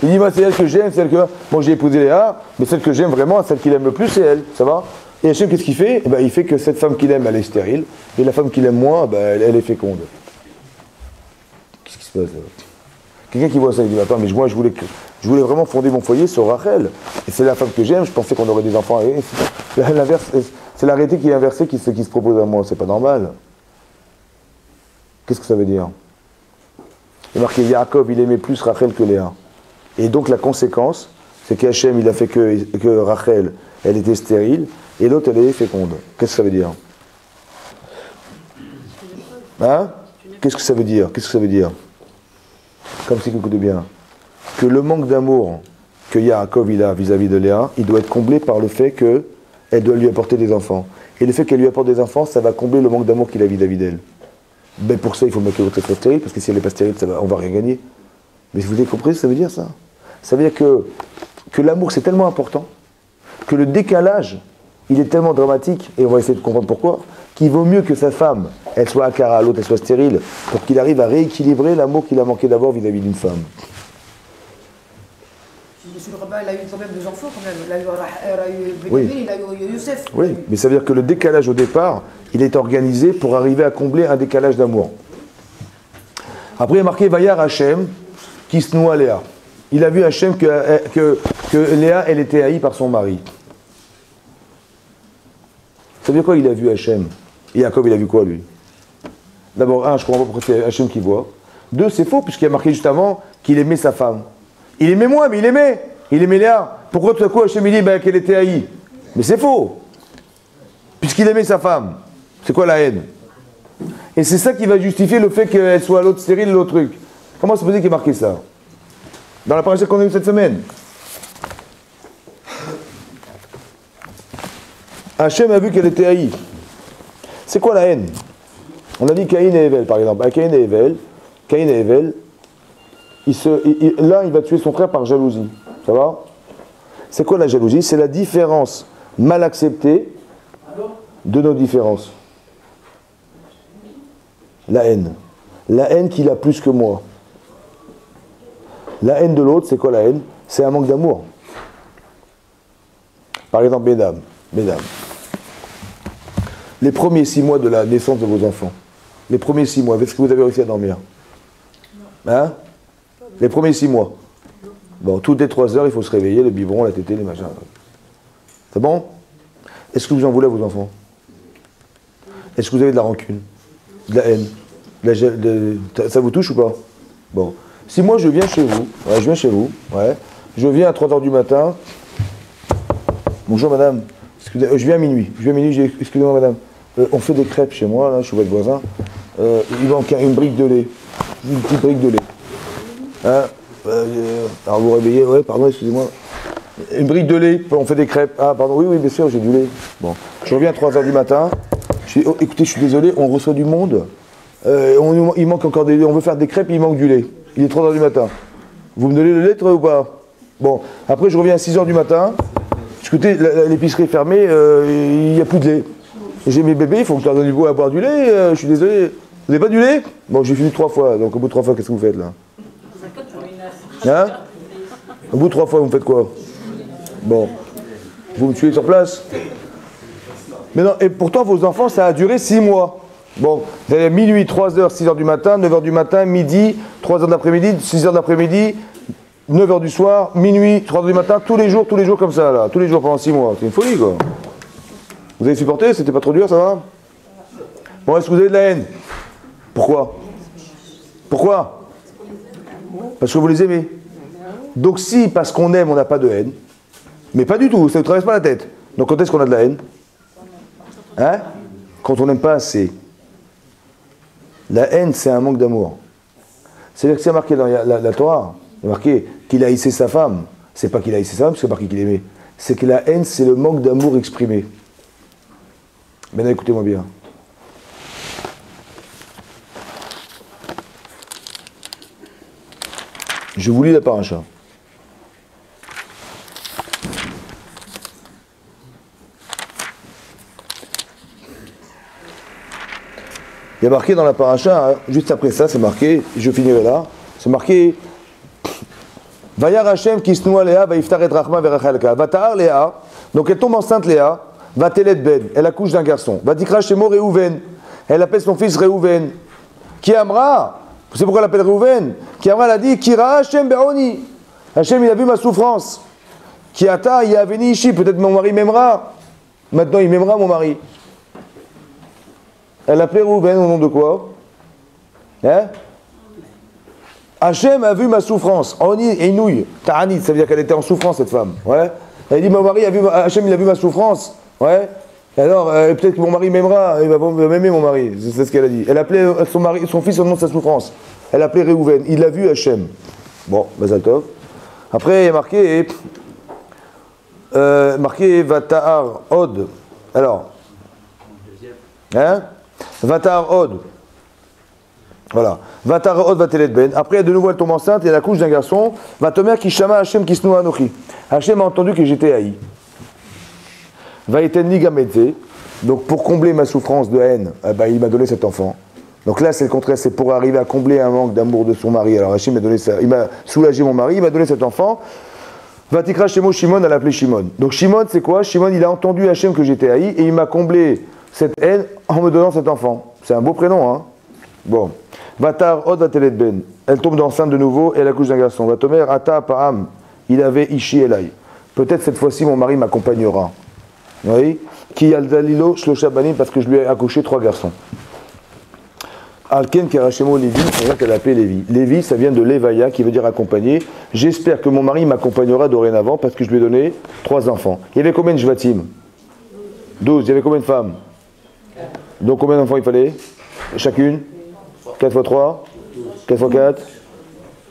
Il dit, moi c'est elle que j'aime, celle que... Moi j'ai épousé Léa, mais celle que j'aime vraiment, celle qu'il aime le plus, c'est elle, ça va? Et Hachem, qu'est-ce qu'il fait? Il fait que cette femme qu'il aime, elle est stérile, et la femme qu'il aime moins, elle est féconde. Qu'est-ce qui se passe là? Quelqu'un qui voit ça, il dit, attends, mais moi je voulais vraiment fonder mon foyer sur Rachel. Et c'est la femme que j'aime, je pensais qu'on aurait des enfants. Et l'inverse, C'est la réalité qui est inversée qui se propose à moi. C'est pas normal. Qu'est-ce que ça veut dire? Il est marqué Yaakov, il aimait plus Rachel que Léa. Et donc la conséquence, c'est qu'Hachem, il a fait que Rachel, elle était stérile, et l'autre, elle est féconde. Qu'est-ce que ça veut dire? Hein? Qu'est-ce que ça veut dire? Qu'est-ce que ça veut dire? Comme si vous écoutez bien. Que le manque d'amour que Yaakov il a vis-à-vis de Léa, il doit être comblé par le fait qu'elle doit lui apporter des enfants. Et le fait qu'elle lui apporte des enfants, ça va combler le manque d'amour qu'il a vis-à-vis d'elle. Ben pour ça, il faut mettre l'autre être stérile, parce que si elle n'est pas stérile, on va rien gagner. Mais vous avez compris ce que ça veut dire, ça? Ça veut dire que l'amour, c'est tellement important, que le décalage, il est tellement dramatique, et on va essayer de comprendre pourquoi, qu'il vaut mieux que sa femme, elle soit akara, l'autre, elle soit stérile, pour qu'il arrive à rééquilibrer l'amour qu'il a manqué d'avoir vis-à-vis d'une femme. Monsieur le rabbin, il a eu quand même des enfants, quand même. Il a eu Benjamin, Oui. il a eu Youssef. Oui, mais ça veut dire que le décalage au départ, il est organisé pour arriver à combler un décalage d'amour. Après, il est marqué Vayar Hachem, qui se noie Léa. Il a vu Hachem que Léa, elle était haïe par son mari. Ça veut dire quoi, il a vu Hachem? Et Jacob, il a vu quoi, lui? D'abord, un, je comprends pas pourquoi c'est Hachem qui voit. Deux, c'est faux, puisqu'il a marqué juste avant qu'il aimait sa femme. Il aimait moi, mais il aimait Léa. Pourquoi tout à coup Hachem il dit qu'elle était haïe? Mais c'est faux. Puisqu'il aimait sa femme. C'est quoi la haine? Et c'est ça qui va justifier le fait qu'elle soit l'autre stérile, l'autre truc. Comment c'est possible qu'il ait marqué ça? Dans la paracha qu'on a eue cette semaine. Hachem a vu qu'elle était haïe. C'est quoi la haine? On a dit Caïn et Evel, par exemple. Caïn et Evel, l'un, il va tuer son frère par jalousie. Ça va? C'est quoi la jalousie? C'est la différence mal acceptée de nos différences. La haine. La haine qu'il a plus que moi. La haine de l'autre, c'est quoi la haine? C'est un manque d'amour. Par exemple, mesdames, les premiers 6 mois de la naissance de vos enfants, les premiers 6 mois, est-ce que vous avez réussi à dormir? Hein? Les premiers 6 mois. Bon, toutes les 3 heures, il faut se réveiller, le biberon, la tétée, les machins. C'est bon? Est-ce que vous en voulez à vos enfants? Est-ce que vous avez de la rancune? De la haine? Ça vous touche ou pas? Bon. Si moi je viens chez vous, je viens à 3 heures du matin, bonjour madame, je viens à minuit, excusez-moi madame, on fait des crêpes chez moi, là, je suis votre voisin, il manque une brique de lait, une petite brique de lait. Hein? Alors vous réveillez, ouais, pardon, excusez-moi. Une brique de lait, on fait des crêpes. Ah, pardon, oui, bien sûr, j'ai du lait. Bon, je reviens à 3 heures du matin, je dis, oh, écoutez, je suis désolé, on reçoit du monde, il manque encore des lait, on veut faire des crêpes, il manque du lait. Il est 3 heures du matin. Vous me donnez le lait, ou pas? Bon, après je reviens à 6 heures du matin, écoutez, l'épicerie est fermée, il n'y a plus de lait. J'ai mes bébés, il faut que je leur donne du goût à boire du lait, je suis désolé. Vous n'avez pas du lait? Bon, j'ai fini 3 fois, donc au bout de 3 fois, qu'est-ce que vous faites là? Hein? Au bout de 3 fois, vous me faites quoi? Bon, vous me tuez sur place? Mais non, et pourtant vos enfants, ça a duré 6 mois. Bon, vous avez minuit, 3 heures, 6 heures du matin, 9 heures du matin, midi, 3 heures de l'après-midi, 6 heures de l'après-midi, 9 heures du soir, minuit, 3 heures du matin, tous les jours comme ça, là, tous les jours pendant 6 mois. C'est une folie, quoi. Vous avez supporté? C'était pas trop dur, ça va? Bon, est-ce que vous avez de la haine? Pourquoi? Pourquoi? Parce que vous les aimez. Donc si, parce qu'on aime, on n'a pas de haine, mais pas du tout, ça ne traverse pas la tête. Donc quand est-ce qu'on a de la haine? Hein? Quand on n'aime pas assez. La haine, c'est un manque d'amour. C'est-à-dire que c'est marqué dans la Torah, c'est marqué qu'il haïssait sa femme. C'est pas qu'il haïssait sa femme, c'est marqué qu'il aimait. C'est que la haine, c'est le manque d'amour exprimé. Maintenant, écoutez-moi bien. Je vous lis la paracha. Il y a marqué dans la paracha, hein, juste après ça, c'est marqué, je finirai là, c'est marqué Vayar Hashem kisnoa Léa, vaiftar et rachma verachalka. Vatahar Léa, donc elle tombe enceinte Léa, va telet ben, elle accouche d'un garçon. Vatikra shemo Réhouven, elle appelle son fils Réhouven. Qui amra, vous savez pourquoi elle l'appelle Réhouven? Qui amra, elle a dit Kira Hashem be'oni. Hashem, il a vu ma souffrance. Qui ata, il a venu ici, peut-être mon mari m'aimera. maintenant il m'aimera mon mari. Elle l'appelait Réhouven au nom de quoi? Hein? Hachem a vu ma souffrance. Oni et Inouï. Ta'anit, ça veut dire qu'elle était en souffrance cette femme. Ouais. Elle dit mon mari a vu, Hachem il a vu ma souffrance. Ouais. Et alors peut-être que mon mari m'aimera, il va m'aimer mon mari. C'est ce qu'elle a dit. Elle appelait son mari, son fils au nom de sa souffrance. Elle appelait Réhouven. Il l'a vu Hachem. Bon, Mazal Tov. Après il y a marqué Vata'ar Od. Alors. Hein? Vata'ar Od. Voilà. Vata'ar Od Vatelet Ben. Après, de nouveau, elle tombe enceinte et elle accouche d'un garçon. Vatomer Kishama Hachem Kisnu Anochi. Hachem a entendu que j'étais haï. Vaïten Nigamete. Donc, pour combler ma souffrance de haine, il m'a donné cet enfant. Donc là, c'est le contraire. C'est pour arriver à combler un manque d'amour de son mari. Alors, Hachem m'a donné ça. Il m'a soulagé mon mari. Il m'a donné cet enfant. Vatikra Shemo Shimon, elle l'a appelé Shimon. Donc, Shimon, c'est quoi? Shimon, il a entendu Hachem que j'étais haï et il m'a comblé cette haine en me donnant cet enfant. C'est un beau prénom, hein? Bon. Vatar Od Vatelet Ben. Elle tombe enceinte de nouveau et elle accouche d'un garçon. Vatomer Ata Pa'am. Il avait Ishi Elai. Peut-être cette fois-ci mon mari m'accompagnera. Oui. Ki al Dalilo Shlosha Banim, parce que je lui ai accouché 3 garçons. Alken Karachemo Lévi, c'est vrai qu'elle a appelé Lévi. Lévi, ça vient de Levaya qui veut dire accompagner. J'espère que mon mari m'accompagnera dorénavant parce que je lui ai donné 3 enfants. Il y avait combien de Jvatim? 12. Il y avait combien de femmes? Donc combien d'enfants il fallait? Chacune? 4 x 3, 4 x 4,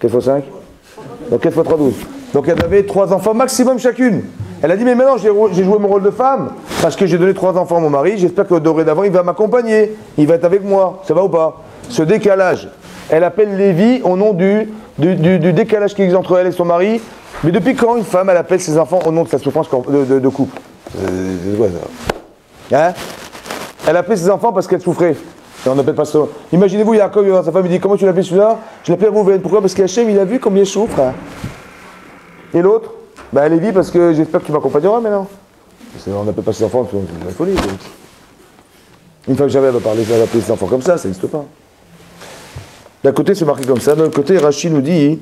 4 x 5, donc 4 x 3, 12. Donc elle avait 3 enfants maximum chacune. Elle a dit mais maintenant j'ai joué mon rôle de femme parce que j'ai donné 3 enfants à mon mari, j'espère que dorénavant il va m'accompagner, il va être avec moi, ça va ou pas? Ce décalage, elle appelle Lévi au nom du décalage qui existe entre elle et son mari. Mais depuis quand une femme elle appelle ses enfants au nom de sa souffrance de couple? C'est quoi ça? Hein? Elle appelait ses enfants parce qu'elle souffrait. Et on n'appelle pas ça. Imaginez-vous, Yaakov, sa femme, il dit comment tu l'appelles celui-là? Je l'appelle Rouven. Pourquoi? Parce qu'Hachem, il a vu combien je souffre. Hein. Et l'autre? Lévi, parce que j'espère que tu m'accompagneras maintenant. On n'appelle pas ses enfants, c'est la folie. Une fois que j'avais parlé, j'avais appelé ses enfants comme ça n'existe pas. D'un côté, c'est marqué comme ça. De l'autre côté, Rachid nous dit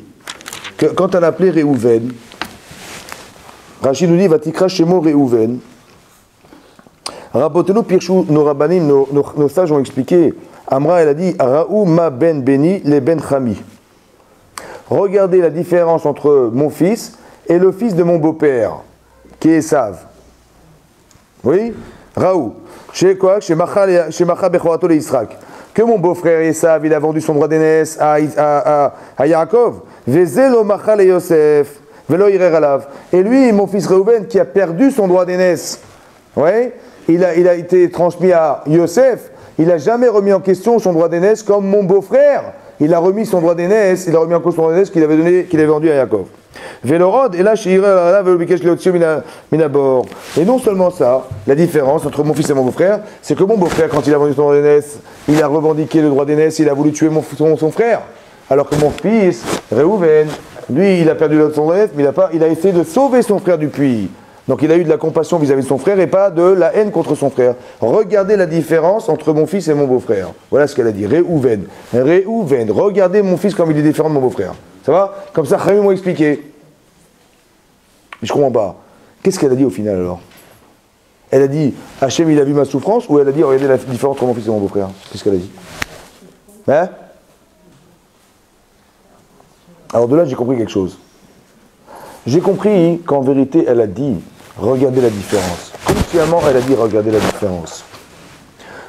que quand elle appelait Réhouven, Rachid nous dit Vatikra Shemo Réhouven. Rabotenu Pirshu, nos rabbanim, nos sages ont expliqué. Amra, elle a dit Raou ma ben beni le ben chami. Regardez la différence entre mon fils et le fils de mon beau-père, qui est Esav. Oui? Raou. Chez quoi? Chez Macha Bechorato le Yisrak. Que mon beau-frère Esav, il a vendu son droit d'aînesse à Yaakov. Vezelo Macha le Yosef. Velo Irer Alav. Et lui, mon fils Réhouven, qui a perdu son droit d'aînesse. Oui? Il a été transmis à Yosef, il n'a jamais remis en question son droit d'aînesse comme mon beau-frère. Il a remis son droit d'aînesse, il a remis en cause son droit d'aînesse qu'il avait vendu à Yaakov. Vélorod, et là, et non seulement ça, la différence entre mon fils et mon beau-frère, c'est que mon beau-frère, quand il a vendu son droit d'aînesse, il a revendiqué le droit d'aînesse, il a voulu tuer son frère. Alors que mon fils, Réhouven, lui, il a perdu son droit d'aînesse, mais il a essayé de sauver son frère du puits. Donc il a eu de la compassion vis-à-vis de son frère et pas de la haine contre son frère. Regardez la différence entre mon fils et mon beau-frère. Voilà ce qu'elle a dit. Réhouven. Réhouven. Regardez mon fils comme il est différent de mon beau-frère. Ça va? Comme ça, Khamim m'a expliqué. Mais je comprends pas. Qu'est-ce qu'elle a dit au final alors? Elle a dit Hachem il a vu ma souffrance ou elle a dit regardez la différence entre mon fils et mon beau-frère? Qu'est-ce qu'elle a dit? Hein? Alors de là j'ai compris quelque chose. J'ai compris qu'en vérité elle a dit regardez la différence. Consciemment, elle a dit regardez la différence.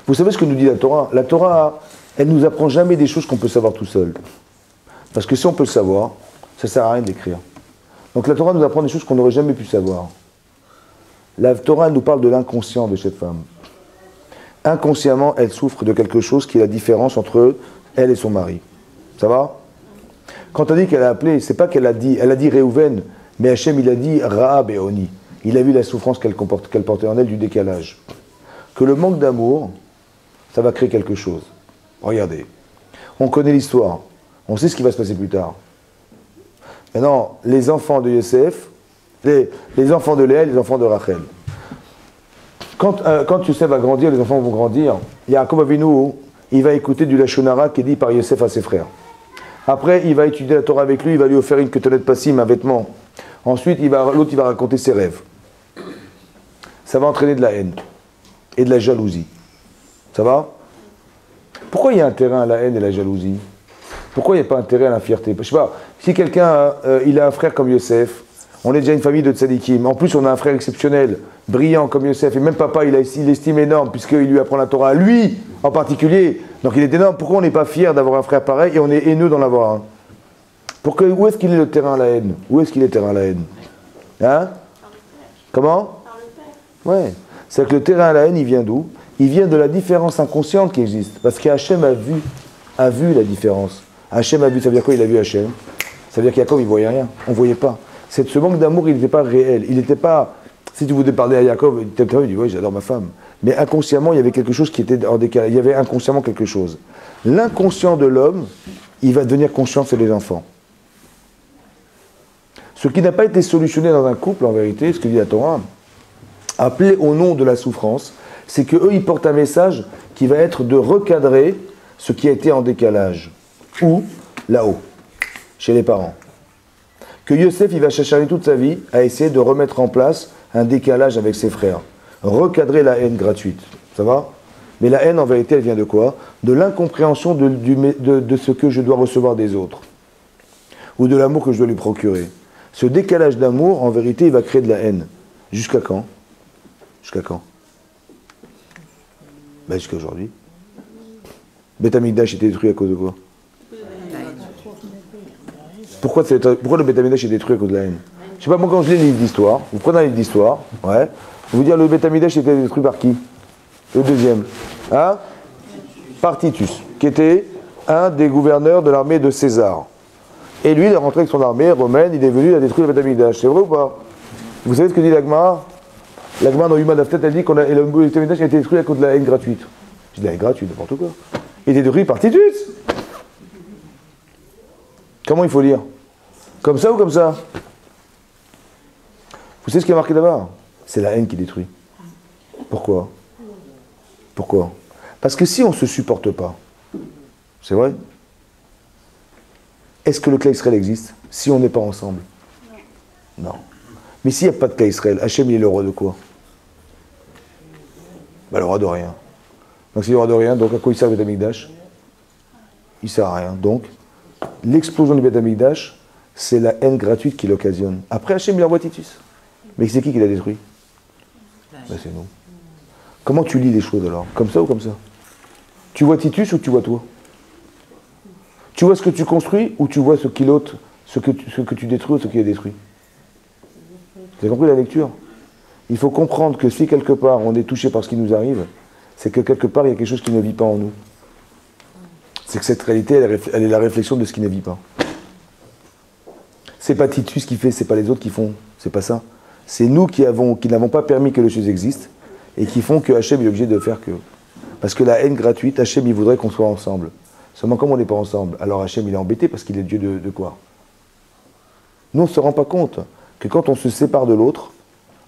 Vous savez ce que nous dit la Torah? La Torah, elle ne nous apprend jamais des choses qu'on peut savoir tout seul. Parce que si on peut le savoir, ça ne sert à rien d'écrire. Donc la Torah nous apprend des choses qu'on n'aurait jamais pu savoir. La Torah nous parle de l'inconscient de cette femme. Inconsciemment, elle souffre de quelque chose qui est la différence entre elle et son mari. Ça va? Quand elle dit qu'elle a appelé, c'est pas qu'elle a dit Réhouven, mais Hachem il a dit Ra'a Be'oni. Il a vu la souffrance qu'elle portait en elle du décalage. Que le manque d'amour, ça va créer quelque chose. Regardez, on connaît l'histoire, on sait ce qui va se passer plus tard. Maintenant, les enfants de Yosef, les enfants de Léa, les enfants de Rachel. Quand Yosef va grandir, les enfants vont grandir, Yaakov Avinu, il va écouter du Lashon Hara qui est dit par Yosef à ses frères. Après, il va étudier la Torah avec lui, il va lui offrir une ketelet passim, un vêtement. Ensuite, l'autre il va raconter ses rêves. ça va entraîner de la haine et de la jalousie. Ça va? Pourquoi il y a intérêt à la haine et la jalousie? Pourquoi il n'y a pas intérêt à la fierté? Je sais pas, si quelqu'un il a un frère comme Yosef, on est déjà une famille de tzadikim, en plus on a un frère exceptionnel, brillant comme Yosef, et même papa il estime énorme puisqu'il lui apprend la Torah, lui en particulier, donc il est énorme. Pourquoi on n'est pas fier d'avoir un frère pareil et on est haineux d'en avoir un? Où est-ce qu'il est le terrain à la haine? Où est-ce qu'il est le terrain à la haine? Hein? Comment? Ouais. C'est que le terrain à la haine, il vient d'où? Il vient de la différence inconsciente qui existe. Parce qu'Hachem a vu la différence. Hachem a vu, ça veut dire quoi? Il a vu Hachem. Ça veut dire qu'Yaakov, il ne voyait rien. On ne voyait pas. Ce manque d'amour, il n'était pas réel. Il n'était pas... Si tu voulais parler à Yaakov, il dit, oui, j'adore ma femme. Mais inconsciemment, il y avait quelque chose qui était en décalage. Il y avait inconsciemment quelque chose. L'inconscient de l'homme, il va devenir conscient, c'est les enfants. Ce qui n'a pas été solutionné dans un couple, en vérité, ce que dit la Torah, appelé au nom de la souffrance, c'est qu'eux, ils portent un message qui va être de recadrer ce qui a été en décalage. Ou là-haut, chez les parents. Que Yosef, il va s'acharner toute sa vie à essayer de remettre en place un décalage avec ses frères. Recadrer la haine gratuite. Ça va? Mais la haine, en vérité, elle vient de quoi? De l'incompréhension de ce que je dois recevoir des autres. Ou de l'amour que je dois lui procurer. Ce décalage d'amour, en vérité, il va créer de la haine. Jusqu'à quand? Jusqu'à quand? Ben jusqu'à aujourd'hui. Beth Amikdash était détruit à cause de quoi? Pourquoi le Beth Amikdash est détruit à cause de la haine? Je sais pas, moi quand je lis les livres d'histoire, vous prenez un livre d'histoire, ouais, vous dire le Beth Amikdash était détruit par qui? Le deuxième. Hein? Par Titus, qui était un des gouverneurs de l'armée de César. Et lui, il est rentré avec son armée romaine, il est venu, il a détruit le Beth Amikdash. C'est vrai ou pas? Vous savez ce que dit l'Agmara? L'Agmara dans Yuma Daftet, elle dit que le Beth Amikdash a été détruit à cause de la haine gratuite. Je dis la haine gratuite, n'importe quoi. Il est détruit par Titus. Comment il faut lire? Comme ça ou comme ça? Vous savez ce qui est marqué là-bas? C'est la haine qui détruit. Pourquoi? Pourquoi? Parce que si on ne se supporte pas, c'est vrai? Est-ce que le clan Israël existe si on n'est pas ensemble? Non. Mais s'il n'y a pas de clan Israël, Hachem il est le roi de quoi? Ben, le roi de rien. Donc s'il est le roi de rien, donc à quoi il sert le Beth Amikdash? Il ne sert à rien. Donc, l'explosion du Beth Amikdash, c'est la haine gratuite qui l'occasionne. Après Hachem il envoie Titus. Mais c'est qui l'a détruit? Ben, c'est nous. Comment tu lis les choses alors? Comme ça ou comme ça? Tu vois Titus ou tu vois toi? Tu vois ce que tu construis ou tu vois ce que tu détruis ou ce qui est détruit? Vous avez compris la lecture? Il faut comprendre que si quelque part on est touché par ce qui nous arrive, c'est que quelque part il y a quelque chose qui ne vit pas en nous. C'est que cette réalité, elle est la réflexion de ce qui ne vit pas. C'est pas Titus qui fait, c'est pas les autres qui font, c'est pas ça. C'est nous qui n'avons pas permis que les choses existent et qui font que Hachem est obligé de faire que. Parce que la haine gratuite, Hachem il voudrait qu'on soit ensemble. Seulement comme on n'est pas ensemble, alors Hachem il est embêté parce qu'il est Dieu de quoi? Nous on ne se rend pas compte que quand on se sépare de l'autre,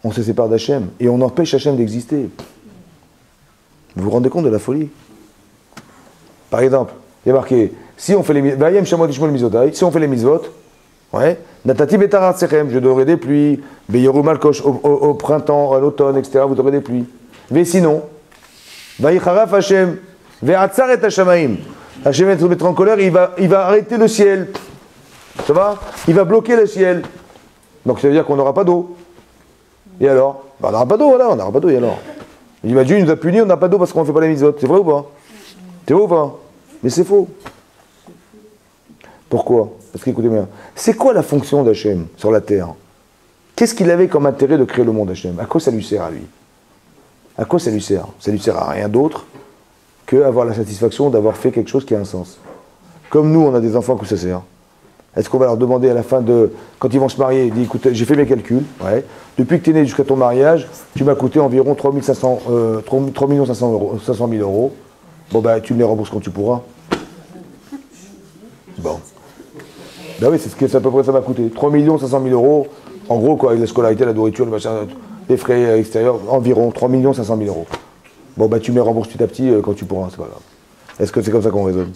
on se sépare d'Hachem et on empêche Hachem d'exister. Vous vous rendez compte de la folie? Par exemple, il y a marqué, si on fait les si on fait les mitzvot, ouais, Natati betarat sechem, je donnerai des pluies, Beyoru malkosh, au printemps, à l'automne, etc., vous aurez des pluies. Mais sinon, Vayicharaf Hachem, Ve'atzar et Hashamaim. Hachem va se mettre en colère, il va arrêter le ciel. Ça va? Il va bloquer le ciel. Donc ça veut dire qu'on n'aura pas d'eau. Et alors? Ben, on n'aura pas d'eau, voilà, on n'aura pas d'eau, et alors? Il dit, bah, Dieu nous a punis, on n'a pas d'eau parce qu'on ne fait pas les mitzvot. C'est vrai ou pas? C'est vrai ou pas? Mais c'est faux. Pourquoi? Parce qu'écoutez bien, c'est quoi la fonction d'Hachem sur la terre? Qu'est-ce qu'il avait comme intérêt de créer le monde Hachem? À quoi ça lui sert à lui? À quoi ça lui sert? Ça lui sert à rien d'autre qu'avoir la satisfaction d'avoir fait quelque chose qui a un sens. Comme nous, on a des enfants, que ça sert. Est-ce qu'on va leur demander à la fin de... Quand ils vont se marier, ils disent, écoute, j'ai fait mes calculs, ouais. Depuis que tu es né jusqu'à ton mariage, tu m'as coûté environ 3 500 000 euros. Bon, ben, tu me les rembourses quand tu pourras. Bon. Ben oui, c'est ce que à peu près ça m'a coûté. 3 500 000 euros, en gros, quoi, avec la scolarité, la nourriture, le machin, les frais extérieurs, environ 3 500 000 euros. Bon, ben, tu me les rembourses petit à petit quand tu pourras, c'est pas grave. Est-ce que c'est comme ça qu'on raisonne?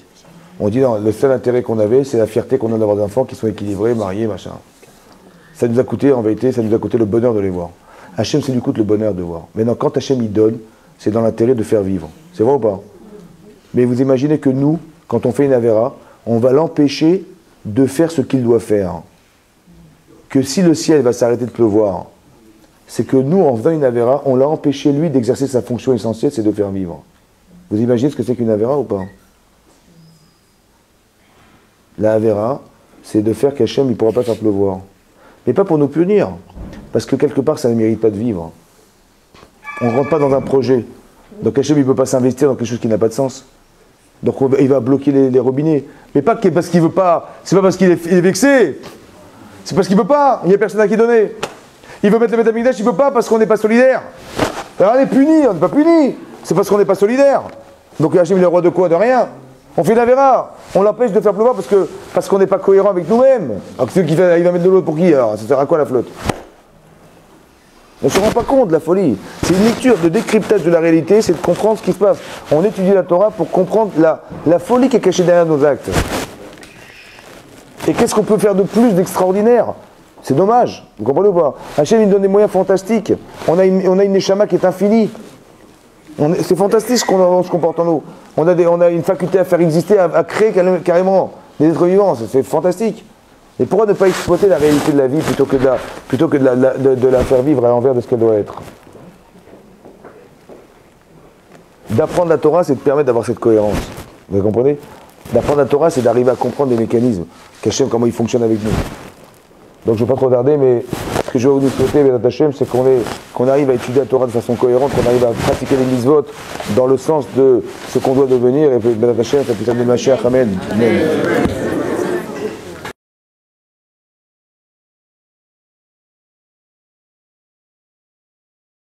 On dit non, le seul intérêt qu'on avait, c'est la fierté qu'on a d'avoir des enfants qui sont équilibrés, mariés, machin. Ça nous a coûté, en vérité, ça nous a coûté le bonheur de les voir. Hachem, c'est du coup le bonheur de voir. Maintenant, quand Hachem il donne, c'est dans l'intérêt de faire vivre. C'est vrai ou pas? Mais vous imaginez que nous, quand on fait une Avera, on va l'empêcher de faire ce qu'il doit faire. Que si le ciel va s'arrêter de pleuvoir, c'est que nous, en faisant une Avera, on l'a empêché, lui, d'exercer sa fonction essentielle, c'est de faire vivre. Vous imaginez ce que c'est qu'une Avera ou pas? La Avera, c'est de faire qu'Hachem il ne pourra pas faire pleuvoir. Mais pas pour nous punir, parce que quelque part, ça ne mérite pas de vivre. On ne rentre pas dans un projet. Donc Hachem, il ne peut pas s'investir dans quelque chose qui n'a pas de sens. Donc il va bloquer les robinets. Mais pas parce qu'il ne veut pas. C'est pas parce qu'il est vexé. C'est parce qu'il ne veut pas. Il n'y a personne à qui donner. Il veut mettre le Beth Amikdash, il ne veut pas parce qu'on n'est pas solidaire. Alors on est puni, on n'est pas puni. C'est parce qu'on n'est pas solidaire. Donc Hachem, il est le roi de quoi? De rien. On fait l'Avera. On l'empêche de faire pleuvoir parce qu'on n'est pas cohérent avec nous-mêmes. Alors il va mettre de l'eau pour qui alors? Ça sert à quoi la flotte? On ne se rend pas compte de la folie. C'est une lecture de décryptage de la réalité, c'est de comprendre ce qui se passe. On étudie la Torah pour comprendre la folie qui est cachée derrière nos actes. Et qu'est-ce qu'on peut faire de plus d'extraordinaire? C'est dommage, vous comprenez ou pas? Hachem il donne des moyens fantastiques. On a une neshama qui est infinie. C'est fantastique ce qu'on se comporte en nous. On a une faculté à faire exister, à créer carrément des êtres vivants. C'est fantastique. Et pourquoi ne pas exploiter la réalité de la vie plutôt que de la faire vivre à l'envers de ce qu'elle doit être? D'apprendre la Torah, c'est de permettre d'avoir cette cohérence. Vous comprenez? D'apprendre la Torah, c'est d'arriver à comprendre les mécanismes, qu'Hachem, comment il fonctionne avec nous. Donc je ne vais pas trop tarder, mais ce que je vais vous souhaiter, Bédat Hachem, c'est qu'on arrive à étudier la Torah de façon cohérente, qu'on arrive à pratiquer les mitzvot dans le sens de ce qu'on doit devenir, et Bédat Hachem, ça peut être le Mashiach, Amen. Amen.